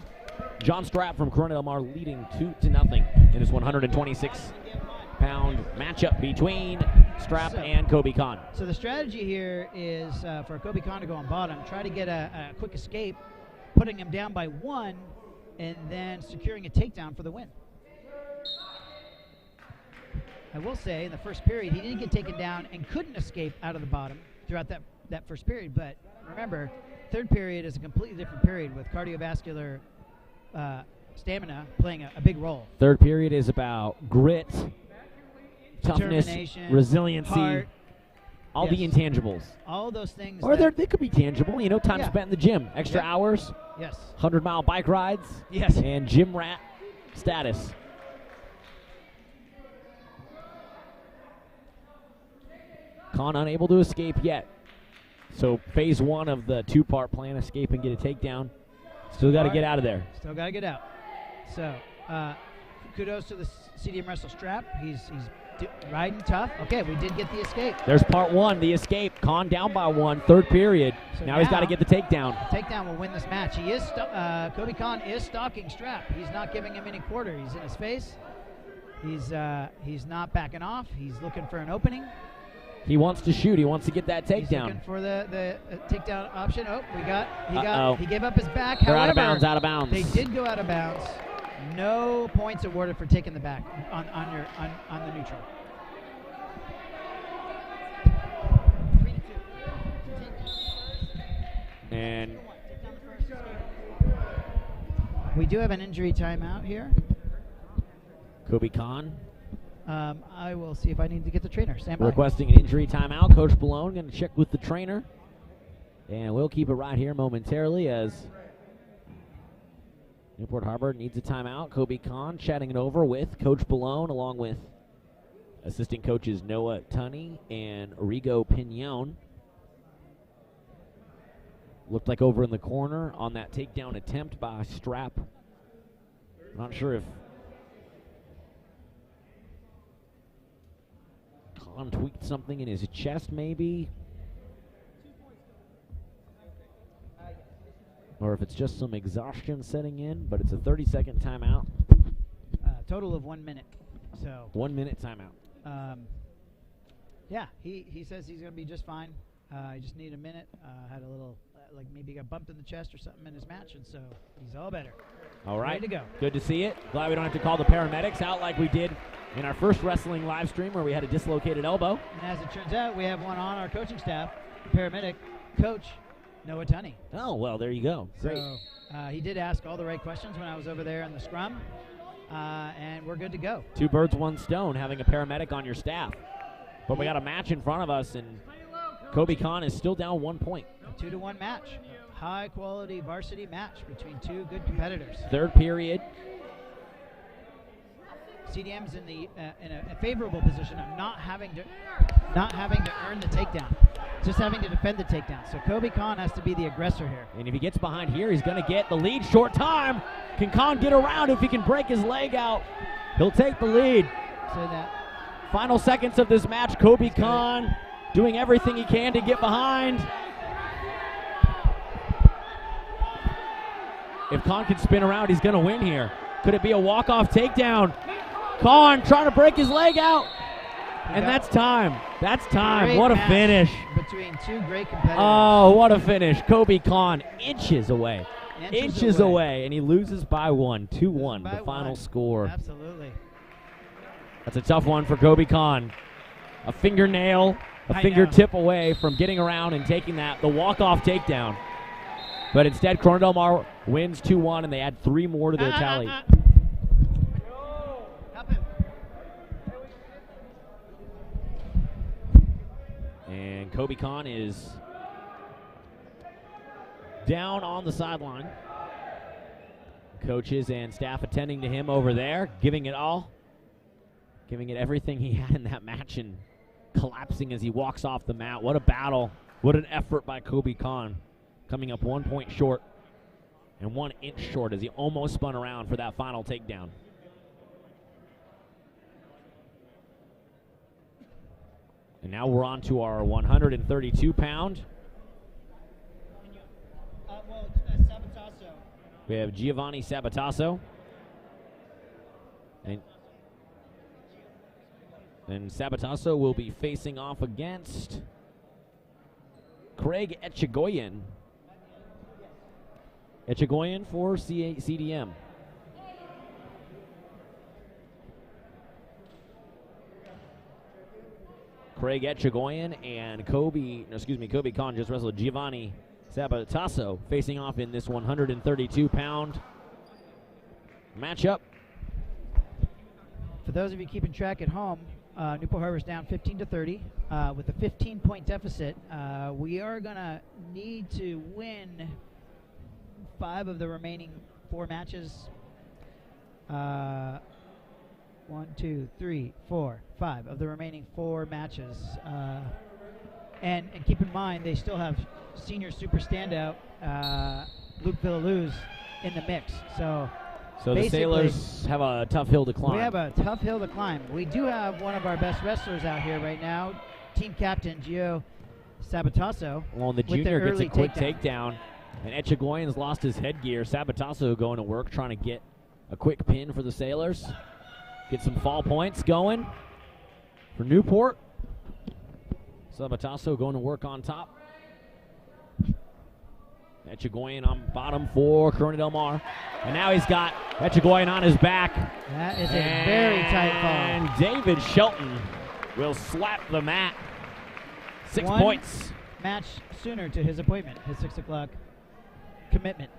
Speaker 3: John Strapp from Corona Del Mar leading 2-0 in this 126-pound matchup between Strapp and Kobe Kahn.
Speaker 2: So the strategy here is for Kobe Kahn to go on bottom, try to get a quick escape, putting him down by 1, and then securing a takedown for the win. I will say in the first period he didn't get taken down and couldn't escape out of the bottom throughout that first period. But remember, third period is a completely different period with cardiovascular stamina playing a big role.
Speaker 3: Third period is about grit, toughness, resiliency,
Speaker 2: heart,
Speaker 3: all the intangibles.
Speaker 2: All those things.
Speaker 3: Or they could be tangible, time spent in the gym, extra hours,
Speaker 2: yes,
Speaker 3: 100-mile bike rides,
Speaker 2: yes,
Speaker 3: and gym rat status. Kahn unable to escape yet. So phase 1 of the 2-part plan, escape and get a takedown. Still got to get out of there.
Speaker 2: Still got to get out. So kudos to the CDM Wrestle Strapp. He's riding tough. Okay, we did get the escape.
Speaker 3: There's part 1, the escape. Kahn down by 1, third period.
Speaker 2: So
Speaker 3: now he's got to get the takedown.
Speaker 2: Takedown will win this match. He is Kobe Kahn is stalking Strapp. He's not giving him any quarter. He's in his face. He's not backing off. He's looking for an opening.
Speaker 3: He wants to shoot. He wants to get that takedown.
Speaker 2: He's looking for the takedown option. Oh, he gave up his back.
Speaker 3: They're
Speaker 2: However,
Speaker 3: out of bounds.
Speaker 2: They did go out of bounds. No points awarded for taking the back on the neutral.
Speaker 3: 3-2. And
Speaker 2: We do have an injury timeout here.
Speaker 3: Kobe Khan
Speaker 2: I will see if I need to get the trainer. Stand by.
Speaker 3: requesting an injury timeout. Coach Balone going to check with the trainer. And we'll keep it right here momentarily as Newport Harbor needs a timeout. Kobe Khan chatting it over with Coach Balone along with assistant coaches Noah Tunney and Rigo Pignon. Looked like over in the corner on that takedown attempt by Strap. Not sure if Khan tweaked something in his chest maybe, or if it's just some exhaustion setting in, but it's a 30-second timeout.
Speaker 2: Total of 1 minute. So
Speaker 3: 1 minute timeout.
Speaker 2: yeah, he says he's going to be just fine. He just needed a minute. Had a little, like maybe got bumped in the chest or something in his match, and so he's all better.
Speaker 3: All right.
Speaker 2: Ready to go.
Speaker 3: Good to see it. Glad we don't have to call the paramedics out like we did in our first wrestling live stream where we had a dislocated elbow.
Speaker 2: And as it turns out, we have one on our coaching staff, paramedic, Coach Noah Tunney.
Speaker 3: Oh, well, there you go. Great.
Speaker 2: So he did ask all the right questions when I was over there in the scrum, and we're good to go.
Speaker 3: 2 birds, 1 stone, having a paramedic on your staff. But we got a match in front of us, and Kobe Khan is still down 1 point.
Speaker 2: A 2-to-1 match. High-quality varsity match between 2 good competitors.
Speaker 3: Third period.
Speaker 2: CDM's in a favorable position of not having to earn the takedown, just having to defend the takedown. So Kobe Khan has to be the aggressor here.
Speaker 3: And if he gets behind here, he's going to get the lead. Short time. Can Khan get around? If he can break his leg out, he'll take the lead.
Speaker 2: So that
Speaker 3: Final seconds of this match, Kobe Khan doing everything he can to get behind. If Khan can spin around, he's going to win here. Could it be a walk-off takedown? Khan trying to break his leg out. And that's time. That's time.
Speaker 2: great
Speaker 3: What a
Speaker 2: match
Speaker 3: finish.
Speaker 2: between 2 great competitors.
Speaker 3: Oh, what a finish. Kobe Khan inches away.
Speaker 2: Inches
Speaker 3: away. And he loses by 1. 2-1,
Speaker 2: By
Speaker 3: the final
Speaker 2: 1.
Speaker 3: score.
Speaker 2: Absolutely.
Speaker 3: That's a tough one for Kobe Khan. A fingernail, a
Speaker 2: I
Speaker 3: fingertip away from getting around and taking the walk-off takedown. But instead, Corona Del Mar wins 2-1, and they add 3 more to their tally.
Speaker 2: Help him.
Speaker 3: And Kobe Khan is down on the sideline. Coaches and staff attending to him over there, giving it all. Giving it everything he had in that match and collapsing as he walks off the mat. What a battle. What an effort by Kobe Khan. Coming up 1 point short and 1 inch short as he almost spun around for that final takedown. And now we're on to our 132-pound.
Speaker 6: Sabatasso.
Speaker 3: We have Giovanni Sabatasso. And Sabatasso will be facing off against Craig Echegoyen. Echegoyen for CDM. Craig Echegoyen and Kobe Khan just wrestled Giovanni Sabatasso facing off in this 132-pound matchup.
Speaker 2: For those of you keeping track at home, Newport Harbor's down 15-30 with a 15-point deficit. We are going to need to win 5 of the remaining 4 matches. 1, 2, 3, 4, 5 of the remaining 4 matches. And keep in mind, they still have senior super standout Luke Villaluz in the mix. So
Speaker 3: the Sailors have a tough hill to climb.
Speaker 2: we have a tough hill to climb. We do have one of our best wrestlers out here right now, team captain Gio Sabatasso.
Speaker 3: Well, the junior gets a quick takedown, and Echegoyen's lost his headgear. Sabatasso going to work, trying to get a quick pin for the Sailors. Get some fall points going for Newport. Sabatasso going to work on top. Echegoyen on bottom for Corona Del Mar. And now he's got Echegoyen on his back.
Speaker 2: That is a very tight fall.
Speaker 3: And David Shelton will slap the mat. 6
Speaker 2: One
Speaker 3: points.
Speaker 2: match sooner to his appointment, his 6 o'clock commitment.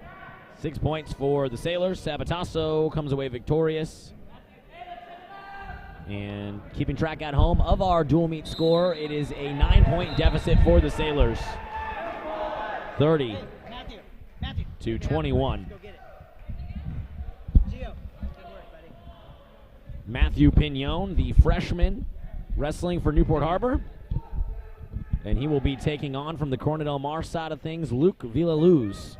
Speaker 3: 6 points for the Sailors. Sabatasso comes away victorious. And keeping track at home of our dual meet score, it is a 9-point deficit for the Sailors. 30
Speaker 6: Matthew.
Speaker 3: to 21.
Speaker 6: Go get it. Gio, good work, buddy.
Speaker 3: Matthew Pignon, the freshman, wrestling for Newport Harbor. And he will be taking on, from the Corona Del Mar side of things, Luke Villaluz.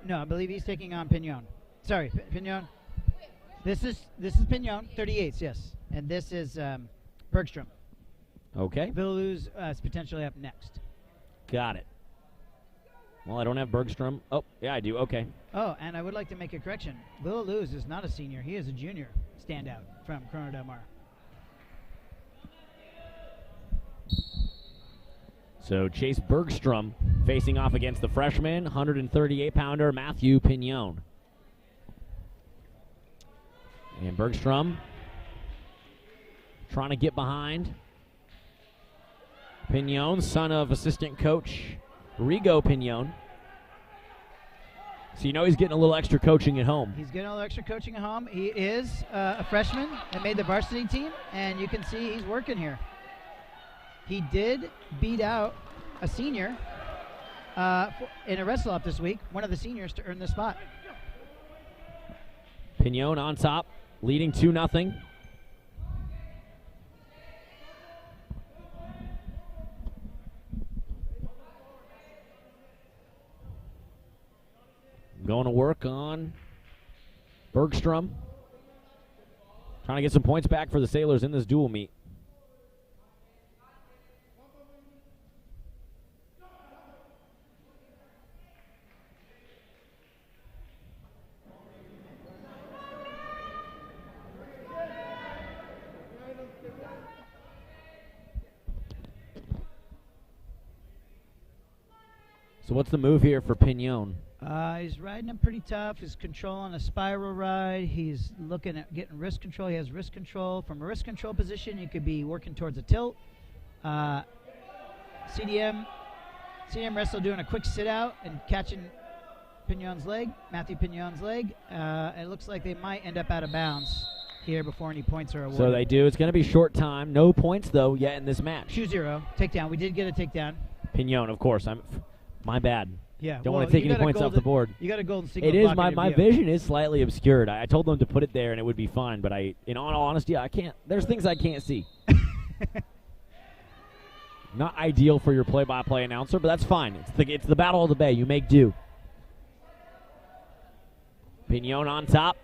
Speaker 2: No, I believe he's taking on Pignon. Sorry, Pignon. This is Pignon, 38s, yes. And this is Bergstrom.
Speaker 3: Okay,
Speaker 2: Villaluz is potentially up next.
Speaker 3: got it. Well, I don't have Bergstrom. Oh, yeah, I do. Okay.
Speaker 2: Oh, and I would like to make a correction. Villaluz is not a senior. He is a junior standout from Corona Del Mar.
Speaker 3: So Chase Bergstrom facing off against the freshman, 138-pounder Matthew Pignon. And Bergstrom trying to get behind Pignon, son of assistant coach Rigo Pignon. So you know he's getting a little extra coaching at home.
Speaker 2: He's getting a little extra coaching at home. He is a freshman that made the varsity team, and you can see he's working here. He did beat out a senior in a wrestle-up this week, one of the seniors, to earn the spot.
Speaker 3: Pignon on top, leading 2-0. Going to work on Bergstrom. Trying to get some points back for the Sailors in this dual meet. So what's the move here for Pignon?
Speaker 2: He's riding him pretty tough. He's controlling a spiral ride. He's looking at getting wrist control. He has wrist control. From a wrist control position, you could be working towards a tilt. CDM wrestle doing a quick sit out and catching Pignon's leg, Matthew Pignon's leg. It looks like they might end up out of bounds here before any points are awarded.
Speaker 3: So they do. It's going to be short time. No points, though, yet in this match.
Speaker 2: 2-0. Takedown. We did get a takedown.
Speaker 3: Pignon, of course. My bad.
Speaker 2: Yeah.
Speaker 3: Don't want to take any points off the board.
Speaker 2: You got a golden signal.
Speaker 3: It is.
Speaker 2: blocking
Speaker 3: My
Speaker 2: your view.
Speaker 3: vision is slightly obscured. I told them to put it there and it would be fine, but in all honesty, I can't. There's things I can't see. Not ideal for your play-by-play announcer, but that's fine. It's the Battle of the Bay. You make do. Pignon on top.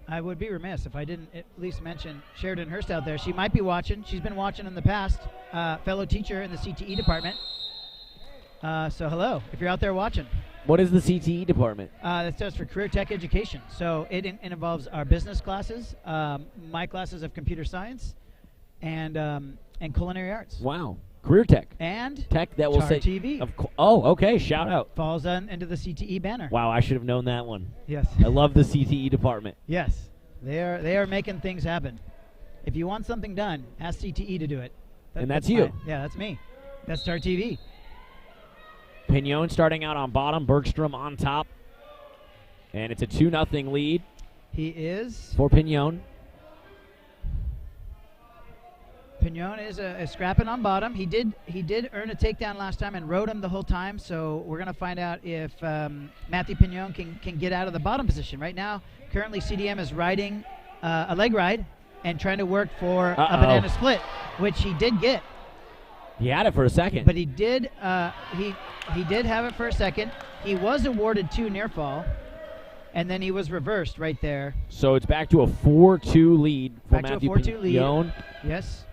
Speaker 2: I would be remiss if I didn't at least mention Sheridan Hurst out there. She might be watching. She's been watching in the past. Fellow teacher in the CTE department. So hello, if you're out there watching.
Speaker 3: What is the CTE department?
Speaker 2: That stands for Career Tech Education. So it involves our business classes, my classes of computer science, and culinary arts.
Speaker 3: Wow. Career Tech.
Speaker 2: And
Speaker 3: Tech that will say
Speaker 2: TarTV.
Speaker 3: Oh, okay. Shout out.
Speaker 2: Falls into the CTE banner.
Speaker 3: Wow, I should have known that one.
Speaker 2: Yes.
Speaker 3: I love the CTE department.
Speaker 2: Yes. They are making things happen. If you want something done, ask CTE to do it.
Speaker 3: And that's you.
Speaker 2: fine. Yeah, that's me. That's TarTV.
Speaker 3: Pignon starting out on bottom, Bergstrom on top. And it's a 2-0 lead.
Speaker 2: He is.
Speaker 3: For Pignon.
Speaker 2: Pignon is scrapping on bottom. He did earn a takedown last time and rode him the whole time. So we're going to find out if Matthew Pignon can get out of the bottom position. Right now, currently CDM is riding a leg ride and trying to work for a banana split, which he did get.
Speaker 3: He had it for a second.
Speaker 2: But he did he did have it for a second. He was awarded 2 near fall, and then he was reversed right there.
Speaker 3: So it's back to a 4-2 lead for
Speaker 2: Back
Speaker 3: Matthew
Speaker 2: to a 4-2
Speaker 3: Pignon.
Speaker 2: lead. Yes.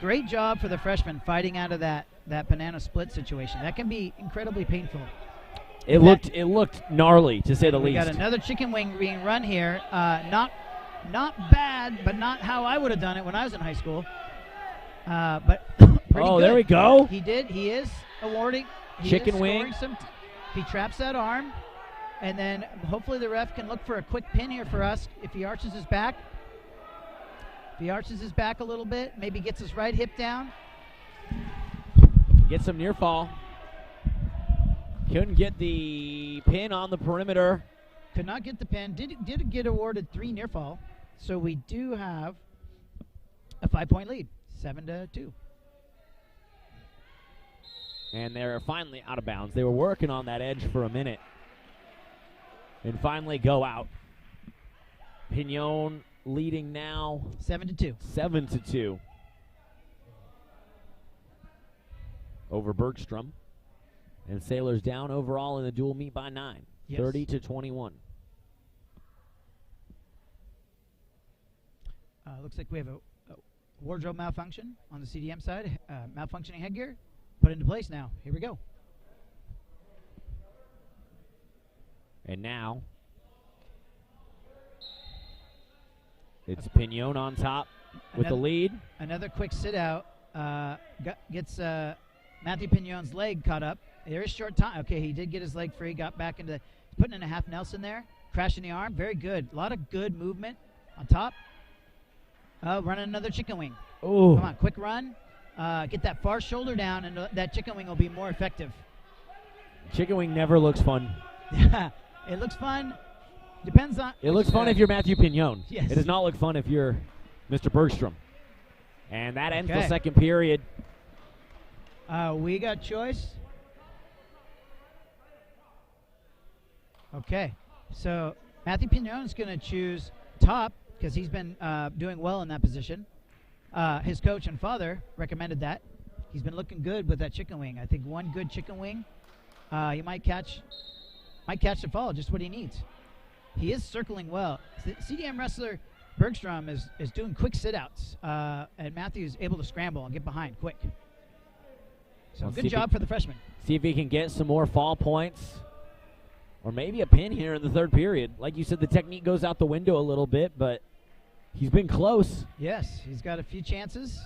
Speaker 2: Great job for the freshman fighting out of that banana split situation. That can be incredibly painful.
Speaker 3: It looked gnarly, to say the
Speaker 2: We
Speaker 3: least.
Speaker 2: got another chicken wing being run here. Not bad, but not how I would have done it when I was in high school. But pretty good.
Speaker 3: There we go.
Speaker 2: He is awarding.
Speaker 3: Chicken wing.
Speaker 2: He traps that arm, and then hopefully the ref can look for a quick pin here for us if he arches his back. If he arches his back a little bit, maybe gets his right hip down.
Speaker 3: Get some near fall. Couldn't get the pin on the perimeter.
Speaker 2: Could not get the pin. Did get awarded 3 near fall. So we do have a 5-point lead, 7-2.
Speaker 3: And they're finally out of bounds. They were working on that edge for a minute. And finally go out. Pignon leading now
Speaker 2: 7-2.
Speaker 3: 7-2 over Bergstrom. And Sailors down overall in the dual meet by 9,
Speaker 2: yes.
Speaker 3: 30-21.
Speaker 2: Looks like we have a wardrobe malfunction on the CDM side. Malfunctioning headgear. Put into place now. Here we go.
Speaker 3: And now it's Pignon on top with the lead.
Speaker 2: Another quick sit out. Gets Matthew Pignon's leg caught up. There is short time. Okay, he did get his leg free. Got back into putting in a half Nelson there. Crashing the arm. Very good. A lot of good movement on top. Running another chicken wing.
Speaker 3: Oh,
Speaker 2: come on, quick run. Get that far shoulder down, and that chicken wing will be more effective.
Speaker 3: Chicken wing never looks fun.
Speaker 2: It looks fun. Depends on.
Speaker 3: It looks fun if you're Matthew Pignon.
Speaker 2: Yes.
Speaker 3: It does not look fun if you're Mr. Bergstrom. And that ends the
Speaker 2: Okay.
Speaker 3: second period.
Speaker 2: We got choice. Okay, so Matthew Pignon is going to choose top because he's been doing well in that position. His coach and father recommended that. He's been looking good with that chicken wing. I think one good chicken wing, he might catch the fall, just what he needs. He is circling well. CDM wrestler Bergstrom is doing quick sit-outs, and Matthew's able to scramble and get behind quick. So
Speaker 3: Let's
Speaker 2: good job for the freshman.
Speaker 3: See if he can get some more fall points. Or maybe a pin here in the third period. Like you said, the technique goes out the window a little bit, but he's been close.
Speaker 2: Yes, he's got a few chances.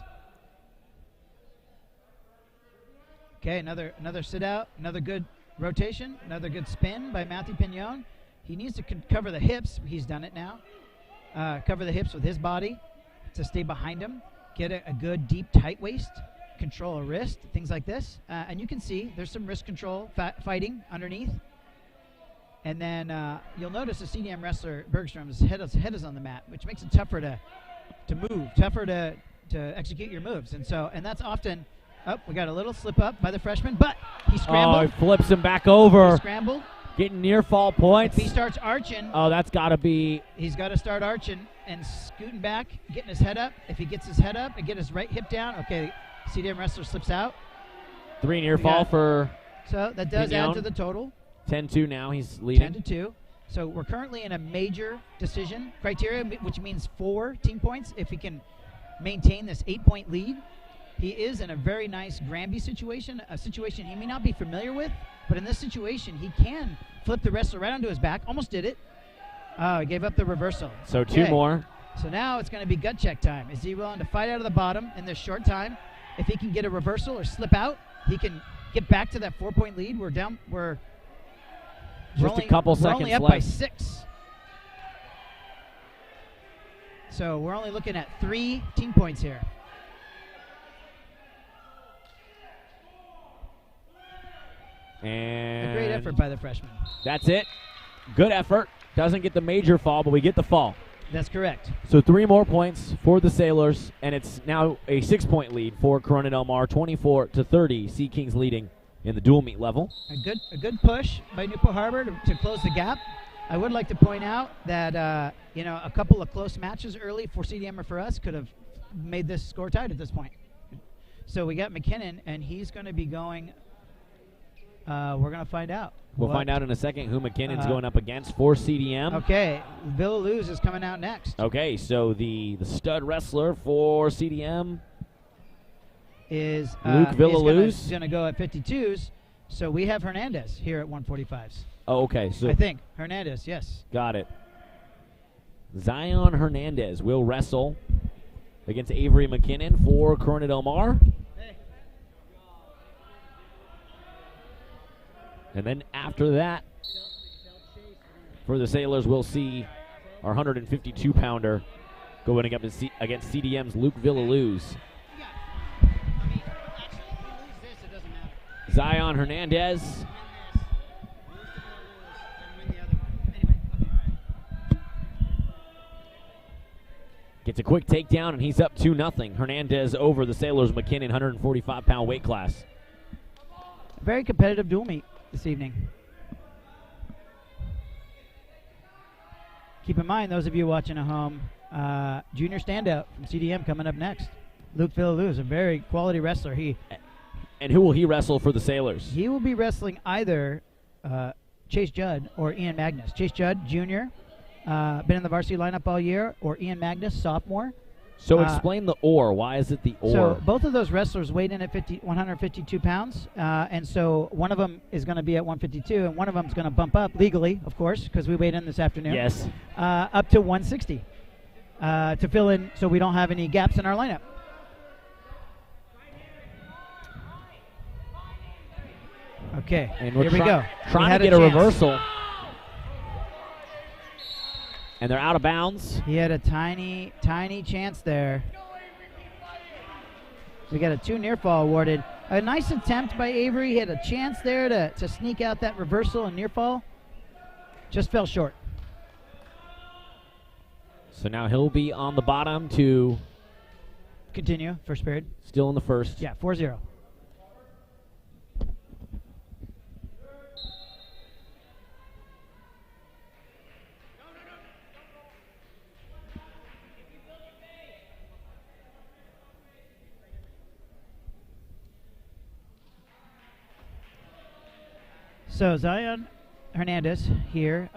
Speaker 2: Okay, another sit out, another good rotation, another good spin by Matthew Pignon. He needs to cover the hips. He's done it now. Cover the hips with his body to stay behind him. Get a good deep tight waist. Control a wrist, things like this. And you can see there's some wrist control fighting underneath. And then you'll notice the CDM wrestler Bergstrom's head is on the mat, which makes it tougher to move, tougher to execute your moves. And that's often. Oh, we got a little slip up by the freshman, but he scrambled.
Speaker 3: Oh, he flips him back over.
Speaker 2: He scrambled.
Speaker 3: Getting near fall points.
Speaker 2: If he starts arching.
Speaker 3: Oh, that's got to be.
Speaker 2: He's got to start arching and scooting back, getting his head up. If he gets his head up and get his right hip down, okay, CDM wrestler slips out.
Speaker 3: 3 near fall for.
Speaker 2: So that does
Speaker 3: Pignon.
Speaker 2: add to the total.
Speaker 3: 10-2 now. He's leading.
Speaker 2: 10-2. So we're currently in a major decision criteria, which means 4 team points. If he can maintain this 8-point lead, he is in a very nice Granby situation, a situation he may not be familiar with, but in this situation, he can flip the wrestler right onto his back. Almost did it. Oh, he gave up the reversal.
Speaker 3: So 2 more.
Speaker 2: So now it's going to be gut check time. Is he willing to fight out of the bottom in this short time? If he can get a reversal or slip out, he can get back to that 4-point lead. We're
Speaker 3: Just a couple
Speaker 2: we're
Speaker 3: seconds
Speaker 2: only up
Speaker 3: left.
Speaker 2: by 6. So we're only looking at 3 team points here.
Speaker 3: And
Speaker 2: A great effort by the freshman.
Speaker 3: That's it. Good effort. Doesn't get the major fall, but we get the fall.
Speaker 2: That's correct.
Speaker 3: So 3 more points for the Sailors, and it's now a 6-point lead for Corona Del Mar, 24-30. Sea Kings leading in the dual meet level.
Speaker 2: A good push by Newport Harbor to close the gap. I would like to point out that a couple of close matches early for CDM or for us could have made this score tied at this point. So we got McKinnon, and he's going to be going. We're going to find out.
Speaker 3: We'll find out in a second who McKinnon's going up against for CDM.
Speaker 2: Okay, Villaluz is coming out next.
Speaker 3: Okay, so the stud wrestler for CDM
Speaker 2: is
Speaker 3: Luke Villaluz.
Speaker 2: He's going to go at 52s. So we have Hernandez here at 145s.
Speaker 3: Oh, okay. So
Speaker 2: I think Hernandez, yes.
Speaker 3: Got it. Zion Hernandez will wrestle against Avery McKinnon for Corona Del Mar. And then after that, for the Sailors, we'll see our 152-pounder going up against CDM's Luke Villaluz. Zion Hernandez Gets a quick takedown, and he's up 2-0. Hernandez over the Sailors McKinnon 145-pound weight class.
Speaker 2: Very competitive dual meet this evening. Keep in mind, those of you watching at home, junior standout from CDM coming up next. Luke Villaloo is a very quality wrestler.
Speaker 3: And who will he wrestle for the Sailors?
Speaker 2: He will be wrestling either Chase Judd or Ian Magnus. Chase Judd, junior, been in the varsity lineup all year, or Ian Magnus, sophomore.
Speaker 3: So explain the or. Why is it the or?
Speaker 2: So both of those wrestlers weighed in at 152 pounds, and so one of them is going to be at 152, and one of them is going to bump up legally, of course, because we weighed in this afternoon.
Speaker 3: Yes.
Speaker 2: Up to 160 to fill in so we don't have any gaps in our lineup. Okay,
Speaker 3: and here
Speaker 2: we go.
Speaker 3: Trying to get a reversal. And they're out of bounds.
Speaker 2: He had a tiny, tiny chance there. We got a 2 near fall awarded. A nice attempt by Avery. He had a chance there to sneak out that reversal and near fall. Just fell short.
Speaker 3: So now he'll be on the bottom to
Speaker 2: continue. First period.
Speaker 3: Still in the first.
Speaker 2: Yeah, 4-0. So Zion Hernandez here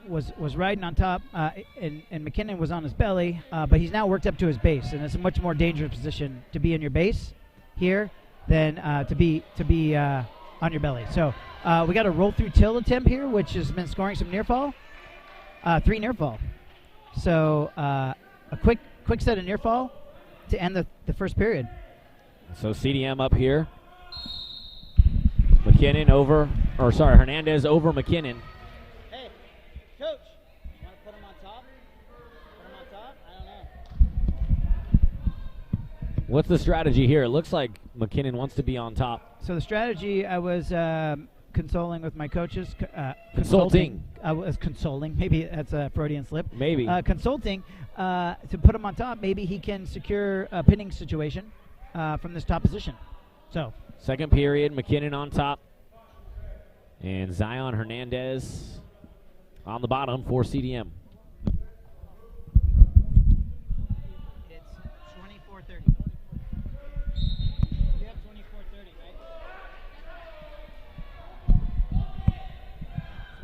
Speaker 2: was riding on top, and McKinnon was on his belly, but he's now worked up to his base, and it's a much more dangerous position to be in your base here than to be on your belly. So we got a roll through till attempt here, which has been scoring some near fall, 3 near fall. So a quick set of near fall to end the first period.
Speaker 3: So CDM up here. Hernandez over McKinnon.
Speaker 6: Hey, Coach, you want to put him on top? Put him on top? I don't know.
Speaker 3: What's the strategy here? It looks like McKinnon wants to be on top.
Speaker 2: So the strategy, I was consoling with my coaches.
Speaker 3: Consulting.
Speaker 2: I was consoling. Maybe that's a Freudian slip.
Speaker 3: Maybe.
Speaker 2: Consulting to put him on top. Maybe he can secure a pinning situation from this top position. So.
Speaker 3: Second period, McKinnon on top. And Zion Hernandez on the bottom for CDM.
Speaker 2: It's 24-30.
Speaker 6: You have 24-30, right? That's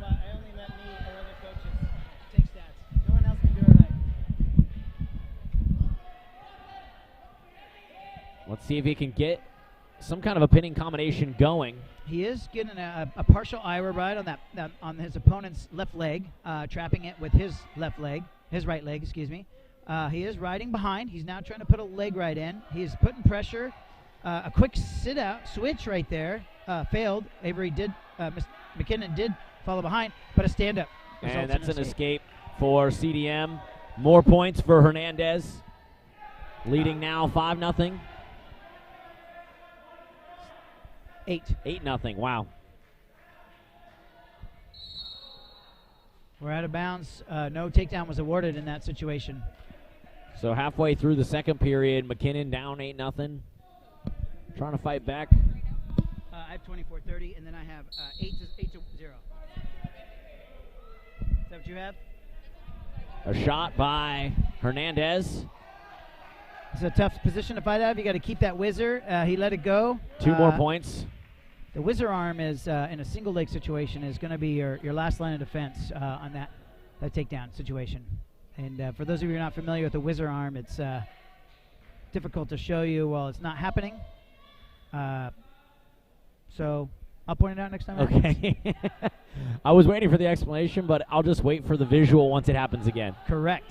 Speaker 6: why I only let me or other coaches take stats. No one else can do it right.
Speaker 3: Let's see if he can get some kind of a pinning combination going.
Speaker 2: He is getting a partial Ira ride on that on his opponent's left leg, trapping it with his left leg, his right leg, excuse me. He is riding behind. He's now trying to put a leg right in. He's putting pressure. A quick sit-out switch right there. Failed. Avery did, McKinnon did follow behind, but a stand-up.
Speaker 3: And that's an escape for CDM. More points for Hernandez. Leading now 5-0. 8-0. Wow.
Speaker 2: We're out of bounds. No takedown was awarded in that situation.
Speaker 3: So halfway through the second period, McKinnon down 8-0. Trying to fight back.
Speaker 2: I have 24-30, and then I have 8-0. Is that what you have?
Speaker 3: A shot by Hernandez.
Speaker 2: It's a tough position to fight out of. You got to keep that whizzer. He let it go.
Speaker 3: 2 more points.
Speaker 2: The whizzer arm is in a single leg situation is going to be your last line of defense on that takedown situation. And for those of you who are not familiar with the whizzer arm, it's difficult to show you while it's not happening. So I'll point it out next time.
Speaker 3: Okay. I was waiting for the explanation, but I'll just wait for the visual once it happens again.
Speaker 2: Correct.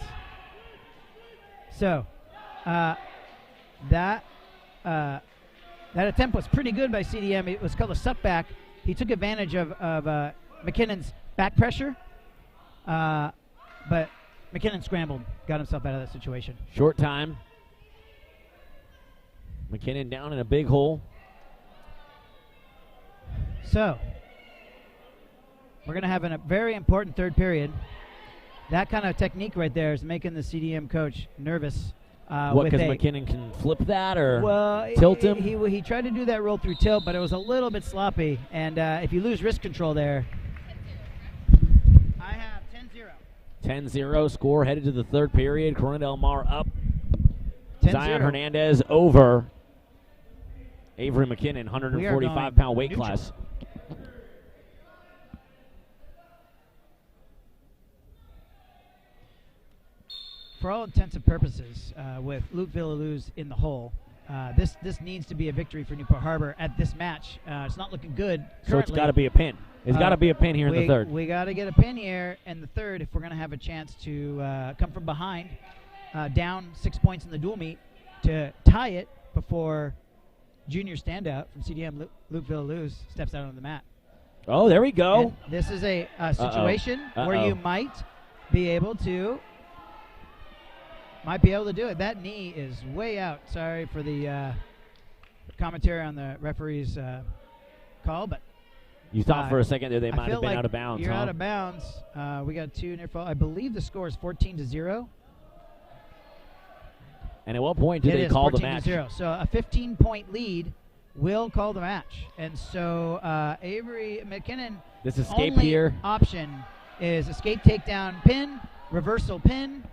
Speaker 2: So that attempt was pretty good by CDM. It was called a suck back. He took advantage of McKinnon's back pressure, but McKinnon scrambled, got himself out of that situation.
Speaker 3: Short time. McKinnon down in a big hole.
Speaker 2: So we're going to have a very important third period. that kind of technique right there is making the CDM coach nervous.
Speaker 3: What, because McKinnon can flip that or
Speaker 2: well,
Speaker 3: tilt him?
Speaker 2: He tried to do that roll through tilt, but it was a little bit sloppy. And if you lose wrist control there, I have 10-0.
Speaker 3: 10-0 score headed to the third period. Corona Del Mar up.
Speaker 2: 10-0.
Speaker 3: Zion Hernandez over Avery McKinnon, 145-pound weight
Speaker 2: neutral.
Speaker 3: class.
Speaker 2: For all intents and purposes, with Luke Villaluz in the hole, this needs to be a victory for Newport Harbor at this match. It's not looking good currently.
Speaker 3: So it's got to be a pin. It's got to be a pin here in the third.
Speaker 2: We got to get a pin here in the third if we're going to have a chance to come from behind, down 6 points in the dual meet to tie it before junior standout from CDM Luke Villaluz steps out on the mat.
Speaker 3: Oh, there we go.
Speaker 2: And this is a situation where you might be able to do it. That knee is way out. Sorry for the commentary on the referee's call, but
Speaker 3: you thought for a second there they might have been
Speaker 2: like
Speaker 3: out of bounds.
Speaker 2: You're
Speaker 3: huh?
Speaker 2: out of bounds. We got 2 near fall. I believe the score is 14-0.
Speaker 3: And at what point do they call the match?
Speaker 2: 14-0. So a 15-point lead will call the match. And so Avery McKinnon,
Speaker 3: this escape
Speaker 2: only
Speaker 3: here
Speaker 2: option is escape, takedown, pin, reversal, pin.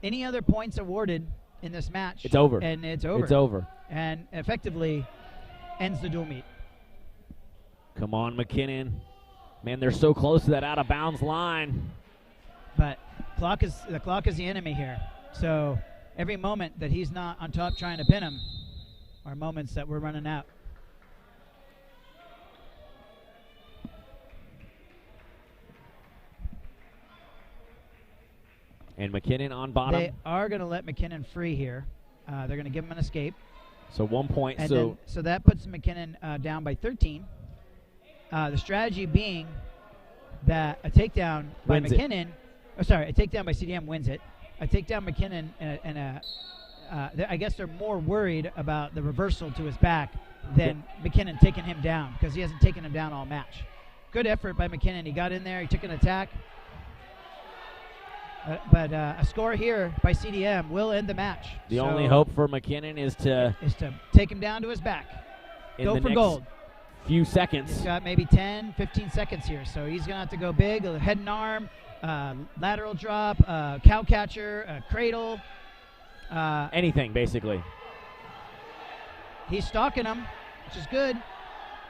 Speaker 2: Any other points awarded in this match,
Speaker 3: it's over.
Speaker 2: And it's over.
Speaker 3: It's over.
Speaker 2: And effectively ends the dual meet.
Speaker 3: Come on, McKinnon. Man, they're so close to that out-of-bounds line.
Speaker 2: But the clock is the enemy here. So every moment that he's not on top trying to pin him are moments that we're running out.
Speaker 3: And McKinnon on bottom.
Speaker 2: They are going to let McKinnon free here. They're going to give him an escape.
Speaker 3: So 1 point.
Speaker 2: And so that puts McKinnon down by 13. The strategy being that a takedown by McKinnon, a takedown by CDM wins it. A takedown McKinnon I guess they're more worried about the reversal to his back than McKinnon taking him down because he hasn't taken him down all match. Good effort by McKinnon. He got in there. He took an attack. But a score here by CDM will end the match.
Speaker 3: The only hope for McKinnon is to
Speaker 2: take him down to his back. Go for gold.
Speaker 3: Few seconds.
Speaker 2: He's got maybe 10, 15 seconds here, so he's going to have to go big. A head and arm, lateral drop, cow catcher, cradle.
Speaker 3: Anything, basically.
Speaker 2: He's stalking him, which is good,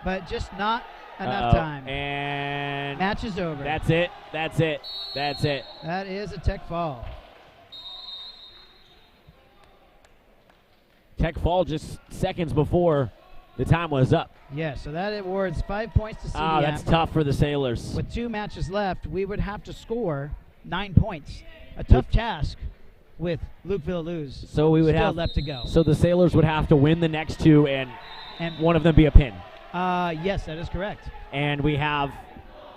Speaker 2: but just not enough time.
Speaker 3: And
Speaker 2: match is over.
Speaker 3: That's it. That's it. That's it.
Speaker 2: That is a tech fall.
Speaker 3: Tech fall just seconds before the time was up.
Speaker 2: Yeah, so that awards 5 points to CDM.
Speaker 3: Ah, that's tough for the Sailors.
Speaker 2: With 2 matches left, we would have to score 9 points. A tough task with Luke Villaluz.
Speaker 3: So we would
Speaker 2: still
Speaker 3: have
Speaker 2: left to go.
Speaker 3: So the Sailors would have to win the next 2 and one of them be a pin.
Speaker 2: Yes, that is correct.
Speaker 3: And we have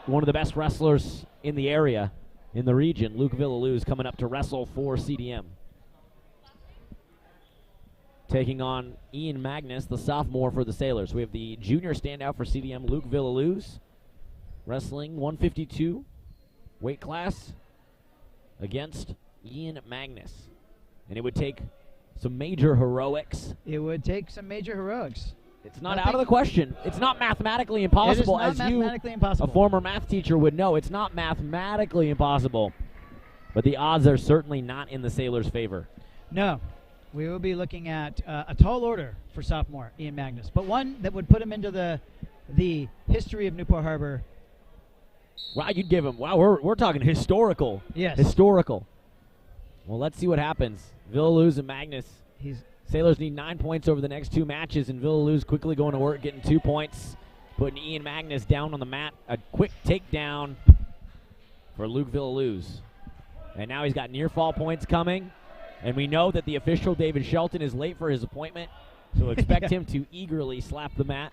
Speaker 3: one of the best wrestlers in the area, in the region, Luke Villaluz, coming up to wrestle for CDM. Taking on Ian Magnus, the sophomore for the Sailors. We have the junior standout for CDM, Luke Villaluz, wrestling 152 weight class against Ian Magnus. And it would take some major heroics.
Speaker 2: It would take some major heroics.
Speaker 3: It's not out of the question. It's not mathematically impossible.
Speaker 2: It is not mathematically impossible.
Speaker 3: A former math teacher would know. It's not mathematically impossible. But the odds are certainly not in the Sailors' favor.
Speaker 2: No. We will be looking at a tall order for sophomore Ian Magnus, but one that would put him into the history of Newport Harbor.
Speaker 3: Wow, you'd give him. Wow, we're talking historical.
Speaker 2: Yes.
Speaker 3: Historical. Well, let's see what happens. Villaluz and Magnus. Sailors need 9 points over the next 2 matches, and Villaluz quickly going to work, getting 2 points, putting Ian Magnus down on the mat. A quick takedown for Luke Villaluz. And now he's got near fall points coming. And we know that the official, David Shelton, is late for his appointment, so expect him to eagerly slap the mat.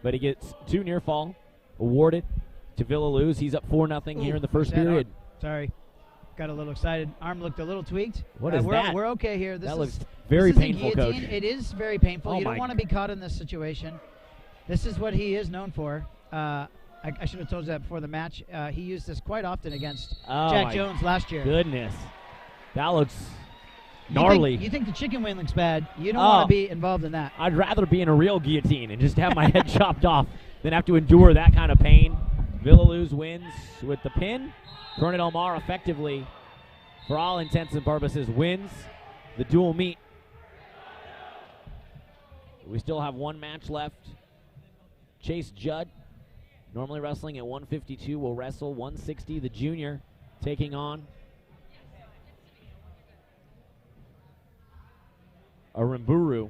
Speaker 3: But he gets 2 near fall awarded to Villaluz. He's up 4-0 here in the first period.
Speaker 2: Sorry. Got a little excited. Arm looked a little tweaked.
Speaker 3: What is that?
Speaker 2: We're okay here.
Speaker 3: That looks very painful, Coach.
Speaker 2: It is very painful.
Speaker 3: Oh,
Speaker 2: you don't want to be caught in this situation. This is what he is known for. I should have told you that before the match. He used this quite often against
Speaker 3: Oh
Speaker 2: Jack
Speaker 3: my
Speaker 2: Jones last year.
Speaker 3: Goodness. That looks gnarly.
Speaker 2: You think the chicken wing looks bad. You don't want to be involved in that.
Speaker 3: I'd rather be in a real guillotine and just have my head chopped off than have to endure that kind of pain. Villaluz wins with the pin. Corona Del Mar effectively, for all intents and purposes, wins the dual meet. We still have one match left. Chase Judd, normally wrestling at 152, will wrestle 160, the junior, taking on Arimburu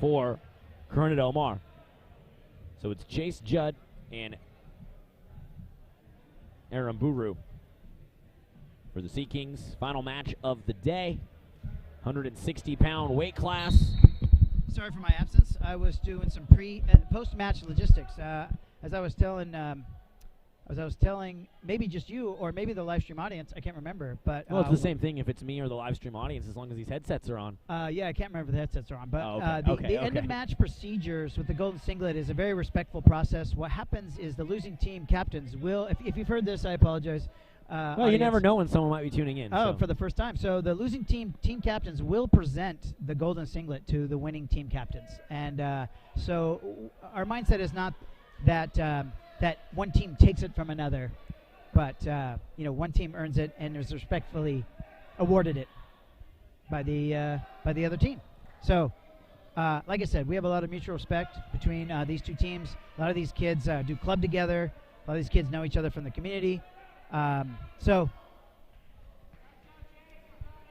Speaker 3: for Corona Del Mar. So it's Chase Judd and Arimburu for the Sea Kings. Final match of the day, 160-pound weight class.
Speaker 2: Sorry for my absence. I was doing some post-match logistics. As I was telling maybe just you or maybe the live stream audience, I can't remember. But
Speaker 3: Well, it's the same thing if it's me or the live stream audience, as long as these headsets are on.
Speaker 2: Yeah, I can't remember if the headsets are on. But
Speaker 3: okay.
Speaker 2: the end-of-match procedures with the Golden Singlet is a very respectful process. What happens is the losing team captains will, if you've heard this, I apologize.
Speaker 3: Well, you never know when someone might be tuning in.
Speaker 2: Oh,
Speaker 3: so.
Speaker 2: for the first time. So the losing team captains will present the Golden Singlet to the winning team captains. And so our mindset is not that that one team takes it from another, but one team earns it and is respectfully awarded it by the other team. So, like I said, we have a lot of mutual respect between these two teams. A lot of these kids do club together. A lot of these kids know each other from the community. So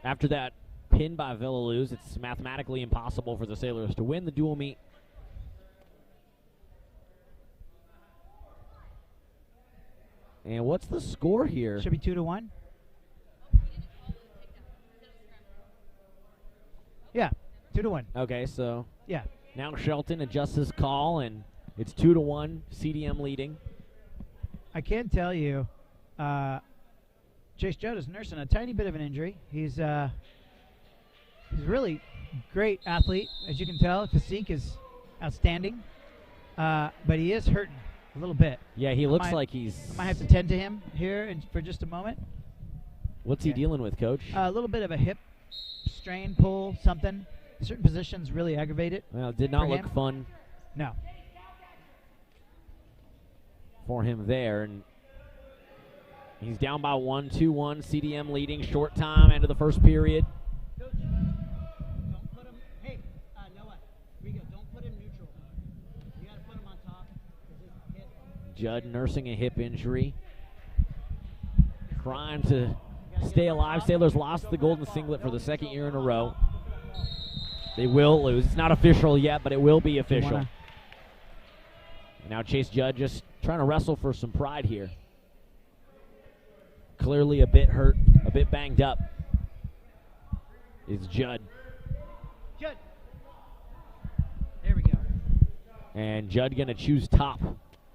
Speaker 3: after that pin by Villaluz, it's mathematically impossible for the Sailors to win the dual meet. And what's the score here?
Speaker 2: Should be 2-1. Yeah, 2-1.
Speaker 3: Okay, so
Speaker 2: yeah.
Speaker 3: Now Shelton adjusts his call, and it's 2-1. CDM leading.
Speaker 2: I can tell you, Chase Judd is nursing a tiny bit of an injury. He's a really great athlete, as you can tell. Physique is outstanding, but he is hurting a little bit.
Speaker 3: Yeah, he looks like he's...
Speaker 2: I might have to tend to him here for just a moment.
Speaker 3: What's he dealing with, Coach?
Speaker 2: A little bit of a hip strain, pull, something. Certain positions really aggravate it.
Speaker 3: Well, it did not look fun.
Speaker 2: No.
Speaker 3: For him there, and he's down by 1, 2-1. CDM leading, short time, end of the first period.
Speaker 6: Coach, don't put him. Hey, Noah, Rigo, don't put him neutral. You got to put him on top.
Speaker 3: Judd nursing a hip injury, trying to stay alive. Sailors lost the Golden Singlet for the second year in a row. They will lose. It's not official yet, but it will be official. And now Chase Judd just trying to wrestle for some pride here. Clearly a bit hurt, a bit banged up. It's Judd.
Speaker 2: Judd. There we go.
Speaker 3: And Judd going to choose top.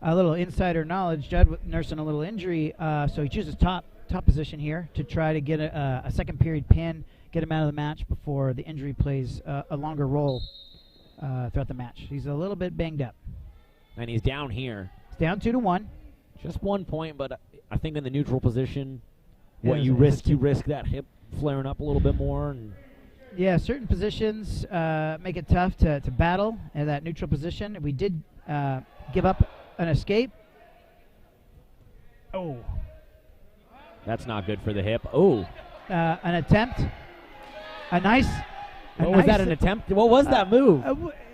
Speaker 2: A little insider knowledge. Judd nursing a little injury, so he chooses top position here to try to get a second period pin, get him out of the match before the injury plays a longer role throughout the match. He's a little bit banged up.
Speaker 3: And he's down here.
Speaker 2: It's down 2-1.
Speaker 3: Just 1 point, but I think in the neutral position, you risk that hip flaring up a little bit more. And
Speaker 2: yeah, certain positions make it tough to battle in that neutral position. We did give up an escape. Oh.
Speaker 3: That's not good for the hip. Oh.
Speaker 2: An attempt.
Speaker 3: Was that an attempt? What was that move?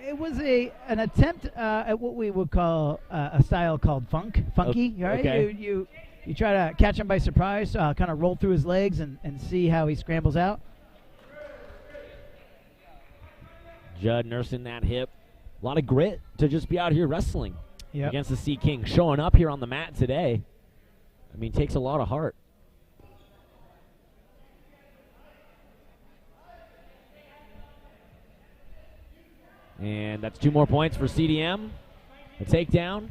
Speaker 2: It was an attempt at what we would call a style called funky. Right?
Speaker 3: Okay.
Speaker 2: You try to catch him by surprise, kind of roll through his legs and see how he scrambles out.
Speaker 3: Judd nursing that hip. A lot of grit to just be out here wrestling against the Sea King. Showing up here on the mat today. I mean, takes a lot of heart. And that's 2 more points for CDM. A takedown.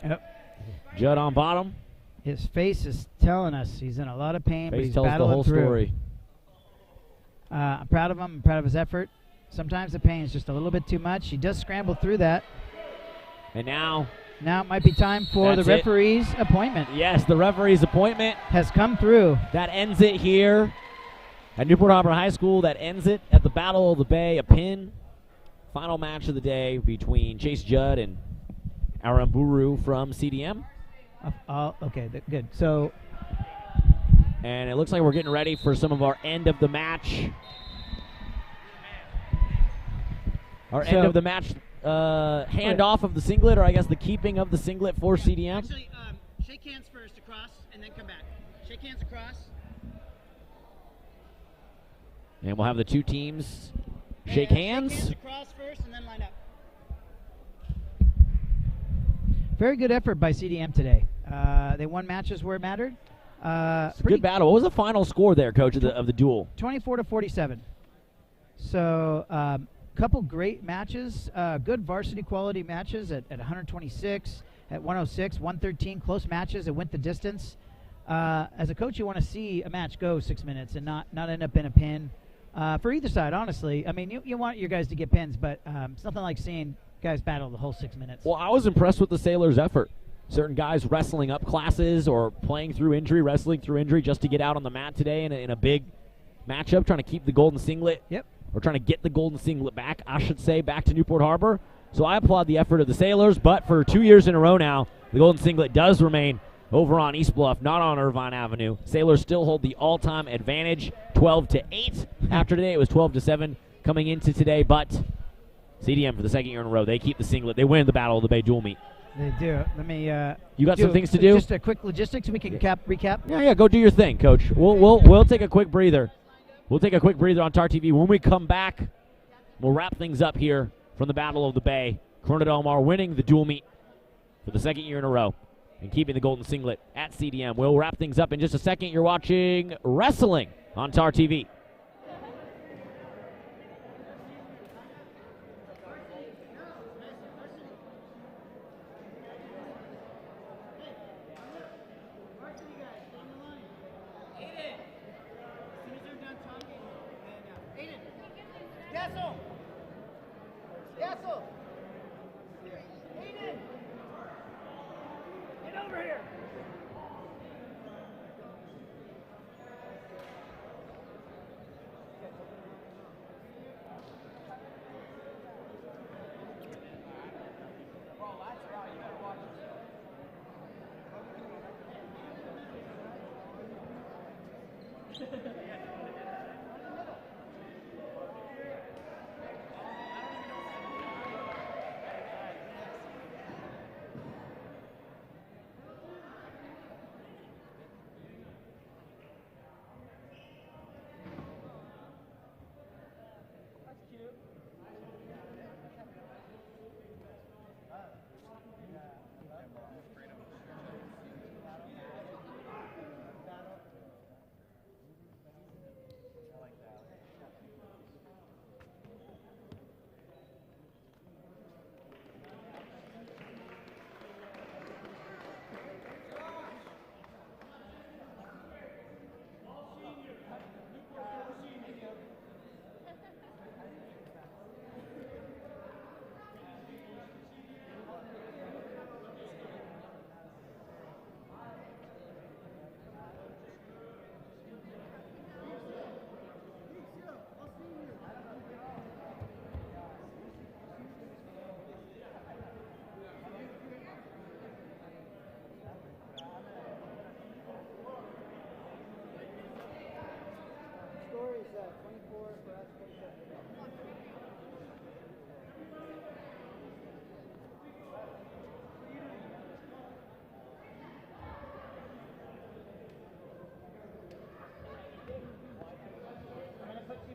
Speaker 2: Yep.
Speaker 3: Judd on bottom.
Speaker 2: His face is telling us he's in a lot of pain, but he's
Speaker 3: tells
Speaker 2: battling
Speaker 3: the whole
Speaker 2: through.
Speaker 3: Story.
Speaker 2: I'm proud of him. I'm proud of his effort. Sometimes the pain is just a little bit too much. He does scramble through that.
Speaker 3: And now
Speaker 2: Now it might be time for
Speaker 3: That's
Speaker 2: the
Speaker 3: it.
Speaker 2: referee's appointment.
Speaker 3: Yes, the referee's appointment
Speaker 2: Has come through.
Speaker 3: that ends it here at Newport Harbor High School. That ends it at the Battle of the Bay. A pin. Final match of the day between Chase Judd and Aramburu from CDM.
Speaker 2: Okay, good. So,
Speaker 3: And it looks like we're getting ready for some of our end of the match. Our end of the match handoff of the singlet, or I guess the keeping of the singlet for CDM.
Speaker 6: Actually, shake hands first across, and then come back. Shake hands across.
Speaker 3: And we'll have the two teams shake
Speaker 6: Shake
Speaker 3: hands.
Speaker 6: hands across first, and then line up.
Speaker 2: very good effort by CDM today. They won matches where it mattered.
Speaker 3: It's a good battle. What was the final score there, Coach, of the duel?
Speaker 2: 24-47. So, couple great matches, good varsity quality matches at 126, at 106, 113, close matches. It went the distance. As a coach, you want to see a match go 6 minutes and not end up in a pin. For either side, honestly. I mean, you want your guys to get pins, but it's nothing like seeing guys battle the whole 6 minutes.
Speaker 3: Well, I was impressed with the Sailors' effort. Certain guys wrestling up classes or playing through injury, wrestling through injury just to get out on the mat today in a big matchup, trying to keep the golden singlet.
Speaker 2: Yep.
Speaker 3: Or trying to get the golden singlet back, I should say, back to Newport Harbor. So I applaud the effort of the Sailors, but for 2 years in a row now, the golden singlet does remain over on East Bluff, not on Irvine Avenue. Sailors still hold the all-time advantage, 12-8. After today, it was 12-7 coming into today, but CDM for the second year in a row, they keep the singlet. They win the Battle of the Bay dual meet.
Speaker 2: They do. Let me.
Speaker 3: You got some things to do?
Speaker 2: Just a quick logistics. We can recap.
Speaker 3: Yeah, go do your thing, Coach. We'll take a quick breather. We'll take a quick breather on TarTV. When we come back, we'll wrap things up here from the Battle of the Bay. Corona Del Mar winning the dual meet for the second year in a row and keeping the golden singlet at CDM. We'll wrap things up in just a second. You're watching wrestling on TarTV.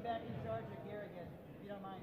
Speaker 6: Back in charge of gear again, if you don't mind.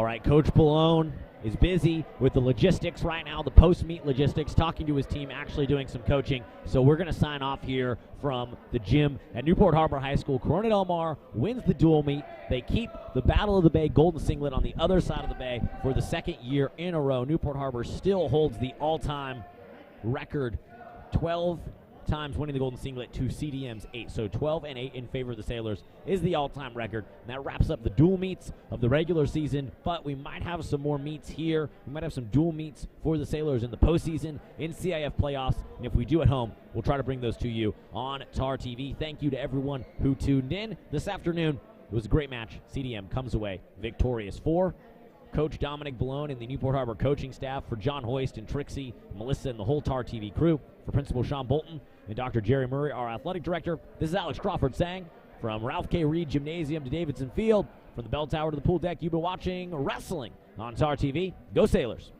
Speaker 3: All right, Coach Pallone is busy with the logistics right now, the post-meet logistics, talking to his team, actually doing some coaching. So we're going to sign off here from the gym at Newport Harbor High School. Corona Del Mar wins the dual meet. They keep the Battle of the Bay Golden Singlet on the other side of the bay for the second year in a row. Newport Harbor still holds the all-time record, 12 times winning the Golden Singlet to CDM's 8. So 12-8 in favor of the Sailors is the all-time record. And that wraps up the dual meets of the regular season, but we might have some more meets here. We might have some dual meets for the Sailors in the postseason, in CIF playoffs, and if we do at home, we'll try to bring those to you on TarTV. Thank you to everyone who tuned in this afternoon. It was a great match. CDM comes away victorious. For Coach Dominic Ballone and the Newport Harbor coaching staff, for John Hoist and Trixie, Melissa, and the whole TarTV crew, for Principal Sean Bolton and Dr. Jerry Murray, our athletic director, this is Alex Crawford saying, from Ralph K. Reed Gymnasium to Davidson Field, from the bell tower to the pool deck, you've been watching wrestling on TarTV. Go Sailors!